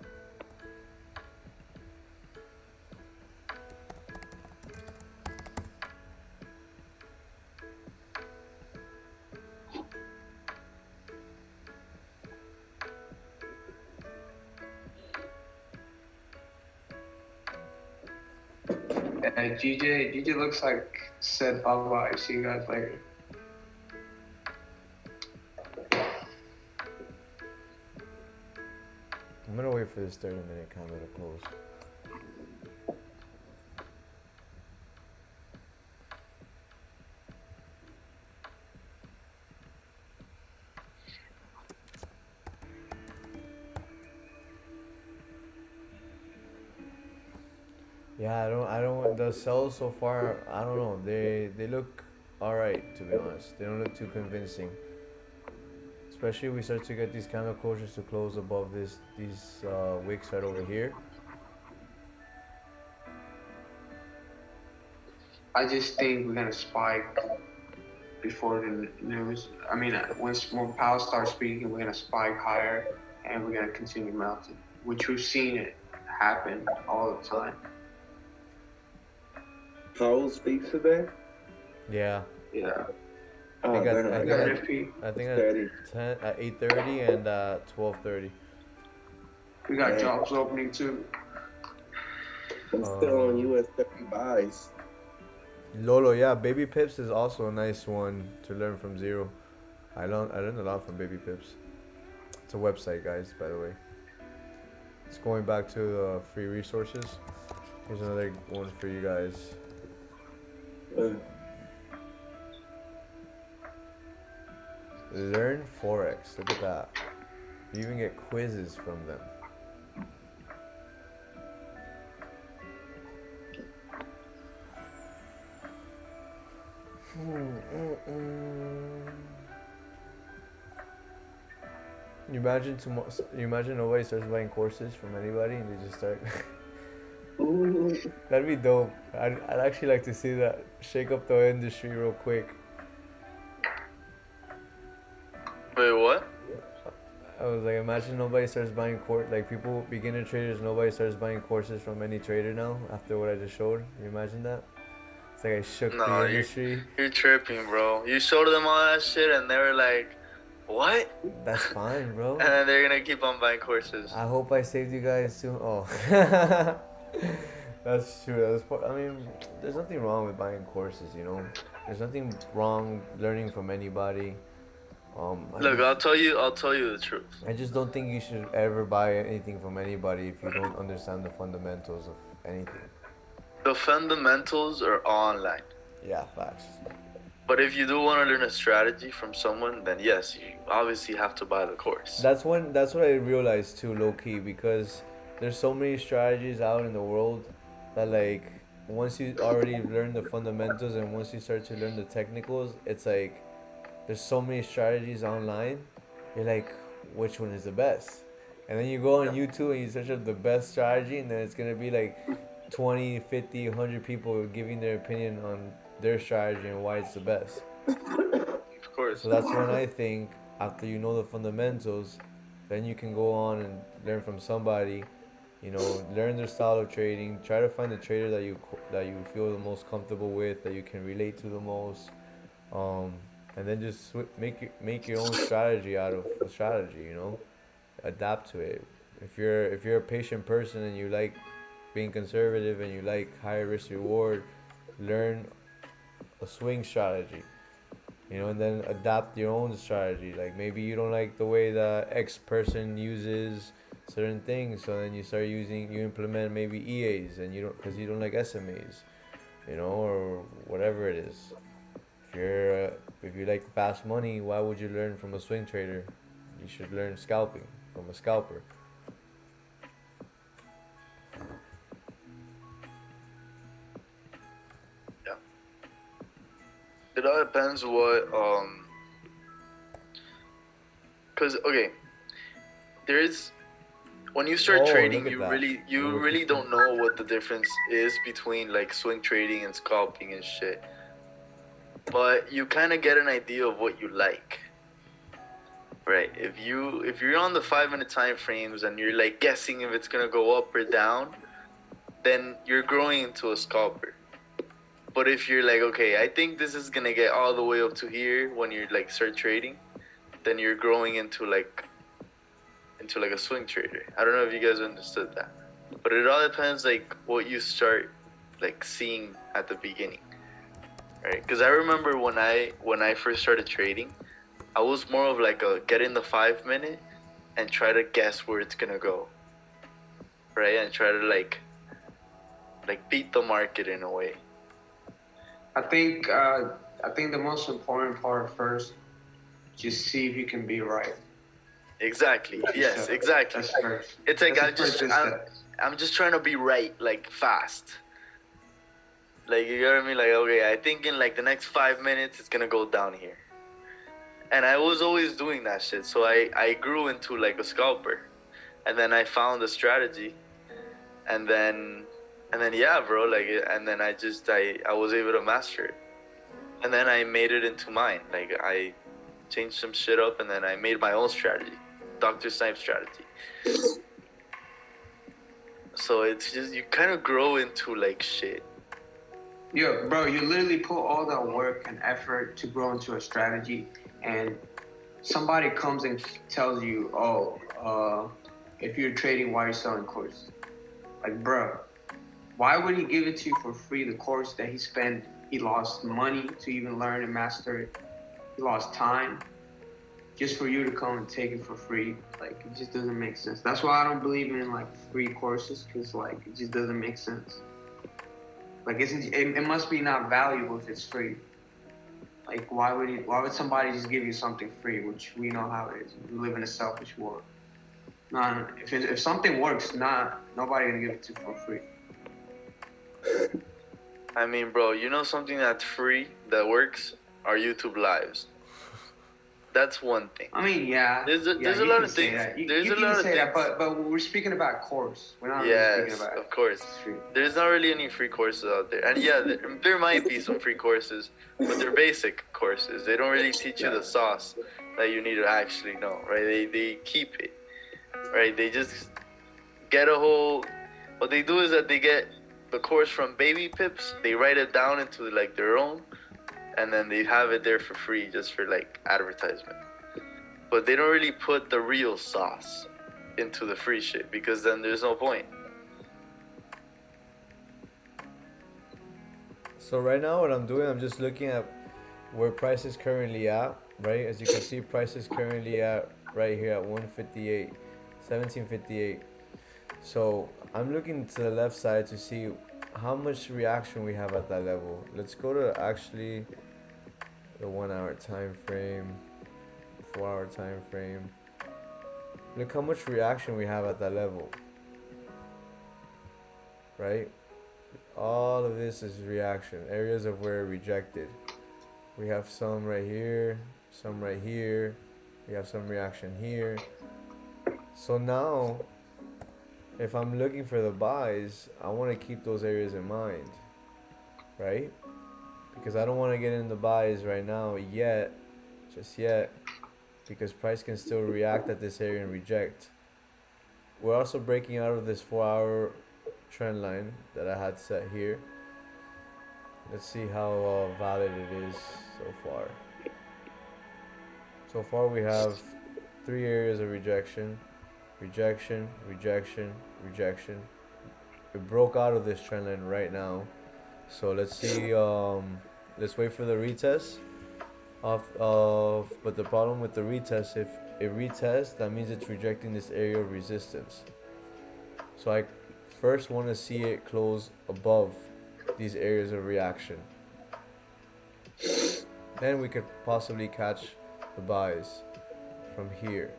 Yeah, GJ looks like said bye-bye. See you guys later. I'm gonna wait for this 30-minute candle to close. Yeah, I don't. The cells so far, I don't know. They look alright, to be honest. They don't look too convincing. Especially if we start to get these candle closures to close above these wicks right over here. I just think we're gonna spike before the news. I mean, when Powell starts speaking, we're gonna spike higher, and we're gonna continue melting, which we've seen it happen all the time. Powell speaks today? Yeah. Yeah. I think I at 8:30 and 12:30. We got jobs opening too. I'm still on US 30 buys. Lolo, yeah, Baby Pips is also a nice one to learn from zero. I learned a lot from Baby Pips. It's a website, guys, by the way. It's going back to the free resources. Here's another one for you guys. Learn Forex. Look at that. You even get quizzes from them. You imagine nobody starts buying courses from anybody and they just start. That'd be dope. I'd actually like to see that shake up the industry real quick. Wait, what? I was like, imagine nobody starts buying beginner traders, nobody starts buying courses from any trader now after what I just showed. You imagine that? It's like I shook the industry. You're tripping, bro. You showed them all that shit and they were like, what? That's fine, bro. And then they're gonna keep on buying courses. I hope I saved you guys soon. Oh. That's true. I mean, there's nothing wrong with buying courses. There's nothing wrong learning from anybody. I Look, just I'll tell you the truth. I just don't think you should ever buy anything from anybody if you don't understand the fundamentals of anything. The fundamentals are online. Yeah, facts. But if you do want to learn a strategy from someone, then yes, you obviously have to buy the course. That's what I realized too, low key, because there's so many strategies out in the world that like once you already learn the fundamentals and once you start to learn the technicals, it's like there's so many strategies online. You're like, which one is the best? And then you go on YouTube and you search up the best strategy, and then it's gonna be like 20, 50, 100 people giving their opinion on their strategy and why it's the best. Of course. So that's when I think after you know the fundamentals, then you can go on and learn from somebody. Learn their style of trading. Try to find a trader that you feel the most comfortable with, that you can relate to the most, and then just make your own strategy out of the strategy. Adapt to it. If you're a patient person and you like being conservative and you like higher risk reward, learn a swing strategy. And then adapt your own strategy. Like maybe you don't like the way that X person uses certain things, so then you implement maybe EAs, and you don't because you don't like SMAs, or whatever it is. If you like fast money, why would you learn from a swing trader? You should learn scalping from a scalper. Yeah. It all depends what cause okay, there's when you start trading, look at that. you really don't know what the difference is between like swing trading and scalping and shit. But you kind of get an idea of what you like, right? If you're on the 5-minute time frames and you're like guessing if it's gonna go up or down, then you're growing into a scalper. But if you're like, okay, I think this is gonna get all the way up to here when you're like start trading, then you're growing into like a swing trader. I don't know if you guys understood that, but it all depends like what you start like seeing at the beginning. Right, because I remember when I first started trading, I was more of like a get in the 5-minute and try to guess where it's gonna go, right, and try to like beat the market in a way. I think the most important part first, just see if you can be right. Exactly. Yes. So, exactly. that's first. It's like That's I'm just trying to be right, like fast. Like you get what I mean? Like okay, I think in like the next 5 minutes it's gonna go down here. And I was always doing that shit, so I grew into like a scalper, and then I found a strategy, and then yeah, bro, like and then I was able to master it, and then I made it into mine. Like I changed some shit up, and then I made my own strategy, Dr. Snipes strategy. So it's just you kind of grow into like shit. Yo, bro, you literally put all that work and effort to grow into a strategy, and somebody comes and tells you, if you're trading, why are you selling course? Like, bro, why would he give it to you for free, the course that he lost money to even learn and master it. He lost time just for you to come and take it for free. Like, it just doesn't make sense. That's why I don't believe in like free courses, because like it just doesn't make sense. Like it must be not valuable if it's free. Like why would somebody just give you something free, which we know how it is. We live in a selfish world. No, if something works, nobody gonna give it to you for free. I mean, bro, you know something that's free that works are YouTube lives. That's one thing. I mean, yeah. There's a lot of things. There's a lot of things. But we're speaking about course. We're not yes, really speaking about. Of course. Free. There's not really any free courses out there, and yeah, there might be some free courses, but they're basic courses. They don't really teach you the sauce that you need to actually know, right? They keep it, right? They just get a whole. What they do is that they get the course from baby pips. They write it down into like their own, and then they have it there for free just for like advertisement. But they don't really put the real sauce into the free shit, because then there's no point. So right now what I'm doing, I'm just looking at where price is currently at, right? As you can see, price is currently at right here at 158, 1758. So I'm looking to the left side to see how much reaction we have at that level. Let's go to actually the 1 hour time frame, 4 hour time frame. Look how much reaction we have at that level, right? All of this is reaction, areas of where it rejected. We have some right here, some right here. We have some reaction here. So now, if I'm looking for the buys, I want to keep those areas in mind, right? Because I don't want to get in the buys right now yet, just yet, because price can still react at this area and reject. We're also breaking out of this 4 hour trend line that I had set here. Let's see how valid it is so far. So far we have 3 areas of rejection, rejection, rejection, rejection. It broke out of this trend line right now. So let's see, let's wait for the retest but the problem with the retest, if it retests, that means it's rejecting this area of resistance. So I first want to see it close above these areas of reaction. Then we could possibly catch the buys from here.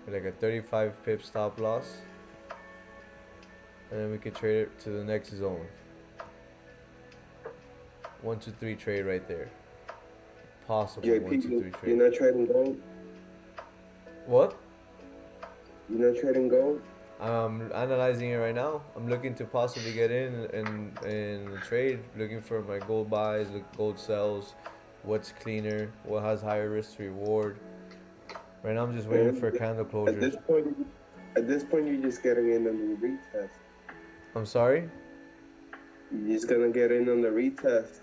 Like a 35 pip stop loss. And then we could trade it to the next zone. 1, 2, 3 trade right there. Possible Yeah, 1, 2, 3 trade. You're not trading gold? What? You're not trading gold? I'm analyzing it right now. I'm looking to possibly get in a trade. Looking for my gold buys, gold sells. What's cleaner? What has higher risk to reward? Right now I'm just waiting for candle closures. At this point, you're just getting in on the retest. I'm sorry? You're just gonna get in on the retest.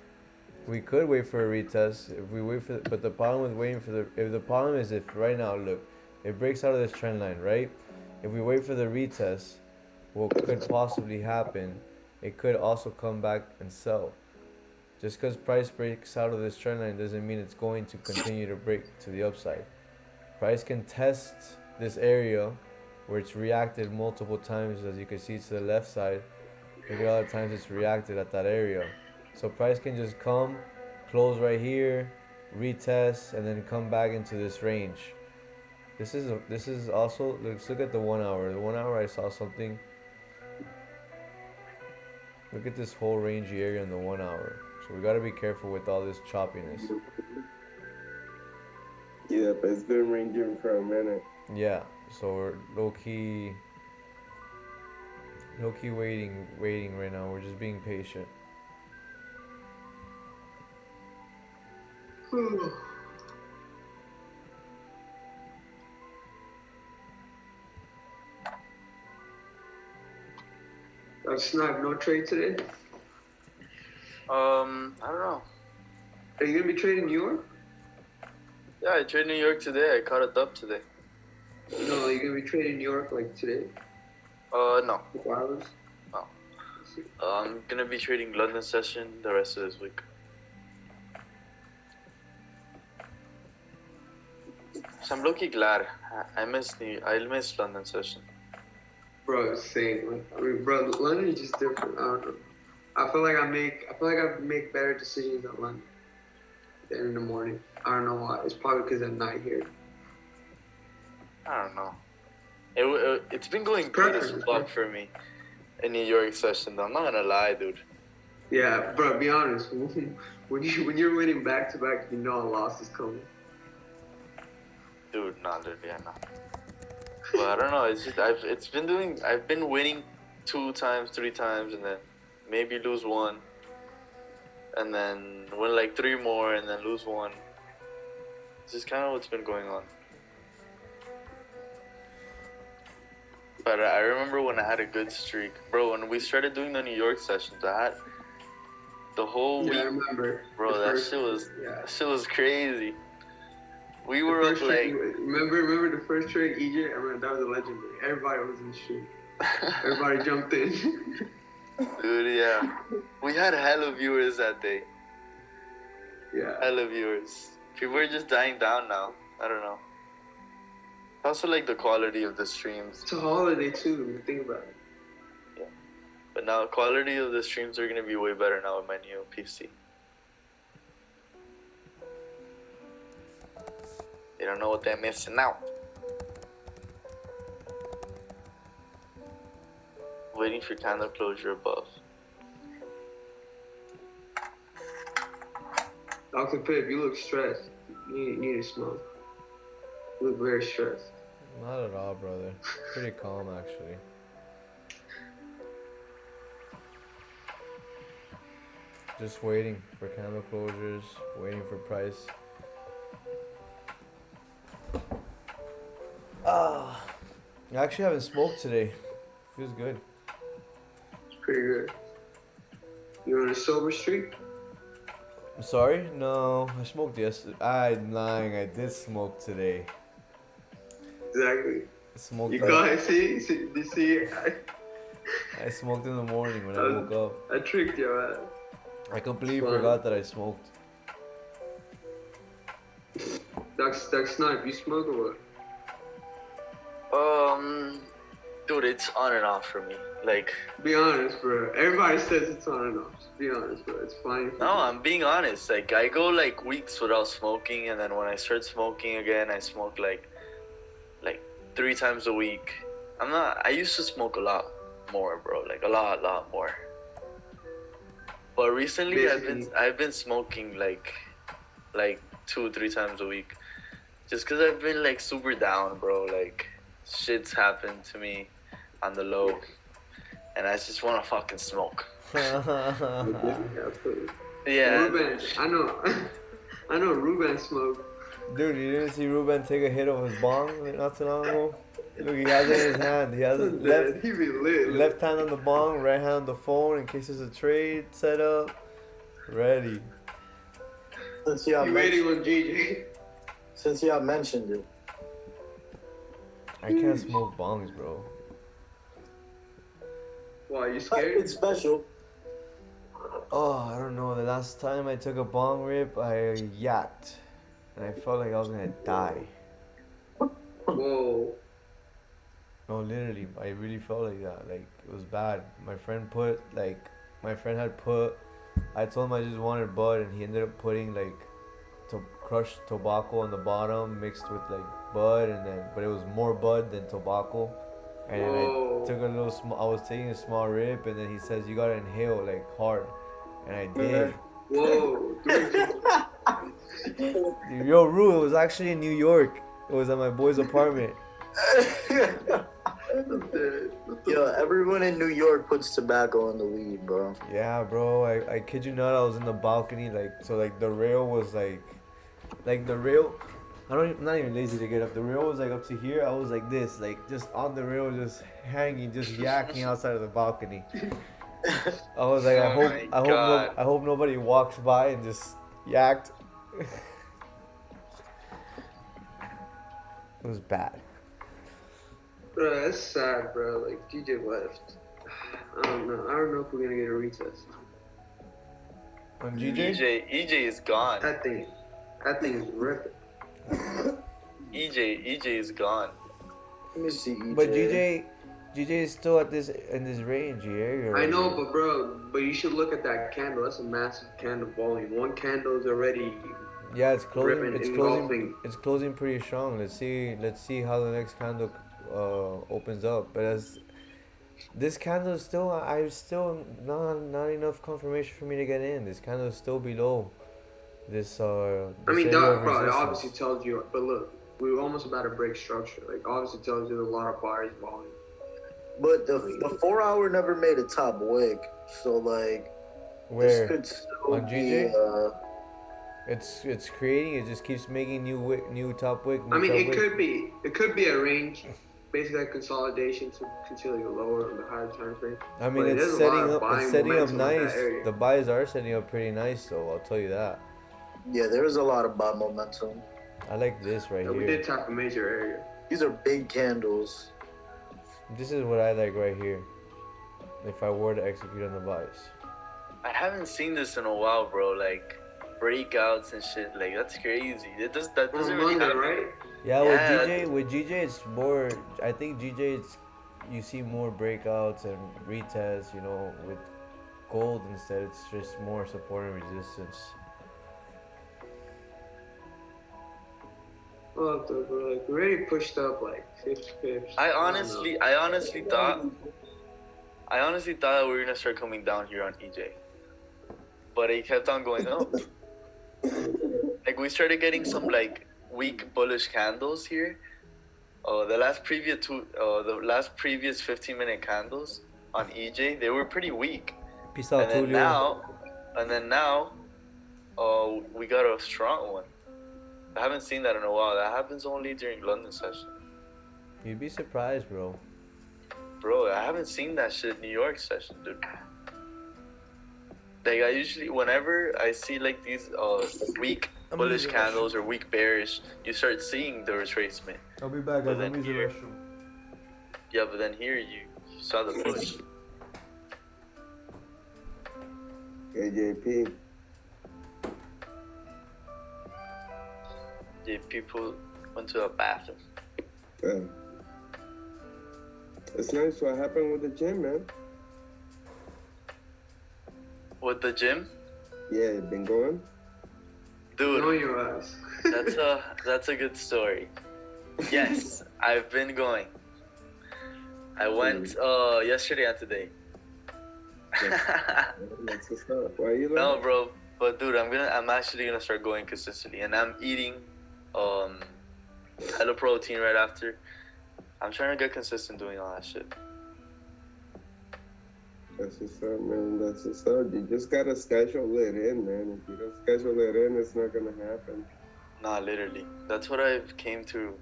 We could wait for a retest if we wait for, but the problem with waiting for if the problem is if right now, look, it breaks out of this trend line, right? If we wait for the retest, what could possibly happen, it could also come back and sell. Just because price breaks out of this trend line doesn't mean it's going to continue to break to the upside. Price can test this area where it's reacted multiple times, as you can see to the left side. Look at all the times it's reacted at that area. So price can just come, close right here, retest, and then come back into this range. This is also, let's look at the 1 hour. The 1 hour I saw something. Look at this whole rangy area in the 1 hour. So we gotta be careful with all this choppiness. Yeah, but it's been ranging for a minute. Yeah, so we're low-key waiting right now. We're just being patient. Snipe, no trade today? I don't know. Are you gonna be trading New York? Yeah, I traded New York today. I caught it up today. No, are you gonna be trading New York like today? No. 4 hours? No. I'm gonna be trading London session the rest of this week. So I'm low-key glad. I miss London session. Bro, same. I mean, bro, London is just different. I don't know. I feel like I make better decisions in London than in the morning. I don't know why. It's probably because at night here. I don't know. It's been going good as fuck for me in New York session, though. I'm not gonna lie, dude. Yeah, bro, be honest. When you're winning back to back, you know a loss is coming. Dude, dude, yeah, nah. But I don't know. It's just I've been winning 2 times, 3 times, and then maybe lose 1, and then win like 3 more, and then lose 1. It's just kind of what's been going on. But I remember when I had a good streak, bro. When we started doing the New York sessions, I had the whole week. I remember. Bro, that shit was crazy. We were up like. Remember the first trade, EJ? I remember that was a legendary. Everybody was in the street. Everybody jumped in. Dude, yeah. We had hella viewers that day. Yeah. Hella viewers. People are just dying down now. I don't know. Also like the quality of the streams. It's a holiday too. Think about it. Yeah. But now quality of the streams are gonna be way better now with my new PC. They don't know what they're missing out. Waiting for candle closure above. Dr. Pip, you look stressed. You need to smoke. You look very stressed. Not at all, brother. Pretty calm, actually. Just waiting for candle closures, waiting for price. I actually haven't smoked today. Feels good. It's pretty good. You on a sober streak? I'm sorry? No, I smoked yesterday. I'm lying. I did smoke today. Exactly. I smoked. You guys see? You see? I smoked in the morning when I woke up. I tricked your ass. I completely forgot that I smoked. Dr.Snipe, you smoke or what? Dude, it's on and off for me. Like, Be honest, bro. Everybody says it's on and off. Just be honest, bro. It's fine. no, I'm being honest. Like, I go like weeks without smoking, and then when I start smoking again, I smoke like 3 times a week. I used to smoke a lot more, bro. Like a lot more. But recently, Basically. I've been smoking like 2-3 times a week, just cause I've been like super down, bro. Like, shit's happened to me on the low, and I just wanna fucking smoke. Yeah. Ruben, I know Ruben smoked. Dude, you didn't see Ruben take a hit of his bong not too long ago? Look, he has it in his hand. He has his He be lit. left hand on the bong, right hand on the phone in case there's a trade set up. Ready. Since y'all You waiting mentioned, on GJ. since y'all mentioned it, I can't smoke bongs, bro. Why, you scared? it's special. Oh, I don't know. The last time I took a bong rip, I yacked. And I felt like I was gonna die. Whoa. No, literally, I really felt like that. Like, it was bad. My friend had put, I told him I just wanted bud, and he ended up putting like crushed tobacco on the bottom mixed with like bud, but it was more bud than tobacco. And then Whoa. I took I was taking a small rip, and then he says, you gotta inhale like hard. And I did. Whoa. Yo, Rue, it was actually in New York. It was at my boy's apartment. Yo, everyone in New York puts tobacco on the weed, bro. Yeah, bro. I kid you not. I was in the balcony, the rail was like the rail. I'm not even lazy to get up. The rail was like up to here. I was like this, like just on the rail, just hanging, just yakking outside of the balcony. I was like, I hope nobody walks by and just yacked. It was bad. Bro, that's sad, bro. Like, DJ left. I don't know if we're gonna get a retest. On GJ? EJ is gone. That thing is ripping. EJ is gone. Let me see. EJ. But GJ is still in this range here. I know, but you should look at that candle. That's a massive candle volume. One candle is already. Yeah, it's closing. Ripping, It's engulfing. closing. It's closing pretty strong. Let's see how the next candle opens up. But as this candle is still, I still not enough confirmation for me to get in. This candle is still below this. I mean, area that of probably resistance. obviously tells you. But look, we were almost about to break structure. Like, obviously tells you there's a lot of buyers volume. But the 4 hour never made a top wick, so like Where this could still on be, GJ? It's creating. It just keeps making new top wick. I mean, it could be a range, basically a consolidation to continue lower on the higher time frame. I mean, But it's there's a lot of setting up. buying It's setting up momentum in that nice. area. The buys are setting up pretty nice, though. I'll tell you that. yeah, there is a lot of buy momentum. I like this right Yeah, we here. did tap a major area. These are big candles. This is what I like right here. If I were to execute on the buys. I haven't seen this in a while, bro. Like breakouts and shit. Like that's crazy. That doesn't On really Monday, happen. right? Yeah, Yeah. with GJ it's more. I think GJ it's you see more breakouts and retests. You know, with gold instead, it's just more support and resistance. Well, bro, like we already pushed up like 50 pips. I don't honestly know. thought we were gonna start coming down here on EJ, but it kept on going up. Like we started getting some like weak bullish candles here. The last previous 15-minute candles on EJ, they were pretty weak. Peace out, And then Tulio. now, we got a strong one. I haven't seen that in a while. That happens only during London session. You'd be surprised, bro. Bro, I haven't seen that shit in New York session, dude. Like I usually, whenever I see like these weak bullish candles or weak bearish, you start seeing the retracement. I'll be back, But guys. then Let me use the here- restroom. Yeah, but then here you saw the push. Hey, JP. Yeah, people went to a bathroom. It's nice what happened with the gym, man. With the gym, Yeah, been going? Know dude. your ass. That's a good story. Yes, I've been going. I went yesterday and today. That's what's up. Why you No, like? bro. But dude, I'm actually gonna start going consistently, and I'm eating hella protein right after. I'm trying to get consistent doing all that shit. That's what's up, man. That's what's up. You just gotta schedule it in, man. If you don't schedule it in, it's not gonna happen. Nah, literally. That's what I've came to.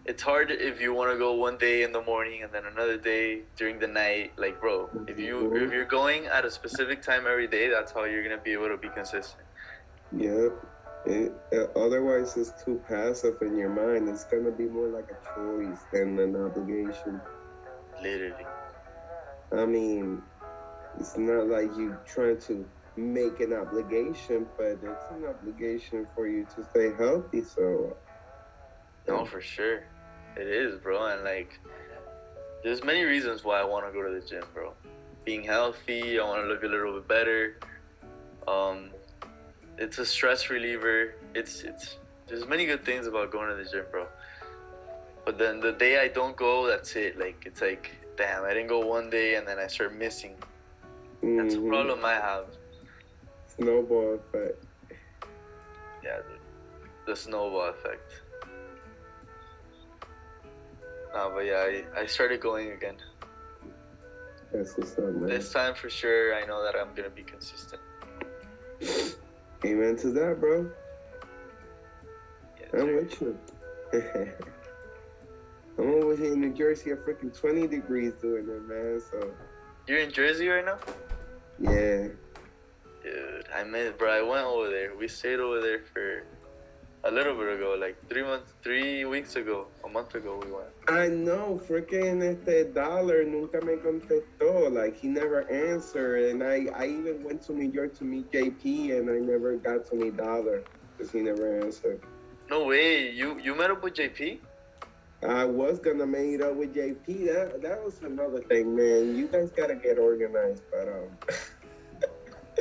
It's hard if you want to go one day in the morning and then another day during the night. Like, bro, if you're going at a specific time every day, that's how you're gonna be able to be consistent. Yeah. Otherwise, it's too passive in your mind. It's gonna be more like a choice than an obligation. Literally. I mean, it's not like you trying to make an obligation, but it's an obligation for you to stay healthy. So, No, for sure. It is, bro. And like, there's many reasons why I want to go to the gym, bro. Being healthy, I want to look a little bit better. It's a stress reliever. It's there's many good things about going to the gym, bro. But then the day I don't go, that's it. Like, it's like, damn, I didn't go one day and then I start missing. That's a problem I have. Snowball effect. Yeah, dude. The snowball effect. No, but yeah, I started going again. That's what's up, man. This time for sure, I know that I'm gonna be consistent. Amen to that, bro. Yeah, I'm sir. with you. I'm over here in New Jersey at freaking 20 degrees doing it, man. So, You're in Jersey right now? yeah. Dude, I went over there. We stayed over there for a little bit ago, like 3 weeks ago, a month ago we went. I know, freaking dollar nunca me contestó. Like, he never answered. And I even went to New York to meet JP, and I never got to meet dollar because he never answered. No way, you met up with JP? I was gonna meet up with JP. That was another thing, man. You guys gotta get organized, but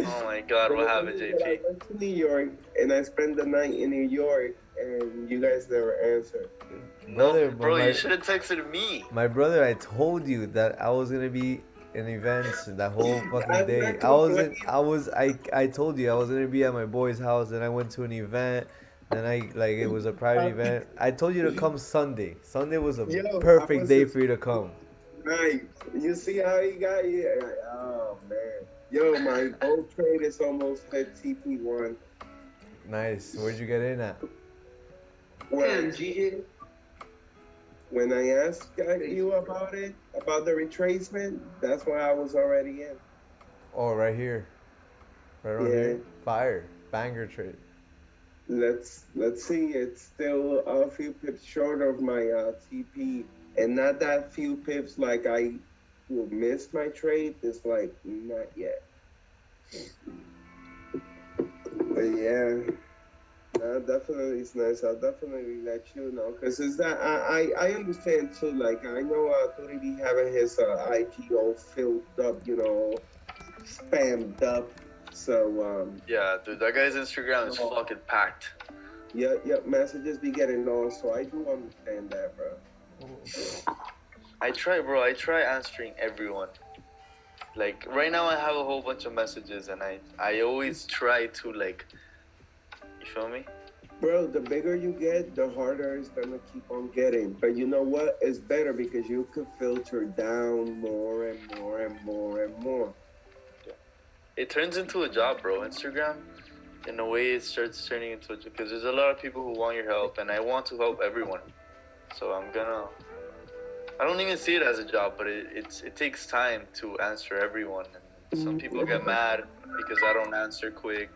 Oh my god, what happened, I JP? went to New York and I spent the night in New York, and you guys never answered. Brother, Bro, my, you should have texted me. my brother, I told you that I was gonna be in events that whole fucking I'm day. not I told you I was gonna be at my boy's house, and I went to an event. Then it was a private event. I told you to come Sunday. Sunday was a Yo, I perfect was day just- for you to come. Right. You see how he got here? Oh, man. Yo, my gold trade is almost at TP1. Nice. Where'd you get in at? Damn, GJ. When I asked you about it, about the retracement, that's why I was already in. Oh, right here. Right around Yeah. here. Fire. Banger trade. let's see. It's still a few pips short of my TP, and not that few pips like I will miss my trade. It's like not yet. But yeah, definitely it's nice. I'll definitely let you know because it's that I understand too. Like I know Tony be having his IG all filled up, spammed up. So Yeah, dude, that guy's Instagram is fucking packed. Yep, messages be getting lost, so I do understand that, bro. I try answering everyone. Like right now I have a whole bunch of messages and I always try to like, you feel me? Bro, the bigger you get, the harder it's gonna keep on getting. But you know what? It's better because you could filter down more and more and more and more. It turns into a job, bro. Instagram, in a way, it starts turning into a job because there's a lot of people who want your help, and I want to help everyone. So I don't even see it as a job, but it takes time to answer everyone, and some people get mad because I don't answer quick.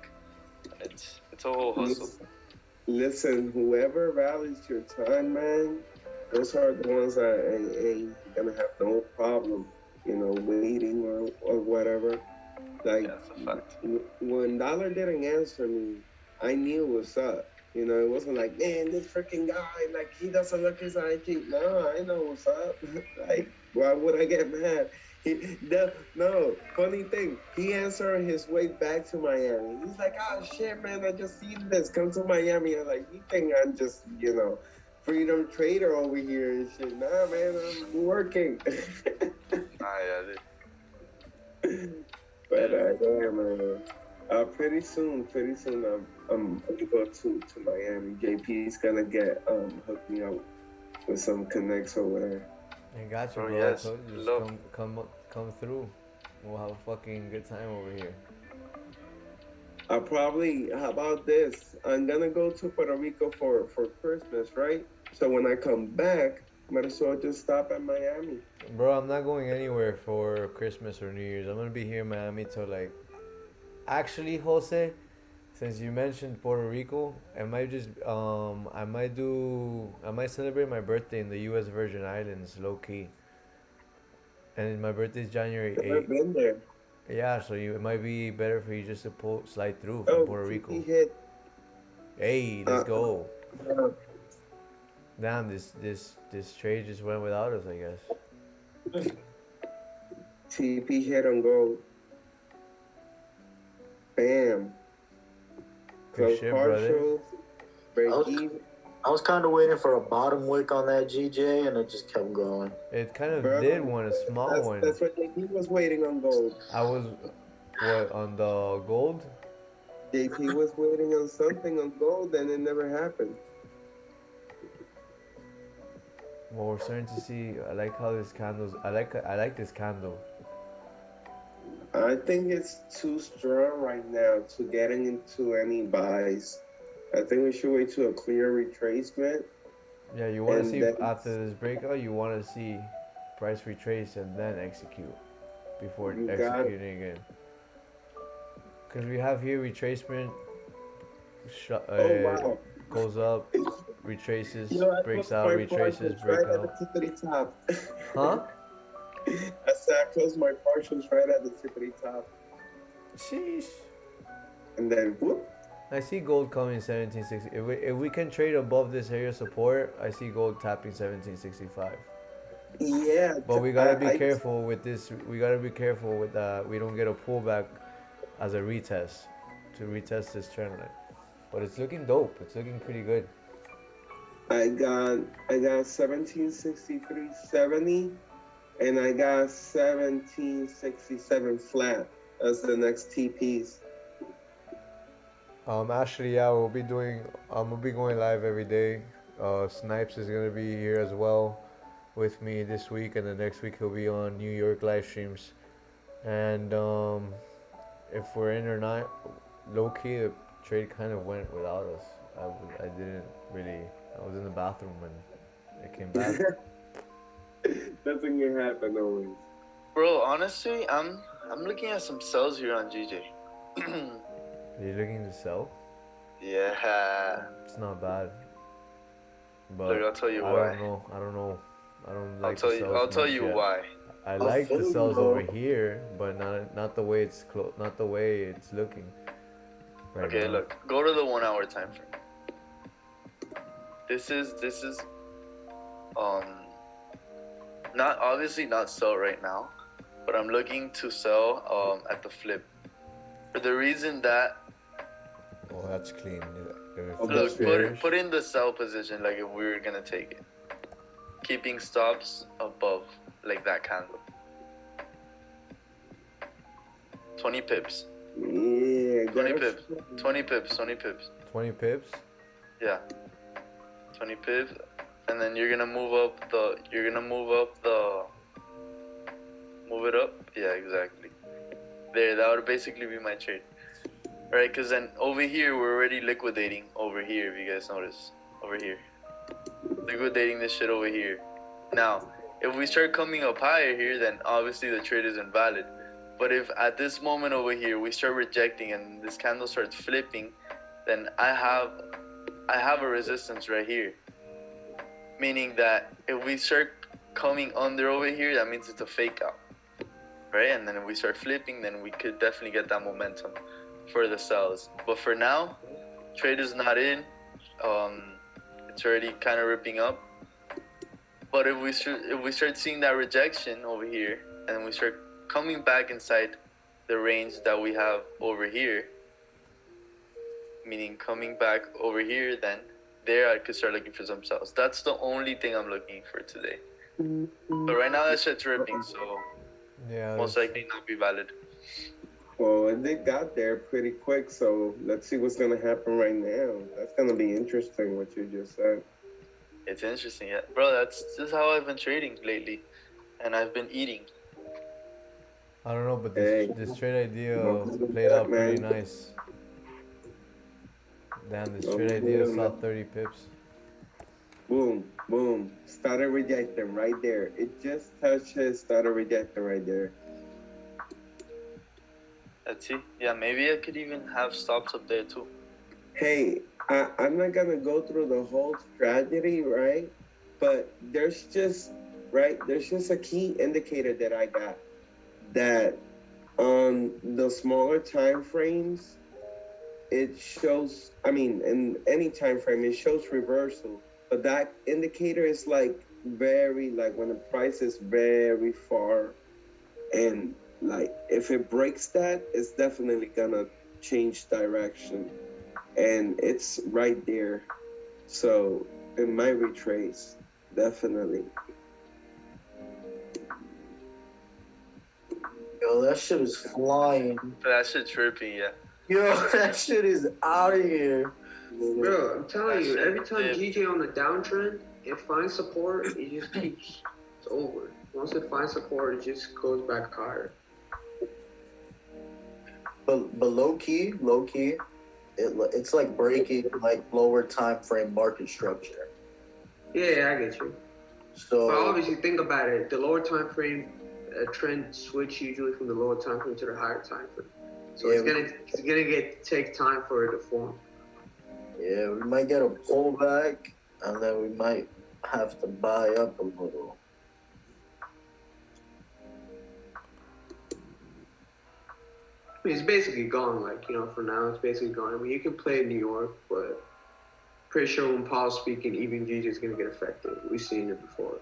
It's a whole hustle. Listen, whoever values your time, man, those are the ones that ain't gonna have no problem, waiting or whatever. Like, yeah, that's a fact. When Dollar didn't answer me, I knew what's up. It wasn't like, man, this freaking guy, like, he doesn't look his IG. No, I know what's up. Like, why would I get mad? No, funny thing, he answered his way back to Miami. He's like, oh, shit, man, I just seen this. Come to Miami. I'm like, you think I'm just, freedom trader over here and shit. Nah, man, I'm working. Yeah, But yeah, man. Pretty soon, I'm gonna go to Miami. JP's gonna get hook me up with some connects over there. I got you, bro. bro. Yes, I told you, just come through. We'll have a fucking good time over here. How about this? I'm gonna go to Puerto Rico for Christmas, right? So when I come back, might as well just stop at Miami. Bro, I'm not going anywhere for Christmas or New Year's. I'm gonna be here in Miami till like. Actually, Jose, since you mentioned Puerto Rico, I might just I might celebrate my birthday in the U.S. Virgin Islands, low key. And my birthday is January I've never 8th. been there. Yeah, so it might be better for you just to slide through from Puerto Rico. Hey, let's go. Damn, this trade just went without us, I guess. TP hit on gold. Bam. Good shit, brother. I was kind of waiting for a bottom wick on that GJ, and it just kept going. It kind of did one, a small one. That's what JP was waiting on gold. I was, on the gold? JP was waiting on something on gold, and it never happened. Well, we're starting to see. I like how this candle's. I like this candle. I think it's too strong right now to getting into any buys. I think we should wait to a clear retracement. Yeah, you want to see after this breakout. You want to see price retrace and then execute before executing again. Because we have here retracement. Wow. Goes up, retraces, breaks out, retraces, break out. Right at the tip of the top. Huh? I said I closed my partials right at the tip of the top. Sheesh. And then whoop. I see gold coming 1760. If we can trade above this area of support, I see gold tapping 1765. Yeah. But we gotta be careful with this. We gotta be careful with that. We don't get a pullback as a retest to retest this trend line. But it's looking dope. It's looking pretty good. I got 1763.70, and I got 1767 flat as the next TPs. Actually, yeah, I'm gonna be going live every day. Snipes is gonna be here as well with me this week, and the next week he'll be on New York live streams. And if we're in or not, low key, the trade kind of went without us. I didn't really. I was in the bathroom when it came back. Doesn't get happen always. Bro, honestly, I'm looking at some sells here on GJ. Are you looking to sell? Yeah. It's not bad. But Look, I'll tell you I why. don't know. I don't know. I don't I'll like tell the you. cells I'll tell much you yet. why. I I like the feel cells you, over bro. here, but not the way it's not the way it's looking right Okay, now. look. Go to the 1 hour time frame. This is not obviously not sell right now, but I'm looking to sell at the flip. For the reason that Oh, that's clean. If Okay, it's look, bearish, put in the sell position like if we were gonna take it. Keeping stops above like that candle. 20 pips. Yeah, 20 gotta- pips. 20 pips. 20 pips. 20 pips. Yeah. 20 pips. And then you're gonna move it up. Yeah, exactly. There, that would basically be my trade. Alright, because then over here, we're already liquidating over here, if you guys notice. Over here. Liquidating this shit over here. Now, if we start coming up higher here, then obviously the trade is invalid. But if at this moment over here, we start rejecting and this candle starts flipping, then I have a resistance right here. Meaning that if we start coming under over here, that means it's a fake out. Right? And then if we start flipping, then we could definitely get that momentum for the sells. But for now, trade is not in. It's already kind of ripping up. But if we start seeing that rejection over here, and we start coming back inside the range that we have over here, meaning coming back over here, then there I could start looking for some sells. That's the only thing I'm looking for today. But right now that shit's ripping, so Yeah. most likely not be valid. Well, and they got there pretty quick, so let's see what's gonna happen right now. That's gonna be interesting what you just said. It's interesting, yeah, bro. That's just how I've been trading lately, and I've been eating. I don't know, but Hey. this trade idea Welcome to played the out pretty man. nice. Damn, this Welcome trade to idea the saw man. 30 pips. Boom, boom. Started rejecting right there. It just touched it, started rejecting right there. Let's see. Yeah, maybe I could even have stops up there too. Hey, I'm not gonna go through the whole strategy, right? But there's just a key indicator that I got that on the smaller time frames, it shows, I mean, in any time frame, it shows reversal. But that indicator is like very, like when the price is very far, and like if it breaks that, it's definitely gonna change direction. And it's right there. So it might retrace, definitely. Yo, that shit is flying. That shit's trippy, yeah. Yo, that shit is out of here. Bro, I'm telling That you, shit every time dip. GJ on the downtrend, it finds support, it just keeps, it's over. Once it finds support, it just goes back higher. But low key, it's like breaking like lower time frame market structure. Yeah, I get you. So But obviously, think about it. The lower time frame trend switch usually from the lower time frame to the higher time frame. So Yeah, it's gonna take time for it to form. yeah, we might get a pullback, and then we might have to buy up a little. I mean, it's basically gone. Like, you know, for now, it's basically gone. I mean, you can play in New York, but pretty sure when Paul's speaking, even GJ is gonna get affected. We've seen it before.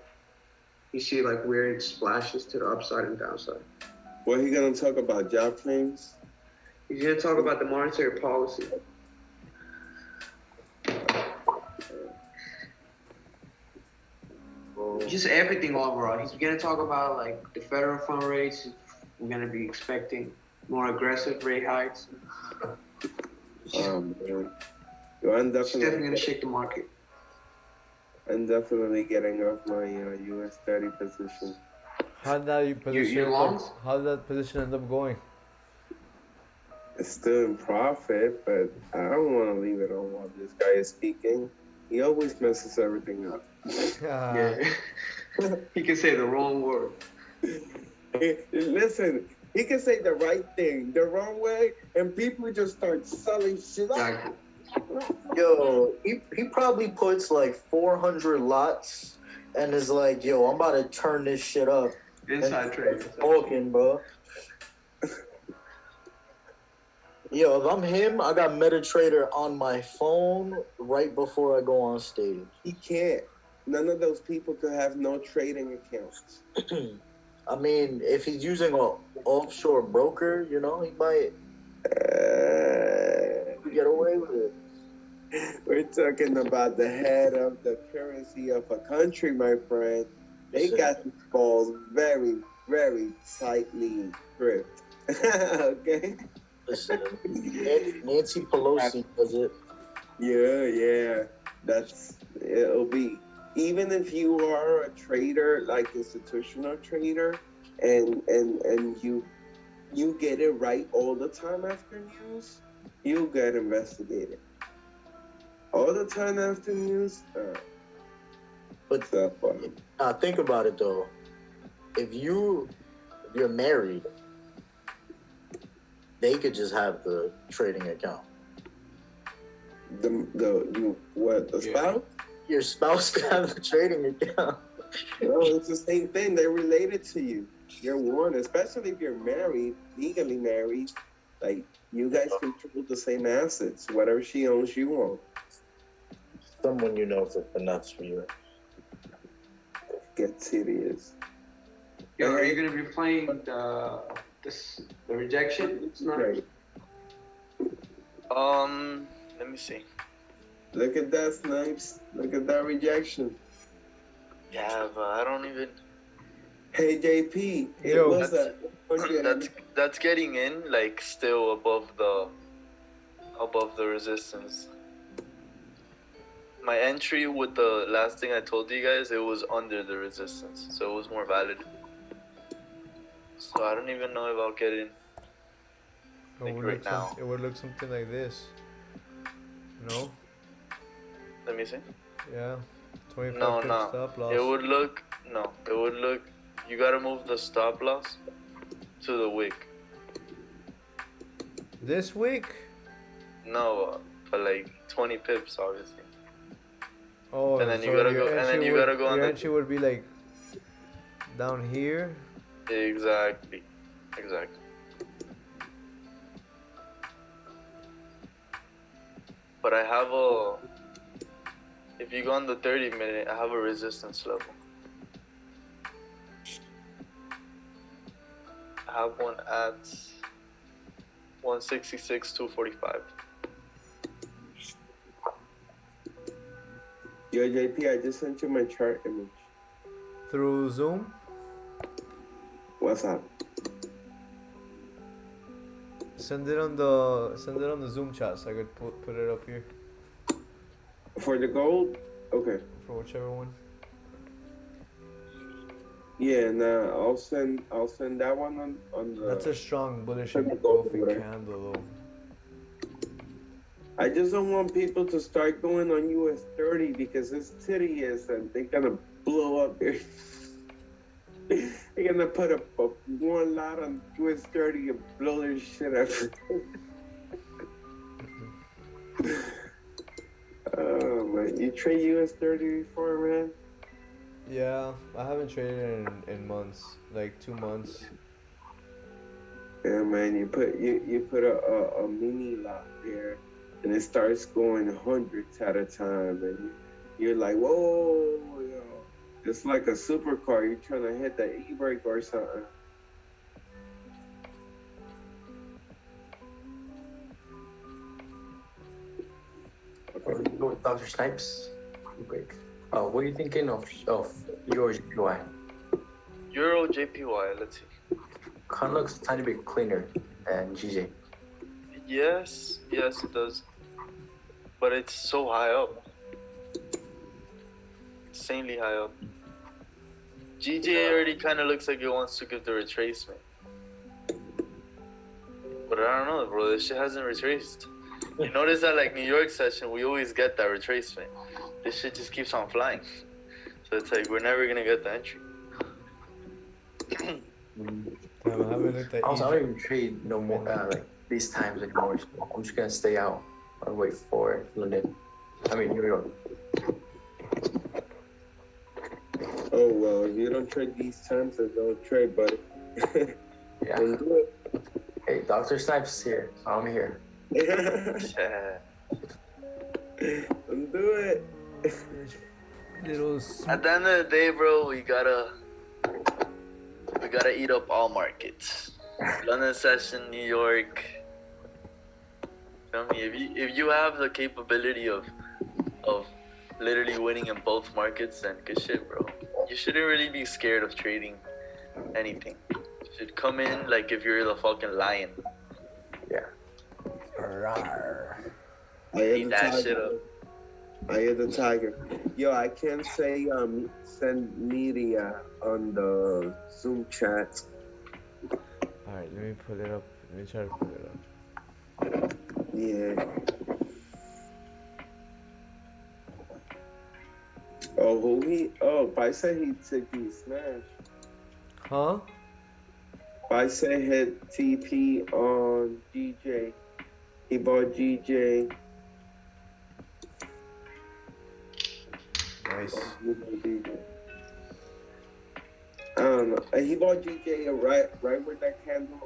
You see like weird splashes to the upside and downside. What are you gonna talk about? Job claims? He's gonna talk about the monetary policy. Just everything overall. He's gonna talk about like the federal fund rates. We're gonna be expecting more aggressive rate hikes. Man. Yo, It's definitely gonna shake the market. I'm definitely getting off my US 30 position. How did that position? Your longs? How did that position end up going? It's still in profit, but I don't want to leave it on while this guy is speaking. He always messes everything up. Yeah. He can say the wrong word. Listen, he can say the right thing the wrong way, and people just start selling shit. Exactly. Yo, he probably puts like 400 lots and is like, yo, I'm about to turn this shit up. Inside trade. Talking, bro. Yo, if I'm him, I got MetaTrader on my phone right before I go on stage. He can't. None of those people could have no trading accounts. I mean, if he's using a offshore broker, you know, he might get away with it. We're talking about the head of the currency of a country, my friend. They got these balls very, very tightly gripped. Okay? Listen, Nancy Pelosi does it. Yeah. It'll be, even if you are a trader, like institutional trader, and you get it right all the time after news, you get investigated. All the time after news, But think about it though. If you're married, they could just have the trading account. The spouse? Your spouse could have the trading account. No, it's the same thing. They're related to you. You're one, especially if you're married, legally married. Like, you guys control the same assets. Whatever she owns, you own. Someone you know for nuts for you. Get serious. Yo, are you gonna be playing the rejection? It's not. Right. Let me see. Look at that, Snipes. Look at that rejection. Yeah, but I don't even. Hey, JP. Yo. What's that? That's getting in, like, still above the resistance. My entry with the last thing I told you guys, it was under the resistance, so it was more valid. So I don't even know if I'll get in. Right now. It would look something like this. No? Let me see. Yeah. 25 No. stop loss. It would look. You gotta move the stop loss to the wick. This week? No, but like 20 pips, obviously. Oh, And then so you gotta your go. And then entry you would- gotta go on your the. entry would be like down here. Exactly. But I have a. If you go on the 30-minute, I have a resistance level. I have one at 166.245. Yo, JP, I just sent you my chart image. Through Zoom? What's up? Send it on the Zoom chat so I could put it up here For the gold? Okay. for whichever one. Yeah, nah, I'll send that one on the. That's a strong bullish Send the gold engulfing over there. candle though. I just don't want people to start going on US 30 because it's tedious and they're gonna blow up their. They're gonna put a one lot on US 30 and blow their shit up. Oh man, you trade US 30 before, man? Yeah, I haven't traded in months, like 2 months. Yeah, man, you put a mini lot there, and it starts going hundreds at a time, and you're like, whoa, yo. It's like a supercar. You're trying to hit the e-brake or something. Dr. Snipes, quick. What are you thinking of your JPY? Euro JPY, let's see. Kind of looks a tiny bit cleaner than GJ. Yes, it does. But it's so high up. Insanely high up. GJ already kind of looks like it wants to give the retracement. But I don't know, bro. This shit hasn't retraced. You notice that, like, New York session, we always get that retracement. This shit just keeps on flying. So it's like, we're never going to get the entry. I haven't looked at I don't even trade no more like these times anymore. So I'm just gonna stay out. I'll wait for London. I mean, New York. Oh well, if you don't trade these times, then don't trade, buddy. Yeah. Let's do it. Hey, Dr. Snipes here. I'm here. Let's do it. Little At the end of the day, bro, we gotta eat up all markets. London session, New York. Feel me? If you have the capability of literally winning in both markets, then good shit, bro. You shouldn't really be scared of trading anything. You should come in like if you're the fucking lion. Yeah. I am Eat the that shit tiger. up. I am the tiger. Yo, I can't say send media on the Zoom chat. Alright, let me pull it up. Let me try to pull it up. Yeah. Oh, who he? Oh, Pai said he took the smash. Huh? Pai said hit TP on GJ. He bought GJ. Nice. I don't know. He bought GJ right where that candle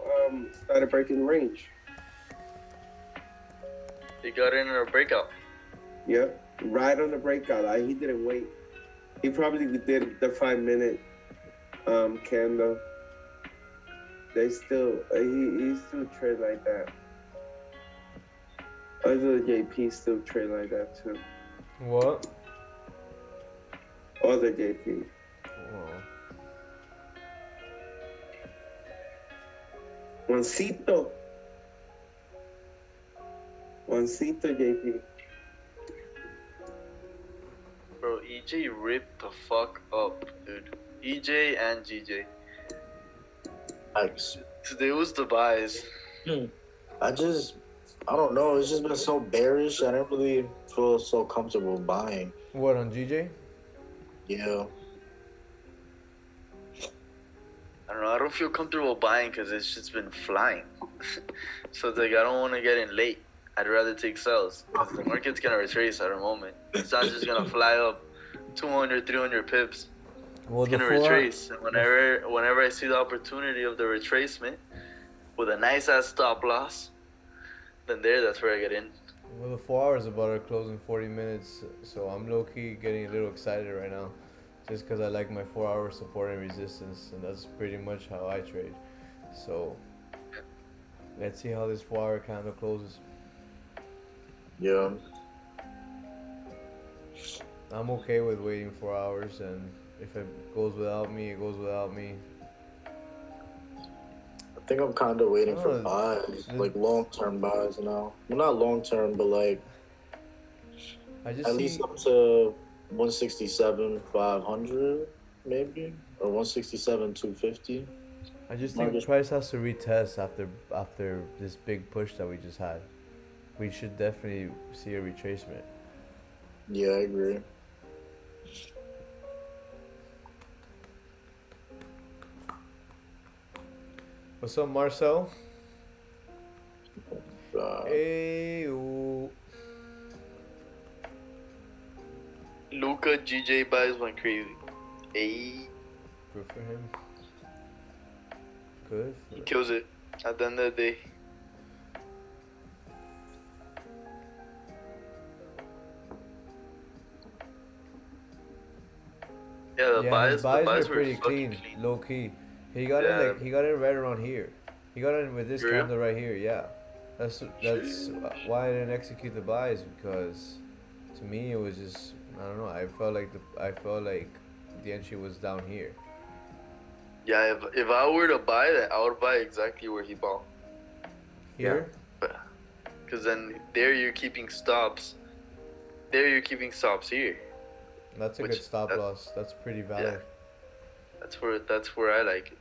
started breaking range. He got in a breakout. Yep, right on the breakout. He didn't wait. He probably did the 5-minute candle. They still he still trade like that. Other JP still trade like that too. What? Other JP. Whoa. Juancito JP. Bro, EJ ripped the fuck up, dude. EJ and GJ. Today was the buys. I don't know. It's just been so bearish. I don't really feel so comfortable buying. What, on GJ? Yeah. I don't know. I don't feel comfortable buying because it's just been flying. So it's like I don't want to get in late. I'd rather take sells because the market's gonna retrace at a moment. It's not just gonna fly up 200, 300 pips. Well, It's gonna retrace. And whenever I see the opportunity of the retracement with a nice ass stop loss, then that's where I get in. Well, the 4 hours about to close in 40 minutes, so I'm low-key getting a little excited right now. Just because I like my 4-hour support and resistance, and that's pretty much how I trade. So, let's see how this 4-hour candle closes. Yeah. I'm okay with waiting 4 hours, and if it goes without me, it goes without me. I think I'm kind of waiting for Oh, buys, like long-term buys now. Well, not long-term, but like I just at see, least up to 167,500 maybe, or 167,250. I just think the price has to retest after this big push that we just had. We should definitely see a retracement. Yeah, I agree. What's up, Marcel? Hey, Luca GJ buys went crazy. Hey, good for him. Good. he kills it at the end of the day. Yeah, the buys were pretty clean, low key. He got in he got in right around here. He got in with this candle right here. Yeah, that's why I didn't execute the buys, because to me it was just, I don't know. I felt like the entry was down here. Yeah, if I were to buy that, I would buy exactly where he bought. Here? Because then there you're keeping stops. There you're keeping stops here. That's a good stop loss. That's pretty valid. Yeah. That's where I like it.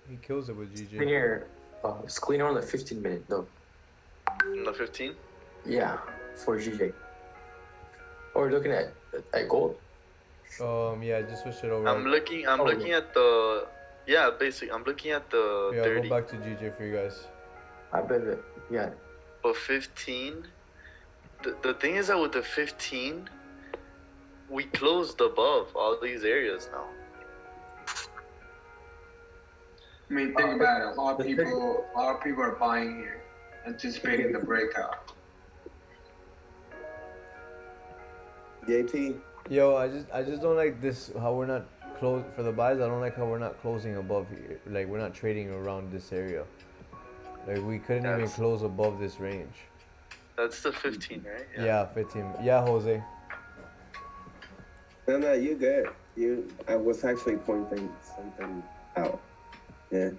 He kills it with GG. Clean here. It's cleaner on the 15-minute though. On the 15? Yeah, for GJ. Or you're looking at gold. Yeah, just switch it over. I'm looking at the. Yeah, basically, I'm looking at the Yeah, 30. go back to GJ for you guys. I bet it. Yeah. But 15, the thing is that with the 15, we closed above all these areas now. I mean, think about it. A lot of people are buying here, anticipating the breakout. JP. Yo, I just don't like this, how we're not close for the buys. I don't like how we're not closing above here. Like, we're not trading around this area. Like, we couldn't even close above this range. That's the 15, right? Yeah, 15. Yeah, Jose. No, you good. I was actually pointing something out. Yeah.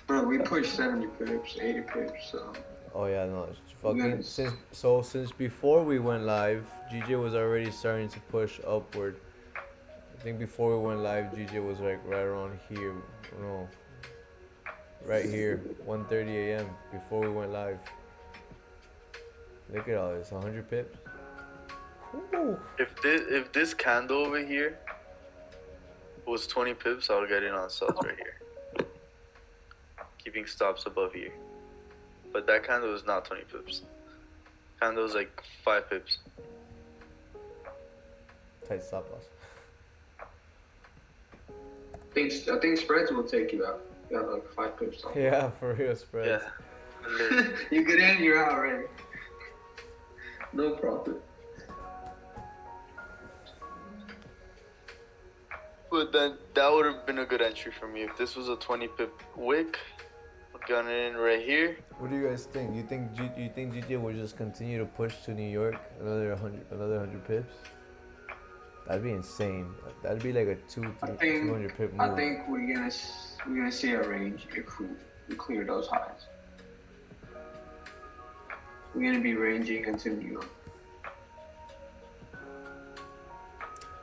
Bro, we pushed 70 pips, 80 pips, so. Oh yeah, no, it's fucking since before we went live, GJ was already starting to push upward. I think before we went live, GJ was like right around here, no, right here, 1:30 a.m. before we went live. Look at all this, 100 pips. Ooh. If this candle over here was 20 pips, I would get in on sells right here, keeping stops above here. But that candle is not 20 pips. Candle is like 5 pips. Tight stop loss. I think spreads will take you out. You got like 5 pips on. Yeah, for real spreads. Yeah. You get in, you're out already. No profit. But then that would have been a good entry for me. If this was a 20 pip wick, gun it in right here. What do you guys think? You think GJ will just continue to push to New York another 100 pips? That'd be insane. That'd be like a 200 pip move. I think we're gonna see a range if we clear those highs. We're gonna be ranging into New York.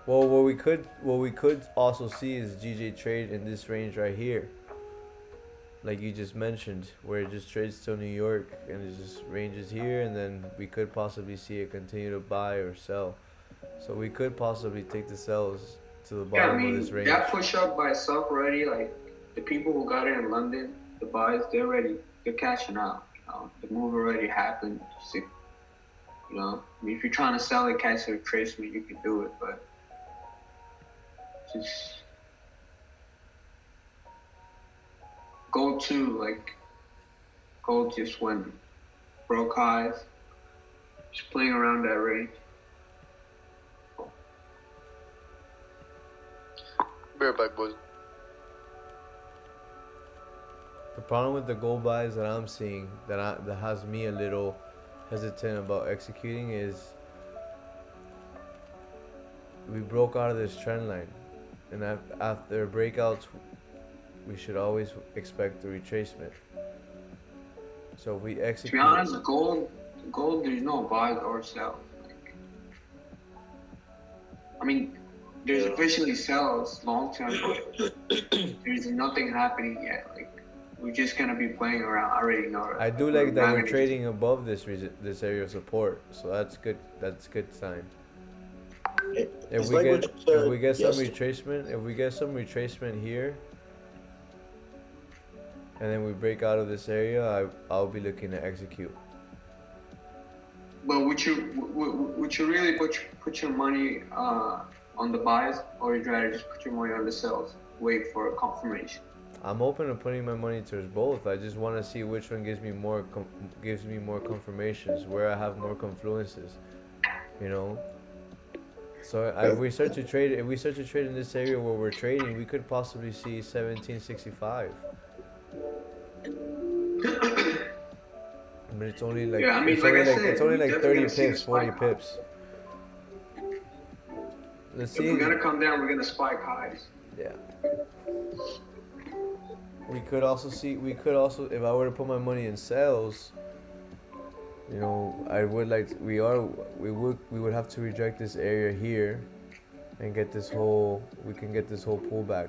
Well, what we could also see is GJ trade in this range right here, like you just mentioned, where it just trades to New York and it just ranges here, and then we could possibly see it continue to buy or sell. So we could possibly take the sells to the bottom of this range. That push up by itself already, like the people who got it in London, the buys, they're cashing out. You know, the move already happened. You know, I mean, if you're trying to sell it, catch a retracement, you can do it, but just gold just went broke highs, just playing around that range. Bear back, boys. The problem with the gold buys that I'm seeing that has me a little hesitant about executing is we broke out of this trend line, and after breakouts we should always expect a retracement. So if we execute, to be honest, gold there's no buys or sells. I mean, there's officially sells long term, but there's nothing happening yet. Like, we're just gonna be playing around. I already know that. I do like that we're trading above this area of support, so that's good. That's a good sign. If we get some retracement here, and then we break out of this area, I'll be looking to execute. But would you really put your money on the buys, or would you rather just put your money on the sells, wait for a confirmation? I'm open to putting my money towards both. I just want to see which one gives me more confirmations, where I have more confluences, you know. So if we start to trade in this area where we're trading, we could possibly see 1765. But it's only like it's only like 30 pips, 40 pips. Let's see. If we're gonna come down, we're gonna spike highs. Yeah. We could also, if I were to put my money in sales, you know, we would have to reject this area here and get this whole pullback.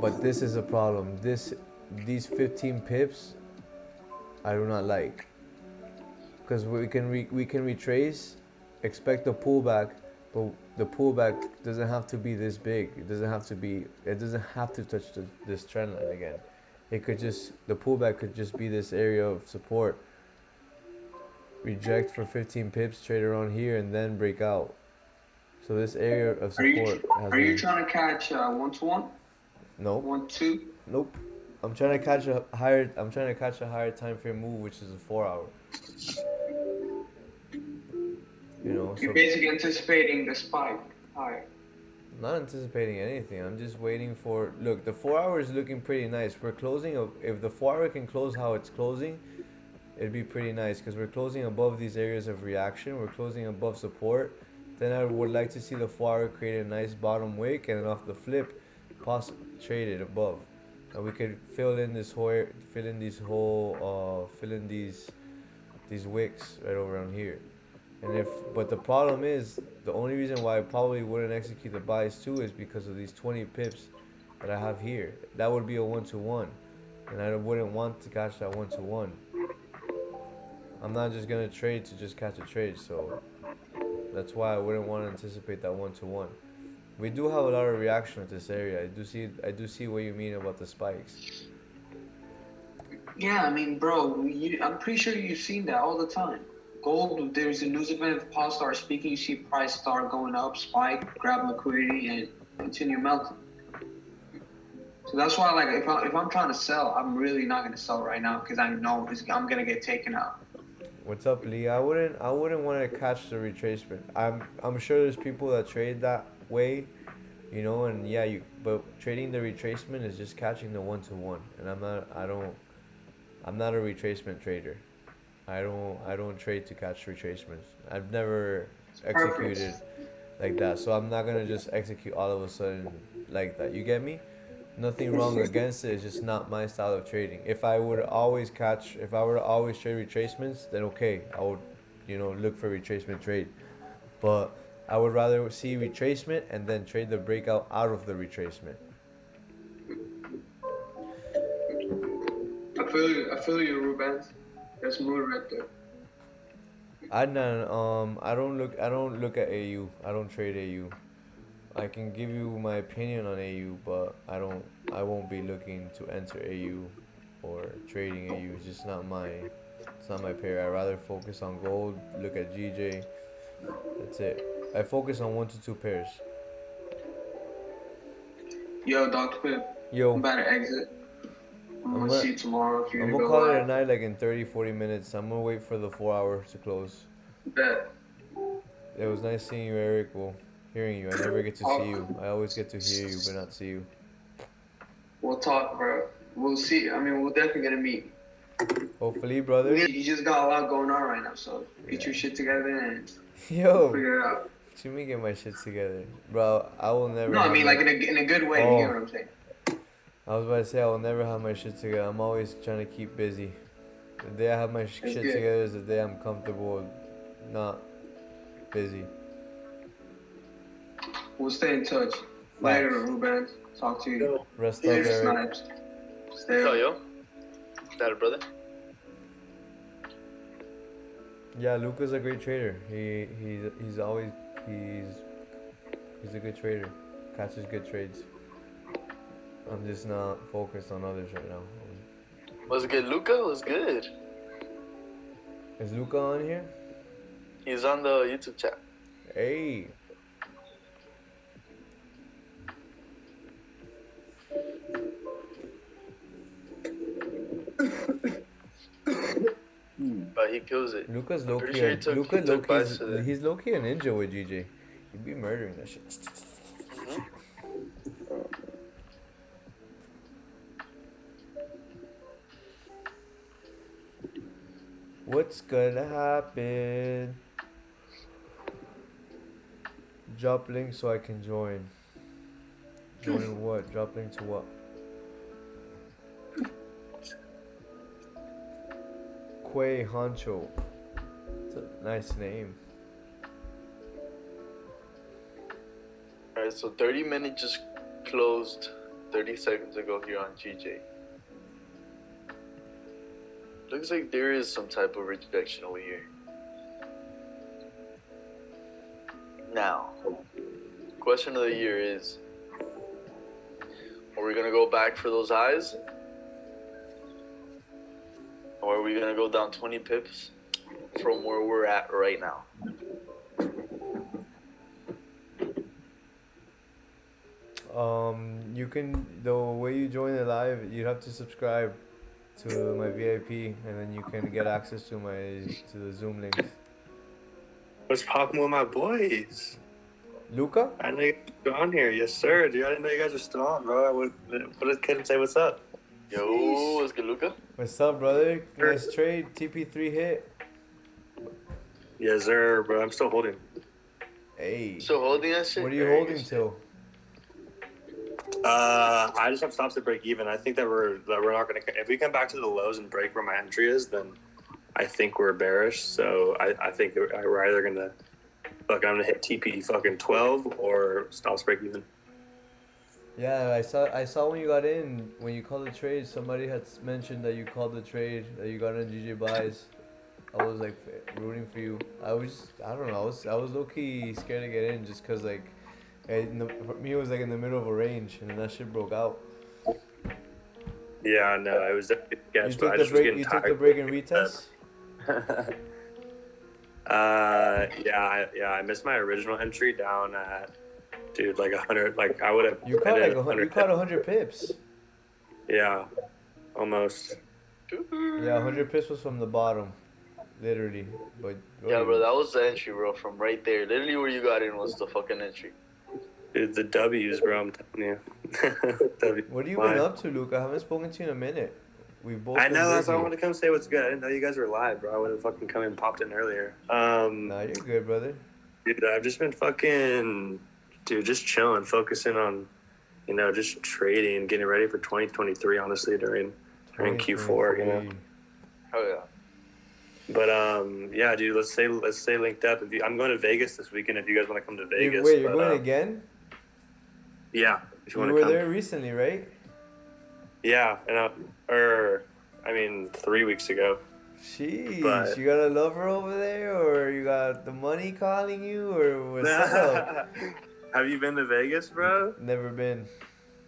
But this is a problem. These 15 pips, I do not like, because we can retrace, expect a pullback, but the pullback doesn't have to be this big. It doesn't have to be. It doesn't have to touch this trend line again. It could just, the pullback could just be this area of support. Reject for 15 pips, trade around here, and then break out. So this area of support has. Are you trying to catch 1-to-1? Nope. 1-2? Nope. I'm trying to catch a higher. I'm trying to catch a higher time frame move, which is a 4-hour. You know. You're So basically anticipating the spike higher. I'm not anticipating anything. I'm just waiting for. Look, the 4-hour is looking pretty nice. We're closing. If the 4-hour can close how it's closing, it'd be pretty nice because we're closing above these areas of reaction. We're closing above support. Then I would like to see the 4-hour create a nice bottom wick, and then off the flip, trade it above, and we could fill in these wicks right around here. And but the problem is, the only reason why I probably wouldn't execute the buys too is because of these 20 pips that I have here. That would be a 1-to-1, and I wouldn't want to catch that 1-to-1. I'm not just gonna trade to just catch a trade, so that's why I wouldn't want to anticipate that 1-to-1. We do have a lot of reaction at this area. I do see what you mean about the spikes. Yeah, I mean, bro, I'm pretty sure you've seen that all the time. Gold, there's a news event, if Paul starts speaking, you see price start going up, spike, grab liquidity, and continue melting. So that's why, like, if I'm trying to sell, I'm really not gonna sell right now because I know I'm gonna get taken out. What's up, Lee? I wouldn't want to catch the retracement. I'm sure there's people that trade that way, you know, and yeah, but trading the retracement is just catching the 1-to-1, and I'm not a retracement trader. I don't trade to catch retracements. I've never executed like that, so I'm not gonna just execute all of a sudden like that. You get me? Nothing wrong against it. It's just not my style of trading. If I were to always trade retracements, then okay, I would, look for retracement trade. But I would rather see retracement and then trade the breakout out of the retracement. I feel you, Ruben. That's mood right there. I don't look at AU. I don't trade AU. I can give you my opinion on AU, but I won't be looking to enter AU or trading AU. It's just not my pair. I rather focus on gold, look at GJ. That's it. I focus on 1 to 2 pairs. Yo, Dr. Pip. Yo. I'm about to exit. I'm gonna see you tomorrow if you're I'm gonna gonna go call it live. a night, like in 30-40 minutes. I'm gonna wait for the 4 hours to close. Bet. It was nice seeing you, Eric. Well, hearing you. I never get to see you. I always get to hear you, but not see you. We'll talk, bro. We'll see. I mean, we're definitely gonna meet. Hopefully, brother. You just got a lot going on right now, so get your shit together and Yo. figure it out. What you mean get my shit together? Bro, I will never. No, I mean, like in a good way. Oh. You know what I'm saying? I was about to say I will never have my shit together. I'm always trying to keep busy. The day I have my shit good. together is the day I'm comfortable, not busy. We'll stay in touch. Later, Ruben. Talk to you. Rest up, Later, Eric. Snipes. Stay So up. yo, that a brother? Yeah, Luca's a great trader. He's a good trader. Catches good trades. I'm just not focused on others right now. What's good, Luca? What's good? Is Luca on here? He's on the YouTube chat. Hey. But he kills it. Luca's I'm low pretty key. sure he took buys today. He's low key a ninja with GJ. He'd be murdering that shit. Mhm. What's gonna happen? Drop link so I can join. Join what? Drop link to what? Quay Honcho. It's a nice name. Alright, so 30 minutes just closed 30 seconds ago here on GJ. Looks like there is some type of rejection over here. Now, question of the year is: are we gonna go back for those highs, or are we gonna go down 20 pips from where we're at right now? You can, the way you join the live, you have to subscribe to my VIP, and then you can get access to the Zoom links. What's popping with my boys? Luca? I know you're on here. Yes, sir. Dude, I didn't know you guys were still on, bro. I would put a kid and say what's up. Yo, what's good, Luca? What's up, brother? Nice trade. TP3 hit. Yes, sir, bro. I'm still holding. Hey. Still holding that shit? What are you holding till? I just have stops to break even. I think that we're not gonna. If we come back to the lows and break where my entry is, then I think we're bearish. So I think we're either gonna. Look, I'm gonna hit TP fucking 12 or stops break even. Yeah, I saw when you got in, when you called the trade, somebody had mentioned that you called the trade, that you got in GJ buys. I was like rooting for you. I don't know, I was low key scared to get in just cause like, for me it was like in the middle of a range and then that shit broke out. Yeah, no, it was definitely sketch, You took the break. You took the break and retest. Yeah, I missed my original entry down at, dude, like 100. Like I would have. You caught like 100. You caught 100 pips. Yeah, almost. Yeah, 100 pips was from the bottom, literally. But yeah, bro, that was the entry, bro, from right there. Literally where you got in was the fucking entry. Dude, the W's, bro. I'm telling you. What have you been up to, Luke? I haven't spoken to you in a minute. We've both. I know. Been That's why I busy. wanted to come say what's good. I didn't know you guys were live, bro. I would have fucking come and popped in earlier. Nah, you're good, brother. Dude, I've just been just chilling, focusing on, just trading and getting ready for 2023. Honestly, during Q4, you know. Oh yeah. But yeah, dude. Let's stay linked up. I'm going to Vegas this weekend. If you guys want to come to Vegas. Wait, you're going again? Yeah. If you want to were come. there recently, right? Yeah, and 3 weeks ago. Sheesh, But you got a lover over there, or you got the money calling you, or what's up? Have you been to Vegas, bro? Never been.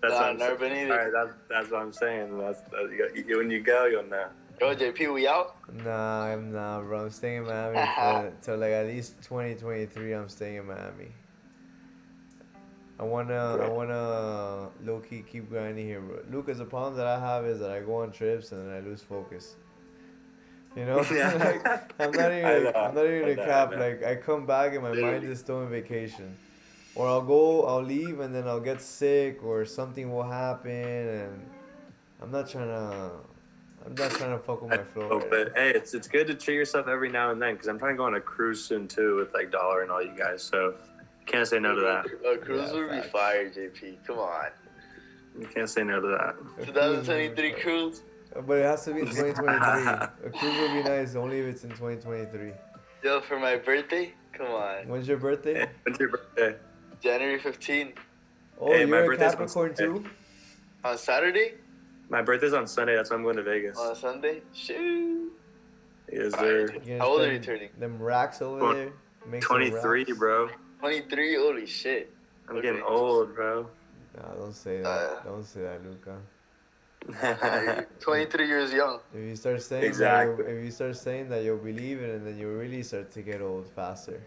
That's never been either. All right, that's what I'm saying. When you go, you'll know. Yo, JP, we out? Nah, I'm not, bro. I'm staying in Miami till like at least 2023. I'm staying in Miami. I wanna low key keep grinding here, bro. Lucas, the problem that I have is that I go on trips and then I lose focus. You know, like, I'm not even gonna cap. Like I come back and my mind is still on vacation, or I'll leave and then I'll get sick or something will happen, and I'm not trying to fuck with my flow. Right but hey, it's good to treat yourself every now and then because I'm trying to go on a cruise soon too with like Dollar and all you guys. So can't say no to that. A cruise would be fire, JP. Come on. You can't say no to that. 2023 cruise. But it has to be in 2023. A cruise would be nice only if it's in 2023. Yo, for my birthday? Come on. When's your birthday? When's your birthday? January 15th. Oh, hey, you're a Capricorn too? On Saturday? My birthday's on Sunday. That's why I'm going to Vegas. On Sunday? Shoot. Yes, sir. How old are you turning? Them racks over there. 23, bro. 23? Holy shit. I'm getting old, bro. Nah, don't say that. Don't say that, Luca. 23 years young. If you start saying that, you'll believe it, and then you'll really start to get old faster.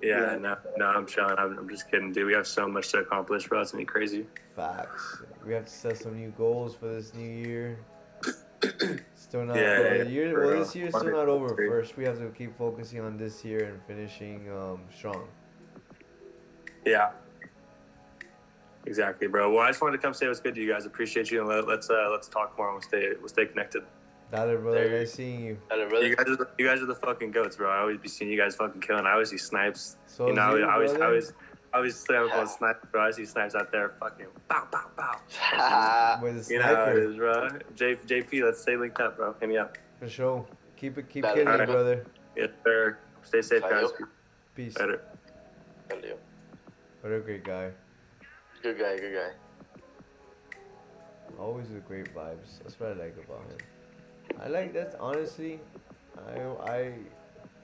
Yeah, no, I'm chilling. I'm just kidding, dude. We have so much to accomplish, bro. It's gonna be crazy. Facts. We have to set some new goals for this new year. Still not this year's still not over. First, we have to keep focusing on this year and finishing strong. Yeah. Exactly, bro. Well, I just wanted to come say what's good to you guys. Appreciate you, and let's talk more and we'll stay connected. Got it, brother. Nice seeing you. Got it, brother. You guys are the fucking goats, bro. I always be seeing you guys fucking killing. I always see Snipes. So I always say I'm going Snipes, bro. I see Snipes out there fucking bow, bow, bow. With a you know how it is, bro. JP, let's stay linked up, bro. Hit me up. For sure. Keep killing it, brother. Yes, sir. Stay safe, guys. Peace. Better. What a great guy. Good guy. Always with great vibes. That's what I like about him. I like that, honestly.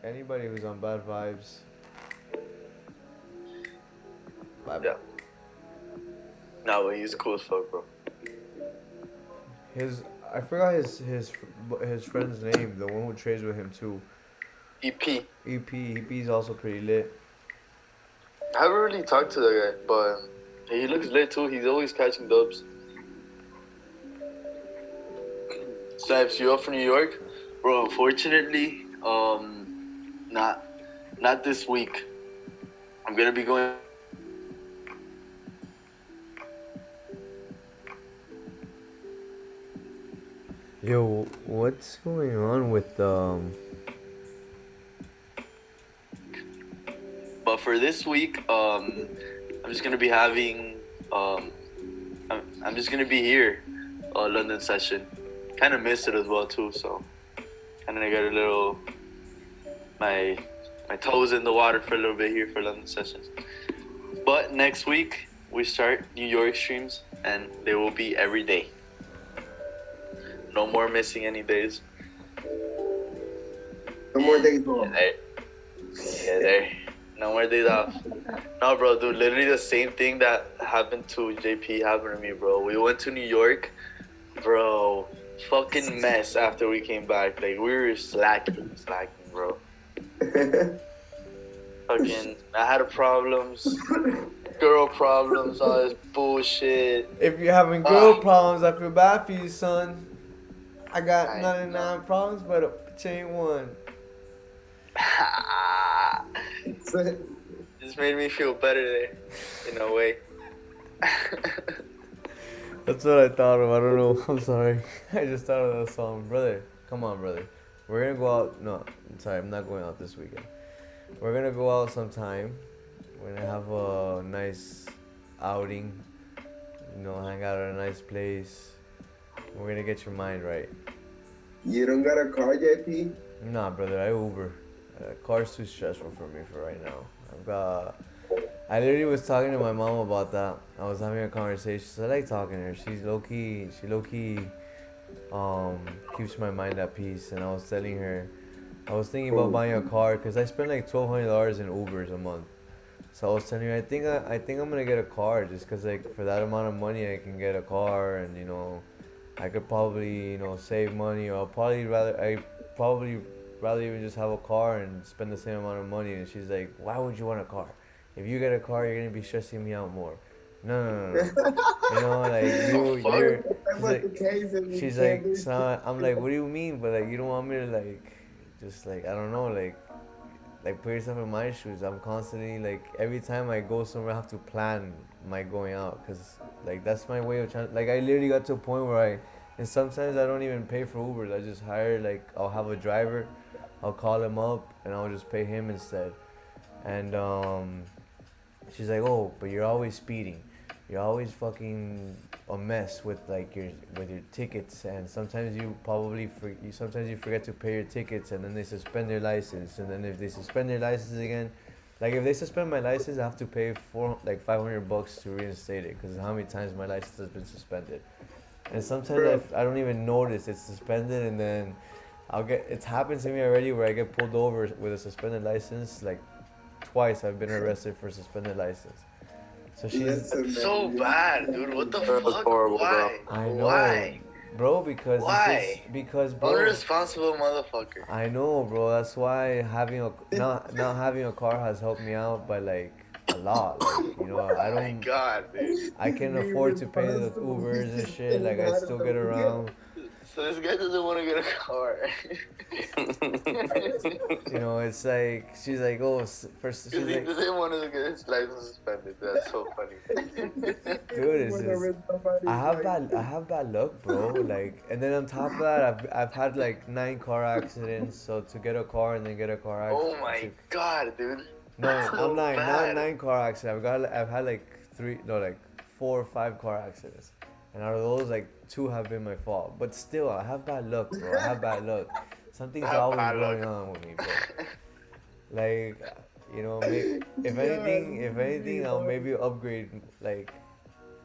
Anybody who's on bad vibes, Bye. Yeah. No, but he's cool as fuck, bro. I forgot his friend's name. The one who trades with him too. EP. EP's also pretty lit. I haven't really talked to that guy, but he looks lit too. He's always catching dubs. Snipes, you up for New York? Bro, unfortunately, not this week. I'm gonna be going. Yo, what's going on with But for this week, I'm just gonna be having I'm just gonna be here, London session. Kind of missed it as well too, so kind of got a little my toes in the water for a little bit here for London sessions. But next week we start New York streams, and they will be every day. No more missing any days. No more days off. Yeah, there. No more days off. No, bro, dude, literally the same thing that happened to JP happened to me, bro. We went to New York, bro. Fucking mess after we came back. Like, we were slacking, bro. Fucking, I had problems, girl problems, all this bullshit. If you're having girl problems, I feel bad for you, son. I got 99 problems, but a chain one. Just made me feel better there, in a way. That's what I thought of. I don't know. I'm sorry. I just thought of that song. Brother, come on, brother. We're going to go out. No, I'm sorry. I'm not going out this weekend. We're going to go out sometime. We're going to have a nice outing. You know, hang out at a nice place. We're going to get your mind right. You don't got a car, JP? Nah, brother. I Uber. Car's too stressful for me for right now. I literally was talking to my mom about that. I was having a conversation. So I like talking to her. She low key keeps my mind at peace. And I was telling her, I was thinking about buying a car because I spend like $1,200 in Ubers a month. So I was telling her, I think I'm gonna get a car just because like for that amount of money I can get a car, and you know I could probably save money, or I'd probably rather even just have a car and spend the same amount of money. And she's like, why would you want a car? If you get a car, you're gonna be stressing me out more. No. You know, like she's like, son. I'm like, what do you mean? But like, you don't want me to just I don't know, like put yourself in my shoes. I'm constantly like, every time I go somewhere, I have to plan my going out, cause like that's my way of trying. Like I literally got to a point where and sometimes I don't even pay for Ubers. I just hire I'll have a driver, I'll call him up, and I'll just pay him instead. And she's like, oh, but you're always speeding. You're always fucking a mess with your tickets, and sometimes you forget to pay your tickets, and then they suspend your license, and then if they suspend their license again, like if they suspend my license, I have to pay $500 to reinstate it because how many times my license has been suspended, and sometimes I don't even notice it's suspended, and then it's happened to me already where I get pulled over with a suspended license. Like twice I've been arrested for suspended license. So she's so bad, dude. What the fuck? Horrible, Why? Bro. I know, Why? Bro. Because why? Because bro. Unresponsible motherfucker. I know, bro. That's why not having a car has helped me out by a lot. Like, you know, I don't. Oh my God, dude. I can afford to pay the Ubers and shit. Like I still get around. So this guy doesn't want to get a car. You know, it's like she's like, oh, first she's like, doesn't want to get his license suspended. That's so funny. Dude, it's just I have bad luck, bro. Like, and then on top of that, I've had 9 car accidents. So to get a car and then get a car accident. Oh my God, dude. No, I'm not 9 car accidents. I've had 4 or 5 car accidents. And out of those, 2 have been my fault. But still, I have bad luck, bro. I have bad luck. Something's always going on with me, bro. You know, if anything, I'll maybe upgrade.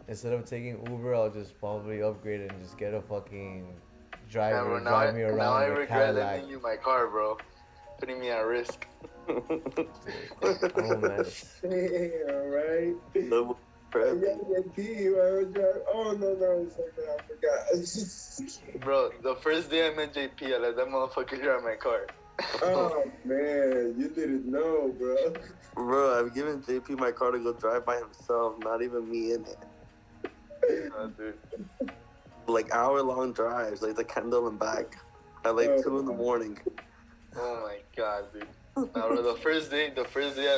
Instead of taking Uber, I'll just probably upgrade and just get a fucking driver to drive me around. Now I with regret Cadillac. lending you my car, bro. putting me at risk. I'm a mess. Damn, right? Double Yeah, prepping. oh, no, it's okay, I forgot. Bro, the first day I met JP, I let that motherfucker drive my car. Oh, man, you didn't know, bro. Bro, I've given JP my car to go drive by himself, not even me in it. Oh, dude. Like hour-long drives, like the Kendall and back, at like 2 in the morning. Oh my god, dude. Now, bro, the first day I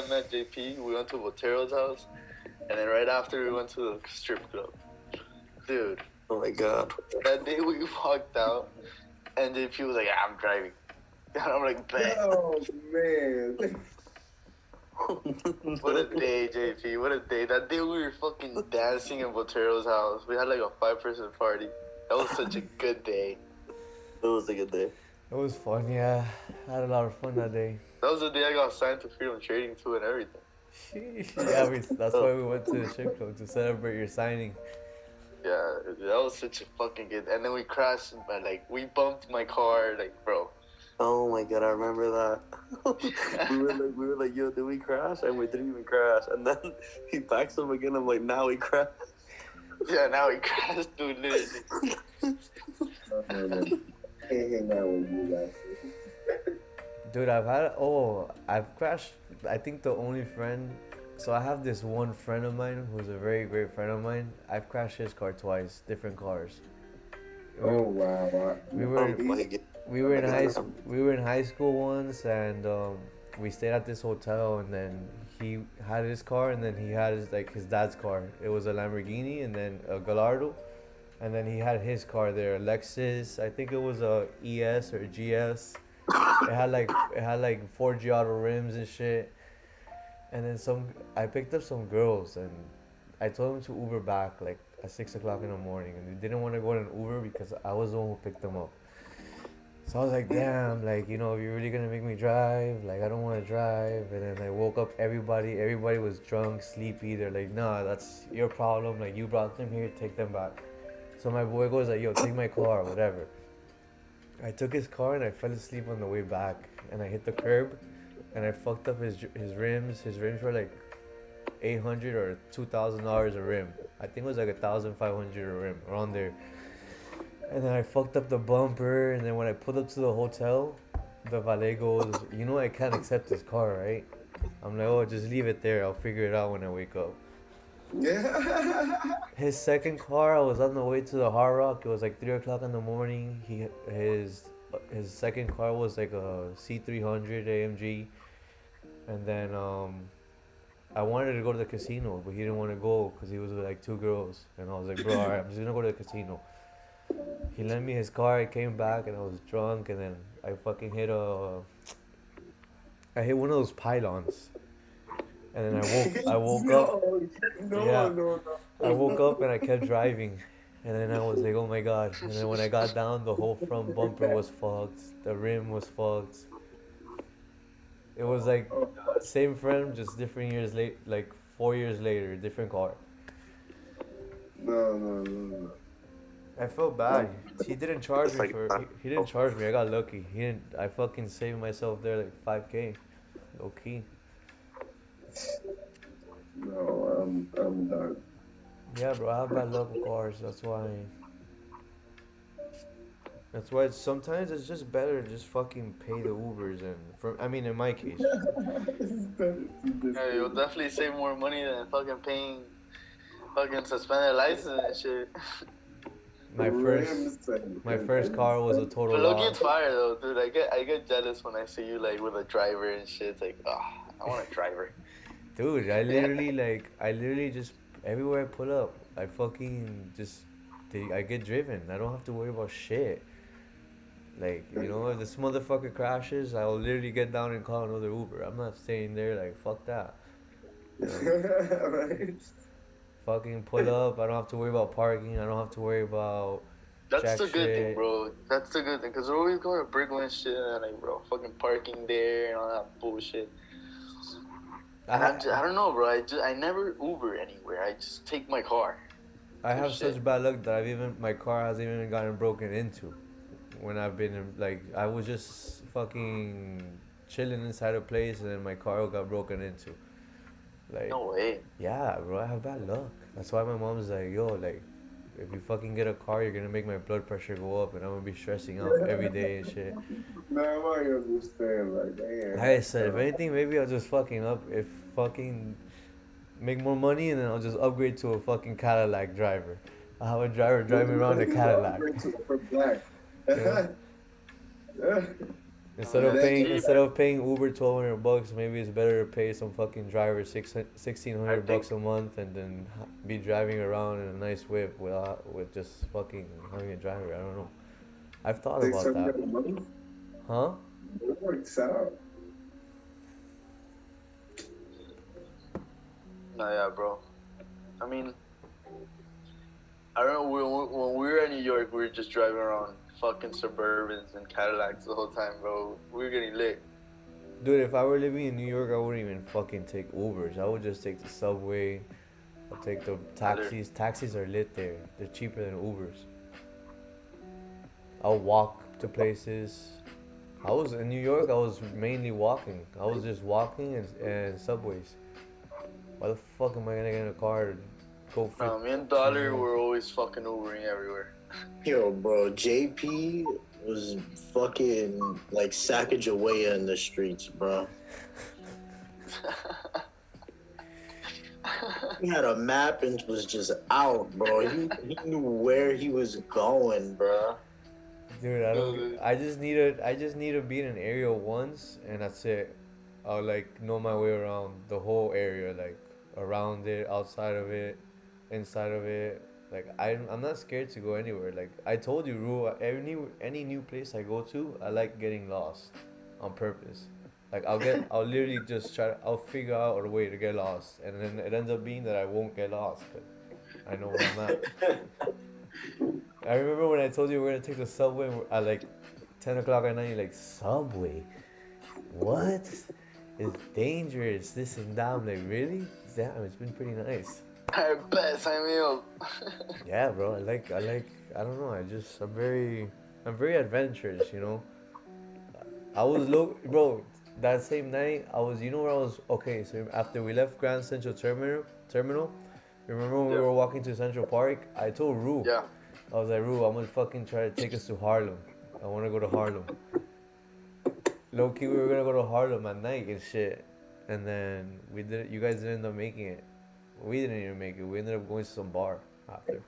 met JP, we went to Botero's house, and then right after we went to the strip club. Dude, Oh my god. that day we walked out, and JP was like, yeah, I'm driving. And I'm like, bet. Oh, man. What a day, JP. What a day. That day we were fucking dancing in Botero's house. We had like a 5-person party. That was such a good day. It was a good day. It was fun, yeah. I had a lot of fun that day. That was the day I got signed to Freedom Trading too and everything. Yeah, that's why we went to the strip club to celebrate your signing. Yeah, that was such a fucking good. And then we crashed, but like we bumped my car, like bro. Oh my god, I remember that. we were like, yo, did we crash? And we didn't even crash. And then he backs up again. I'm like, now we crashed. Yeah, now we crashed, dude. Literally. Can't hang out with you guys. Dude, I've crashed. I think the only friend. So I have this one friend of mine who's a very great friend of mine. I've crashed his car twice, different cars. Oh, wow. We were in high school once, and we stayed at this hotel, and then he had his car, and then he had his dad's car. It was a Lamborghini, and then a Gallardo, and then he had his car there, a Lexus. I think it was a ES or a GS. It had like 4G auto rims and shit. And then I picked up some girls, and I told them to Uber back like at 6 o'clock in the morning, and they didn't want to go in an Uber because I was the one who picked them up. So I was like, damn, like, you know, if you're really gonna make me drive, like, I don't want to drive. And then I woke up everybody was drunk, sleepy. They're like, nah, that's your problem. Like, you brought them here, take them back. So my boy goes like, yo, take my car, whatever. I took his car and I fell asleep on the way back, and I hit the curb, and I fucked up his rims. His rims were like $800 or $2,000 a rim. I think it was like $1,500 a rim, around there. And then I fucked up the bumper, and then when I pulled up to the hotel, the valet goes, you know I can't accept this car, right? I'm like, oh, just leave it there. I'll figure it out when I wake up. Yeah. His second car, I was on the way to the Hard Rock. It was like 3 o'clock in the morning. His second car was like a C300 AMG. And then I wanted to go to the casino, but he didn't want to go because he was with like 2 girls. And I was like, bro, all right, I'm just going to go to the casino. He lent me his car. I came back and I was drunk, and then I fucking hit one of those pylons. And then I woke up. No. I woke up and I kept driving. And then I was like, oh my god. And then when I got down, the whole front bumper was fucked. The rim was fucked. It was like same friend, just different years late, like 4 years later, different car. No. I felt bad. He didn't charge me he didn't charge me. I got lucky. I fucking saved myself there like $5K. Low key. No, I'm done. Yeah, bro, I have bad luck with cars. That's why sometimes it's just better to just fucking pay the Ubers, and in my case. Yeah, you'll definitely save more money than fucking paying fucking suspended license and shit. My first car was a total But look, loss. it's fire though, dude. I get jealous when I see you like with a driver and shit. It's like, I want a driver. Dude, I literally just everywhere I pull up, I fucking I get driven. I don't have to worry about shit. Like, you know, if this motherfucker crashes, I'll literally get down and call another Uber. I'm not staying there like, fuck that. You know? Right. Fucking pull up. I don't have to worry about parking. I don't have to worry about That's the good thing, bro. That's the good thing. Because we're always going to Brooklyn and shit, and like, bro, fucking parking there and all that bullshit. I don't know, bro. I never Uber anywhere. I just take my car. I have such bad luck that my car hasn't even gotten broken into. When I've been in, like, I was just fucking chilling inside a place, and then my car got broken into. Like, No way. yeah, bro, I have bad luck. That's why my mom's like, yo, like, if you fucking get a car, you're gonna make my blood pressure go up, and I'm gonna be stressing out every day and shit. Now I understand. Like, damn. Like I said, if anything, maybe I'll just fucking fucking make more money, and then I'll just upgrade to a fucking Cadillac driver. I'll have a driver drive me around a Cadillac. For black. Yeah. Instead of paying Uber $1,200, maybe it's better to pay some fucking driver $1,600 a month, and then be driving around in a nice whip with just fucking having a driver. I don't know. I've thought about that. Huh? It works out. No, yeah, bro. I mean, I don't know. When we were in New York, we were just driving around fucking Suburbans and Cadillacs the whole time, bro. We were getting lit. Dude, if I were living in New York, I wouldn't even fucking take Ubers. I would just take the subway. I'll take the taxis. Taxis are lit there. They're cheaper than Ubers. I'll walk to places. I was in New York. I was mainly walking. I was just walking and subways. Why the fuck am I gonna get in a car and go? Me and Dollar were always fucking Ubering everywhere. Yo, bro, JP was fucking like Sacagawea in the streets, bro. He had a map and was just out, bro. He knew where he was going, bro. Dude, I just need to be in an area once, and that's it. I'll like know my way around the whole area, like around it, outside of it, inside of it. Like I'm not scared to go anywhere. Like I told you, Ru, any new place I go to, I like getting lost on purpose. Like I'll literally just I'll figure out a way to get lost, and then it ends up being that I won't get lost, but I know where I'm at. I remember when I told you we were gonna take the subway at like 10 o'clock at night. You're like, subway? What? It's dangerous. This and that. I'm like, really? Damn, it's been pretty nice. I bet, sign me up. Yeah, bro. I like. I don't know. I'm very adventurous. You know. I was bro. That same night, I was. You know where I was? Okay, so after we left Grand Central Terminal, remember when we were walking to Central Park? I told Ru. Yeah. I was like, Ru, I'm gonna fucking try to take us to Harlem. I wanna go to Harlem. Low key, we were gonna go to Harlem at night and shit, and then we did. You guys didn't end up making it. We didn't even make it. We ended up going to some bar after.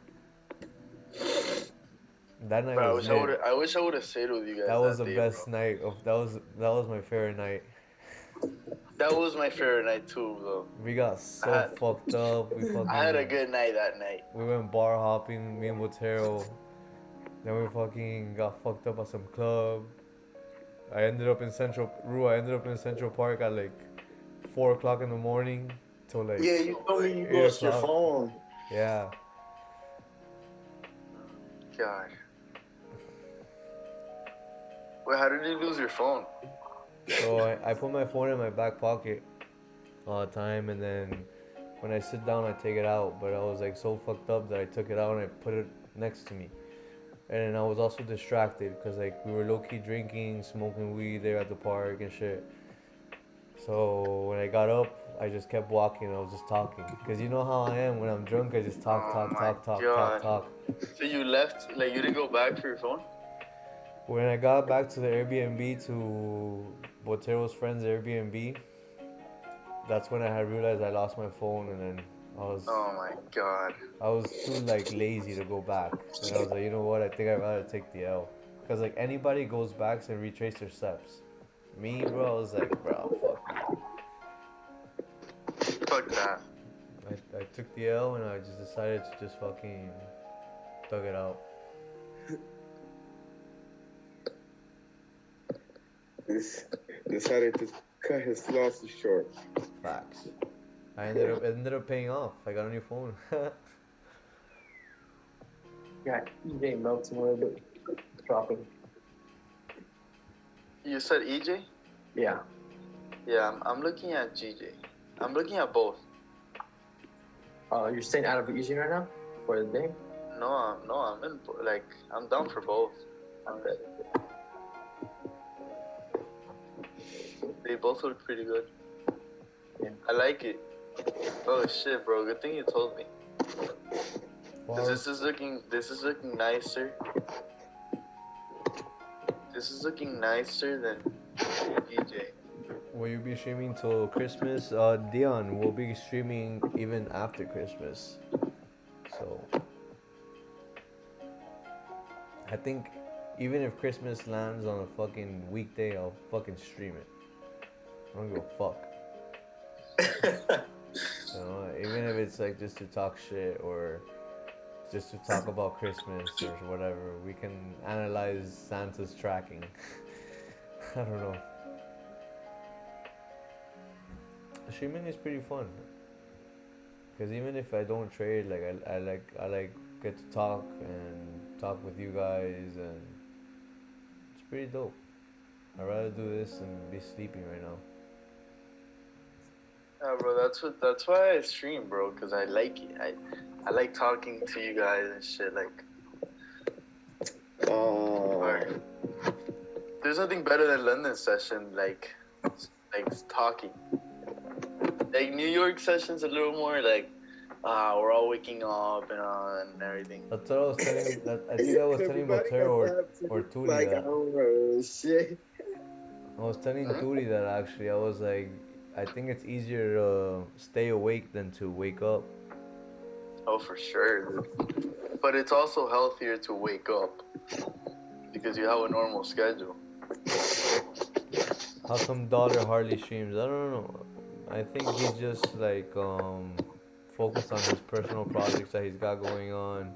That night bro, was I wish I would have stayed with you guys. That was the day, best bro. night. That was my favorite night. That was my favorite night too, though. We got so fucked up. I had a good night that night. We went bar hopping, me and Botero. Then we fucking got fucked up at some club. I ended up in Central Park at like 4 o'clock in the morning till like. Yeah, you told me you lost your phone. Yeah. God. Wait, how did you lose your phone? So I put my phone in my back pocket all the time, and then when I sit down I take it out, but I was like so fucked up that I took it out and I put it next to me. And then I was also distracted because like we were low-key drinking, smoking weed there at the park and shit. So when I got up, I just kept walking. I was just talking, because you know how I am when I'm drunk. I just talk. So you left, like you didn't go back for your phone? When I got back to the Airbnb, to Botero's friend's Airbnb, that's when I had realized I lost my phone, and then I was. Oh my god. I was too like lazy to go back, and I was like, you know what? I think I'd rather take the L, because like anybody goes back and retrace their steps. Me, bro, I was like, bro, fuck. Fuck that. I took the L, and I just decided to just fucking thug it out. Decided to cut his losses short. Facts. It ended up paying off. I got a new phone. Yeah, EJ melting a little bit, dropping. You said EJ? Yeah. Yeah, I'm looking at GJ. I'm looking at both. You're staying out of EJ right now for the day? No, I'm in, like, I'm down for both. Okay. They both look pretty good. I like it. Oh shit, bro! Good thing you told me. 'Cause this is looking nicer. This is looking nicer than DJ. Will you be streaming till Christmas? Dion will be streaming even after Christmas. So I think even if Christmas lands on a fucking weekday, I'll fucking stream it. I don't give a fuck. You know, even if it's like just to talk shit or just to talk about Christmas or whatever, we can analyze Santa's tracking. I don't know. Streaming is pretty fun. Cause even if I don't trade, like I like get to talk with you guys, and it's pretty dope. I'd rather do this than be sleeping right now. Yeah, bro. That's why I stream, bro. 'Cause I like it. I like talking to you guys and shit. Like, there's nothing better than London session. Like talking. Like New York session's a little more like, we're all waking up and everything. That's what I was telling. I think I was telling Botero or Turi like, that. oh shit. I was telling Turi that actually. I was like, I think it's easier to stay awake than to wake up. Oh, for sure. But it's also healthier to wake up because you have a normal schedule. How come Dollar hardly streams? I don't know. I think he's just like focused on his personal projects that he's got going on.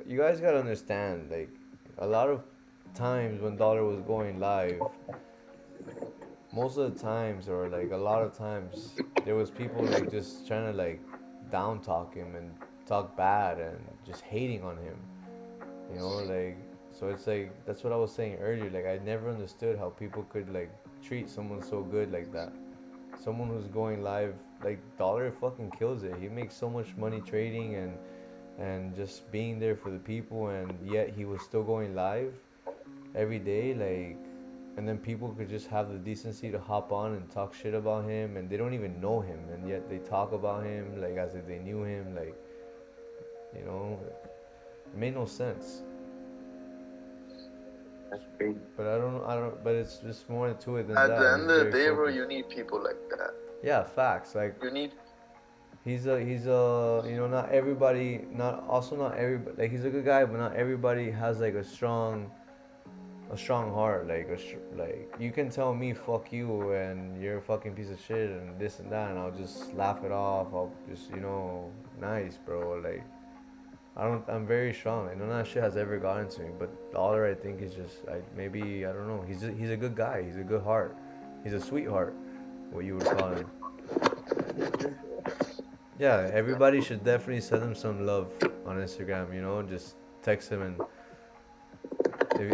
You guys gotta understand, like a lot of times when Dollar was going live, most of the times or like a lot of times there was people like just trying to like down talk him and talk bad and just hating on him. You know, like, so it's like that's what I was saying earlier. Like I never understood how people could like treat someone so good like that. Someone who's going live, like Dollar fucking kills it. He makes so much money trading and just being there for the people, and yet he was still going live every day, like, and then people could just have the decency to hop on and talk shit about him, and they don't even know him, and yet they talk about him like as if they knew him, like, you know, it made no sense. That's crazy. But I don't. But it's just more to it than At that. the end He's of the very day, bro, focused. you need people like that. Yeah, facts. Like You need. he's a you know, not everybody, not everybody, like he's a good guy, but not everybody has like a strong heart. Like like you can tell me fuck you and you're a fucking piece of shit and this and that, and I'll just laugh it off. I'll just, you know, nice, bro. Like I'm very strong. Like none of that shit has ever gotten to me. But Dollar, I think, is just maybe I don't know. He's a good guy. He's a good heart. He's a sweetheart, what you would call him. Yeah, everybody should definitely send him some love on Instagram. You know, just text him, and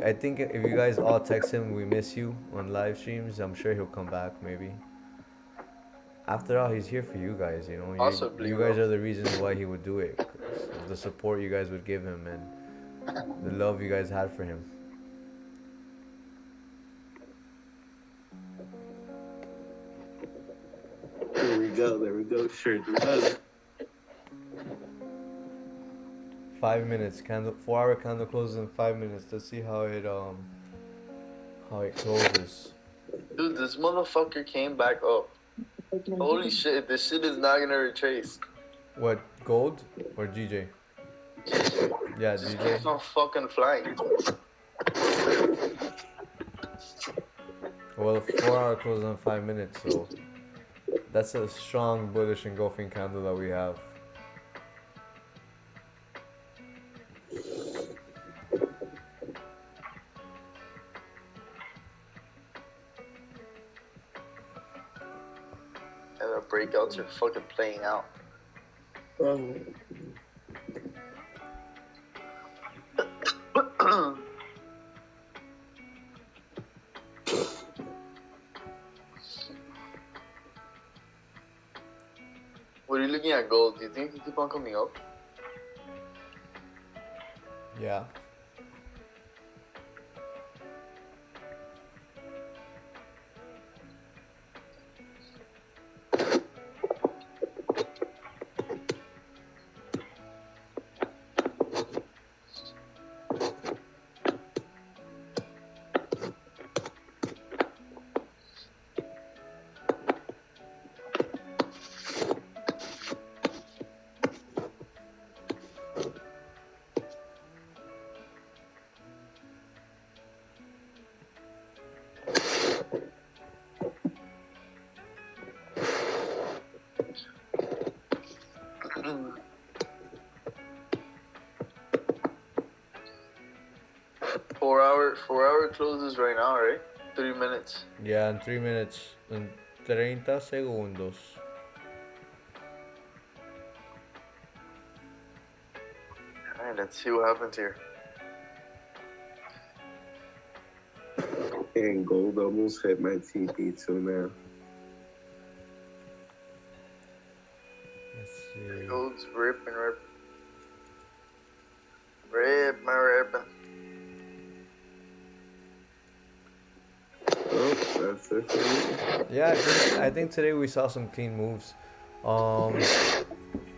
I think if you guys all text him, we miss you on live streams, I'm sure he'll come back maybe. After all, he's here for you guys, you know. Possibly, you guys are the reason why he would do it. 'Cause of the support you guys would give him and the love you guys had for him. There we go. Sure does. 5 minutes, 4-hour candle closes in 5 minutes. Let's see how it closes. Dude, this motherfucker came back up. Holy shit, this shit is not gonna retrace. What, gold or GJ? Yeah, This GJ. keeps on fucking flying. Well, the 4-hour closes in 5 minutes, so that's a strong bullish engulfing candle that we have. And the breakouts are fucking playing out. What are you looking at, gold? Do you think it can keep on coming up? Yeah. closes right now, right? 3 minutes. Yeah, in 3 minutes. In 30 segundos. Alright, let's see what happens here. And gold almost hit my TP too now. Let's see. Gold's ripping. Ripping. Oh, that's it for me. Yeah, I think today we saw some clean moves.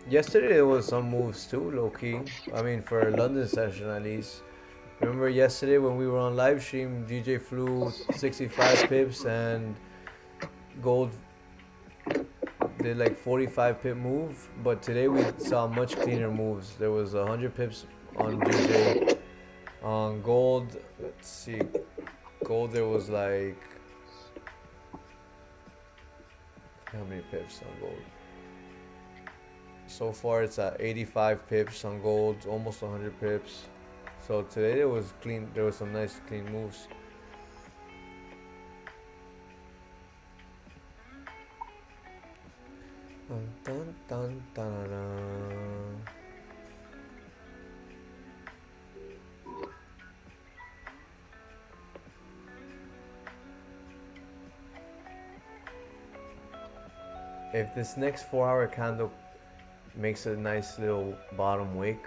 Yesterday there was some moves too, low key. I mean, for a London session at least. Remember yesterday when we were on live stream, DJ flew 65 pips and gold did like 45 pip move. But today we saw much cleaner moves. There was 100 pips on DJ. On gold, let's see, gold there was like, how many pips on gold? So far it's at 85 pips on gold, almost 100 pips. So today it was clean. There was some nice clean moves. Dun, dun, dun, dun, dun. If this next 4-hour candle makes a nice little bottom wick,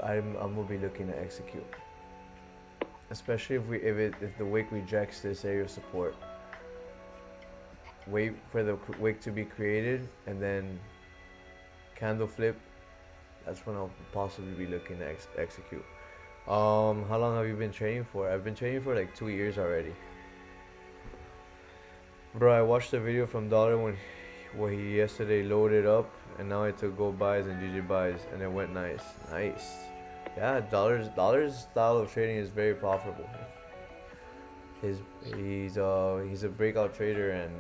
I'm gonna be looking to execute. Especially if the wick rejects this area of support. Wait for the wick to be created and then candle flip. That's when I'll possibly be looking to execute. How long have you been training for? I've been training for like 2 years already. Bro, I watched the video from Dollar when he yesterday loaded up, and now I took gold buys and GG buys, and it went nice. Yeah, Dollar's style of trading is very profitable. He's a breakout trader, and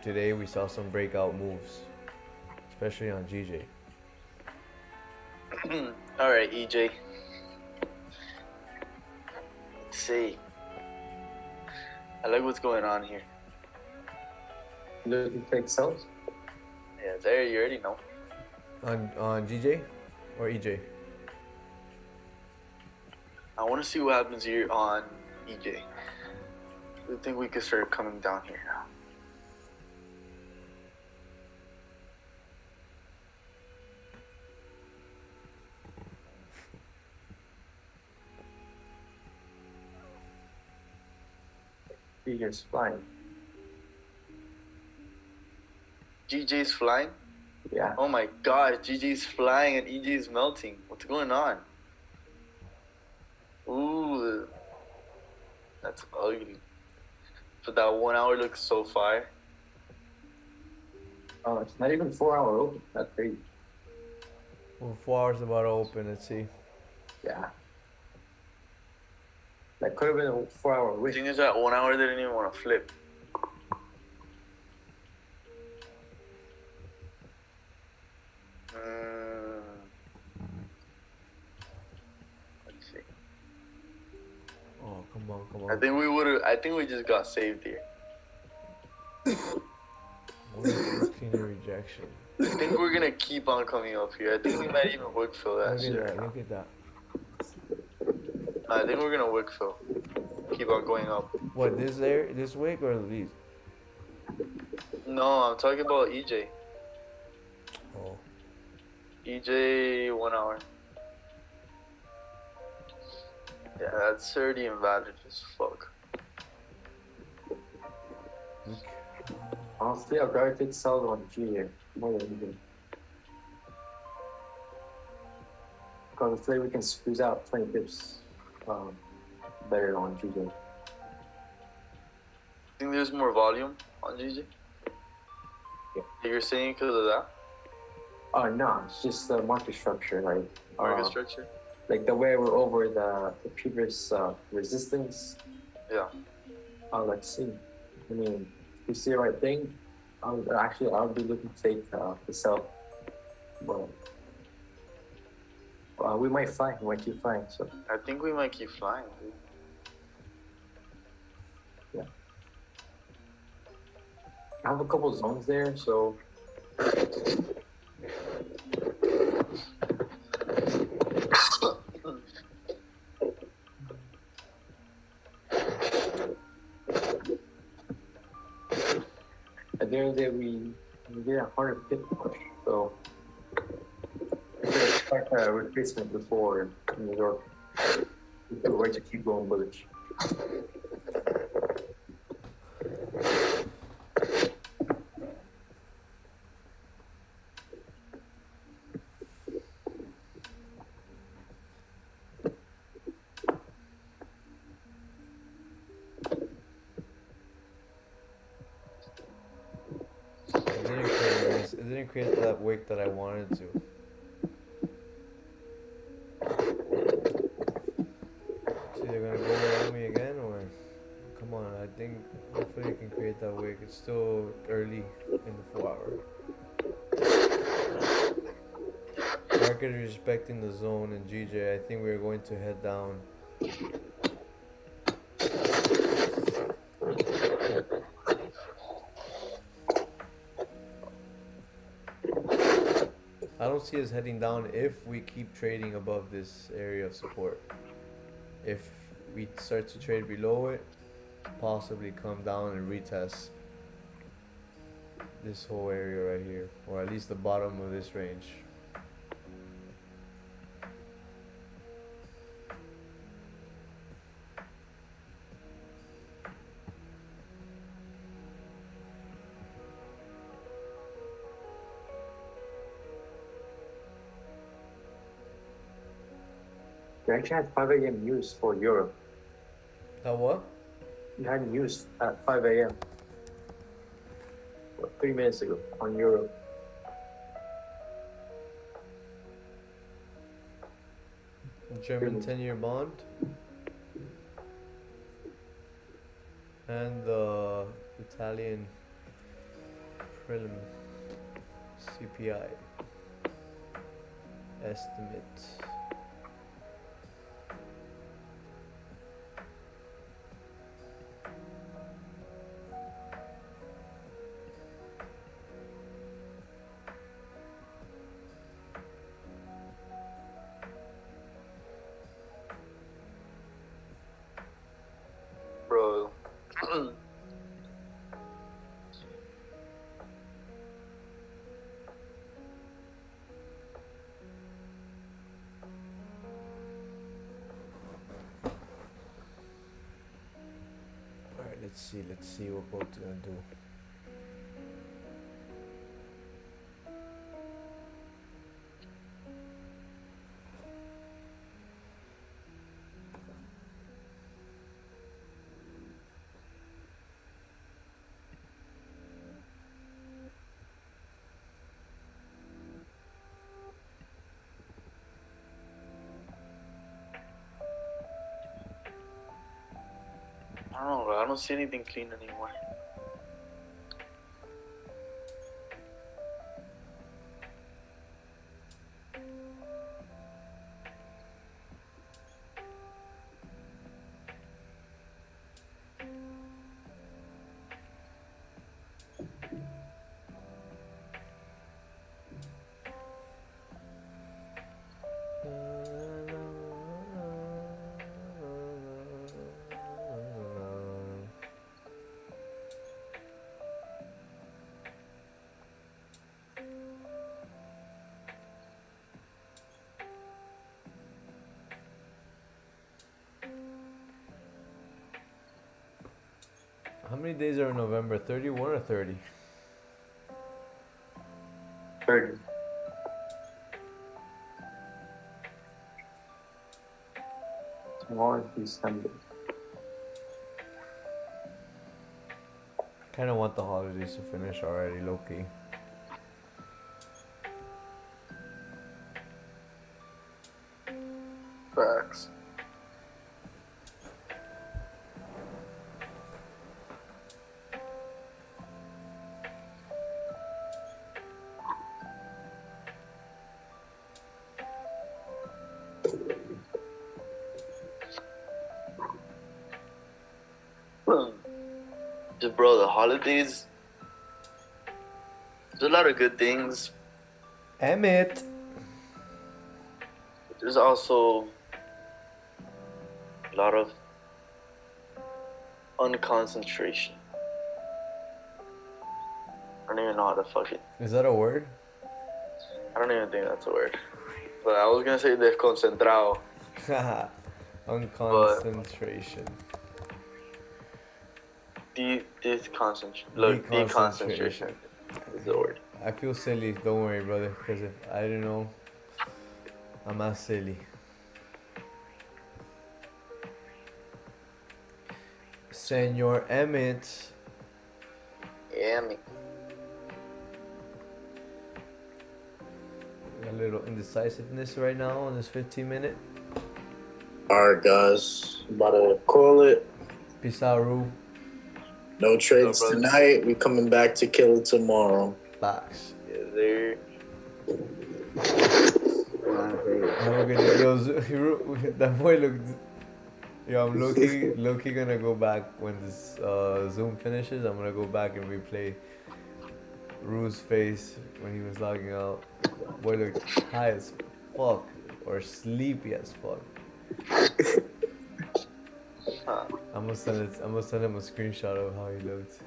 today we saw some breakout moves, especially on GJ. All right, EJ. Let's see. I like what's going on here. Looking to take sells? Yeah, there you already know. On GJ or EJ? I want to see what happens here on EJ. I think we could start coming down here now. Figures flying. GJ's flying? Yeah. Oh my god, GJ's flying and EJ's melting. What's going on? Ooh. That's ugly. But that 1 hour looks so fire. Oh, it's not even 4 hour open. That's crazy. Well, 4 hours about to open. Let's see. Yeah. That could have been a 4 hour The wick. thing is that 1 hour they didn't even want to flip. Let's see. Oh, come on. I think we just got saved here. What is cleaner rejection? I think we're gonna keep on coming up here. I think we might even wick fill that shit. Look at that. I think we're gonna wick fill. Keep on going up. What, this wick or these? No, I'm talking about EJ. Oh. EJ 1 hour. Yeah, that's already invalid as fuck. Honestly, I'll gravitate sell on Junior more than anything. Because hopefully we can squeeze out 20 pips better on GJ. Think there's more volume on GJ? Yeah. You're saying because of that? Oh no, it's just the market structure, right? Market structure? Like the way we're over the previous resistance. Yeah. Let's see. I mean, if you see the right thing, I'll be looking to take the sell. Well, We might fly. We might keep flying. So I think we might keep flying, dude. yeah, I have a couple zones there. So at the end of the day, we did a 150 push. So we could expect a retracement before New York. We could wait to keep going bullish. It didn't create that wick that I wanted to. So they're gonna go around me again, or come on? I think hopefully it can create that wick. It's still early in the 4 hour. Market is respecting the zone, and GJ, I think we're going to head down. I don't see us heading down if we keep trading above this area of support. If we start to trade below it, possibly come down and retest this whole area right here, or at least the bottom of this range. You actually had 5 a.m. news for Europe. What? You had news at 5 a.m. 3 minutes ago on Europe. German 10-year bond and the Italian prelim CPI estimate. Bro. Alright, let's see what boat's gonna do. I don't know, bro. I don't see anything clean anymore. How many days are in November? 31 or 30? 30. Tomorrow is December. Kind of want the holidays to finish already, low key. Facts. just bro, the holidays. There's a lot of good things. Emmett. There's also a lot of unconcentration. I don't even know how to fucking. Is that a word? I don't even think that's a word. But I was gonna say desconcentrado. Unconcentration. Deconcentration is the word. I feel silly. Don't worry, brother. Because if I didn't know, I'm not silly. Senor Emmett. Yeah, me. A little indecisiveness right now on this 15-minute. Alright, guys. About to call it. Peace out, Rue. No trades tonight. We coming back to kill it tomorrow. Box. Yes, sir. Have a good day. Yo, that boy looked. Yo, I'm low-key gonna go back when this Zoom finishes. I'm gonna go back and replay Rue's face when he was logging out. Boy looked high as fuck or sleepy as fuck. I'm gonna send him a screenshot of how he looked.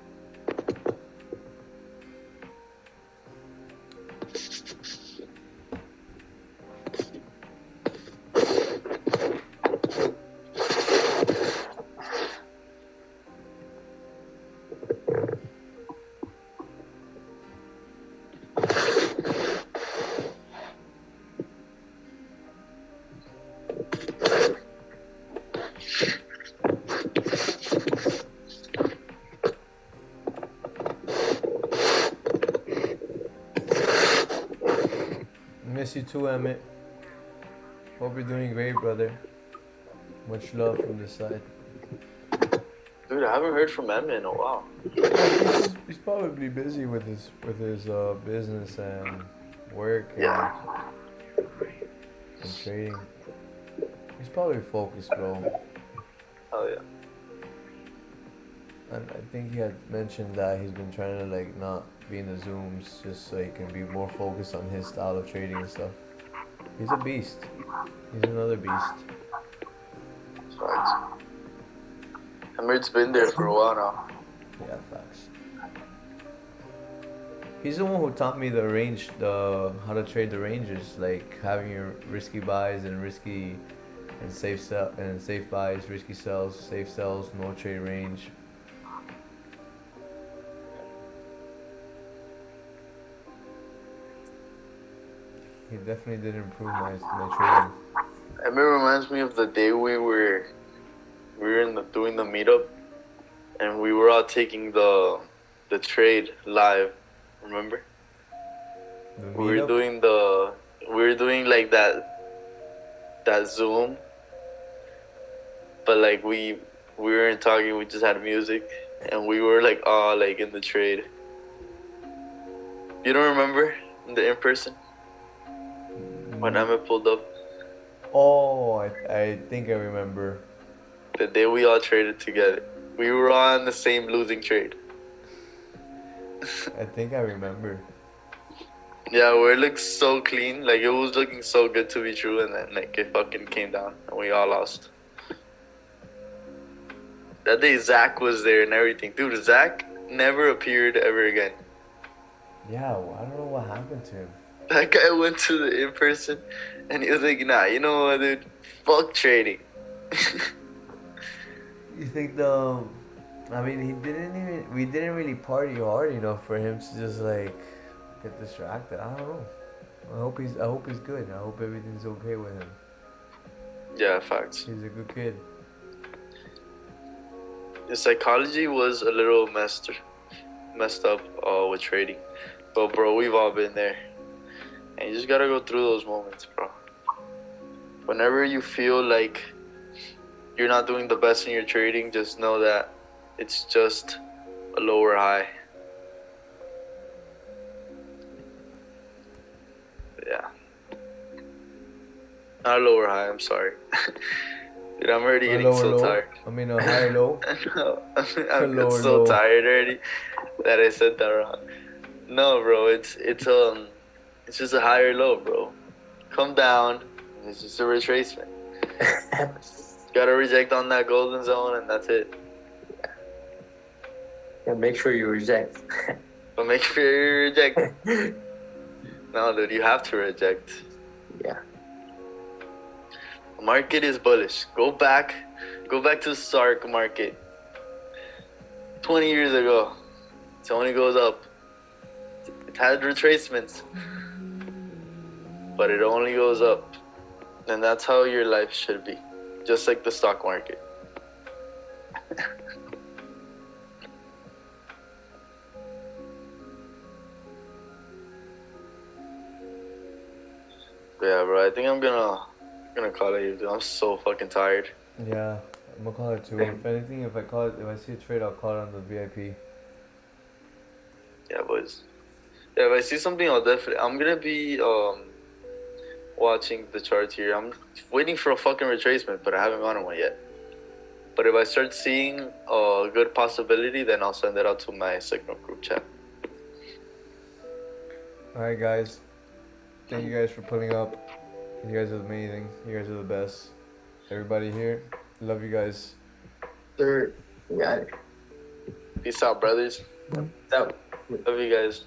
Miss you too, Emmett. Hope you're doing great, brother. Much love from this side. Dude, I haven't heard from Emmett in a while. He's probably busy with his business and work and trading. He's probably focused, bro. Oh yeah. And I think he had mentioned that he's been trying to like not be in the Zooms just so he can be more focused on his style of trading and stuff. He's a beast. He's another beast. Facts. Emmett's been there for a while now. Yeah, facts. He's the one who taught me the how to trade the ranges, like having your risky buys and safe buys, risky sells, safe sells, no trade range. He definitely did improve my trading. Emmett reminds me of the day we were doing the meetup, and we were all taking the trade live. Remember? We were doing like that Zoom, but like we weren't talking. We just had music, and we were like all like in the trade. You don't remember the in person when Emmett pulled up? Oh, I think I remember. The day we all traded together. We were all on the same losing trade. I think I remember. Yeah, where it looked so clean. Like, it was looking so good to be true, and then, like, it fucking came down, and we all lost. That day, Zach was there and everything. Dude, Zach never appeared ever again. Yeah, well, I don't know what happened to him. That guy went to the in-person, and he was like, nah, you know what, dude? Fuck trading. You think we didn't really party hard enough for him to just like get distracted. I don't know. I hope he's good. I hope everything's okay with him. Yeah, facts. He's a good kid. His psychology was a little messed up with trading. But bro, we've all been there. And you just gotta go through those moments, bro. Whenever you feel like you're not doing the best in your trading, just know that it's just a lower high. Yeah. Not a lower high, I'm sorry. Dude, I'm already A getting lower so low. tired. I mean a higher low. No, A I'm lower so low. tired already that I said that wrong. No, bro, it's just a higher low, bro. Come down. It's just a retracement. Gotta reject on that golden zone, and that's it. Yeah, make sure you reject. But make sure you reject. No, dude, you have to reject. Yeah. The market is bullish. Go back to the SARC market. 20 years ago, it only goes up. It had retracements, but it only goes up. And that's how your life should be, just like the stock market. Yeah, bro, I think I'm gonna call it even. I'm so fucking tired. Yeah, I'm gonna call it too. If anything, if I see a trade, I'll call it on the VIP. Yeah, boys. Yeah, if I see something, I'm gonna be watching the charts here. I'm waiting for a fucking retracement, but I haven't gotten one yet. But if I start seeing a good possibility, then I'll send it out to my Signal group chat. Alright, guys. Thank you guys for pulling up. You guys are amazing. You guys are the best. Everybody here, love you guys. Sir, we got it. Peace out, brothers. Out. Love you guys.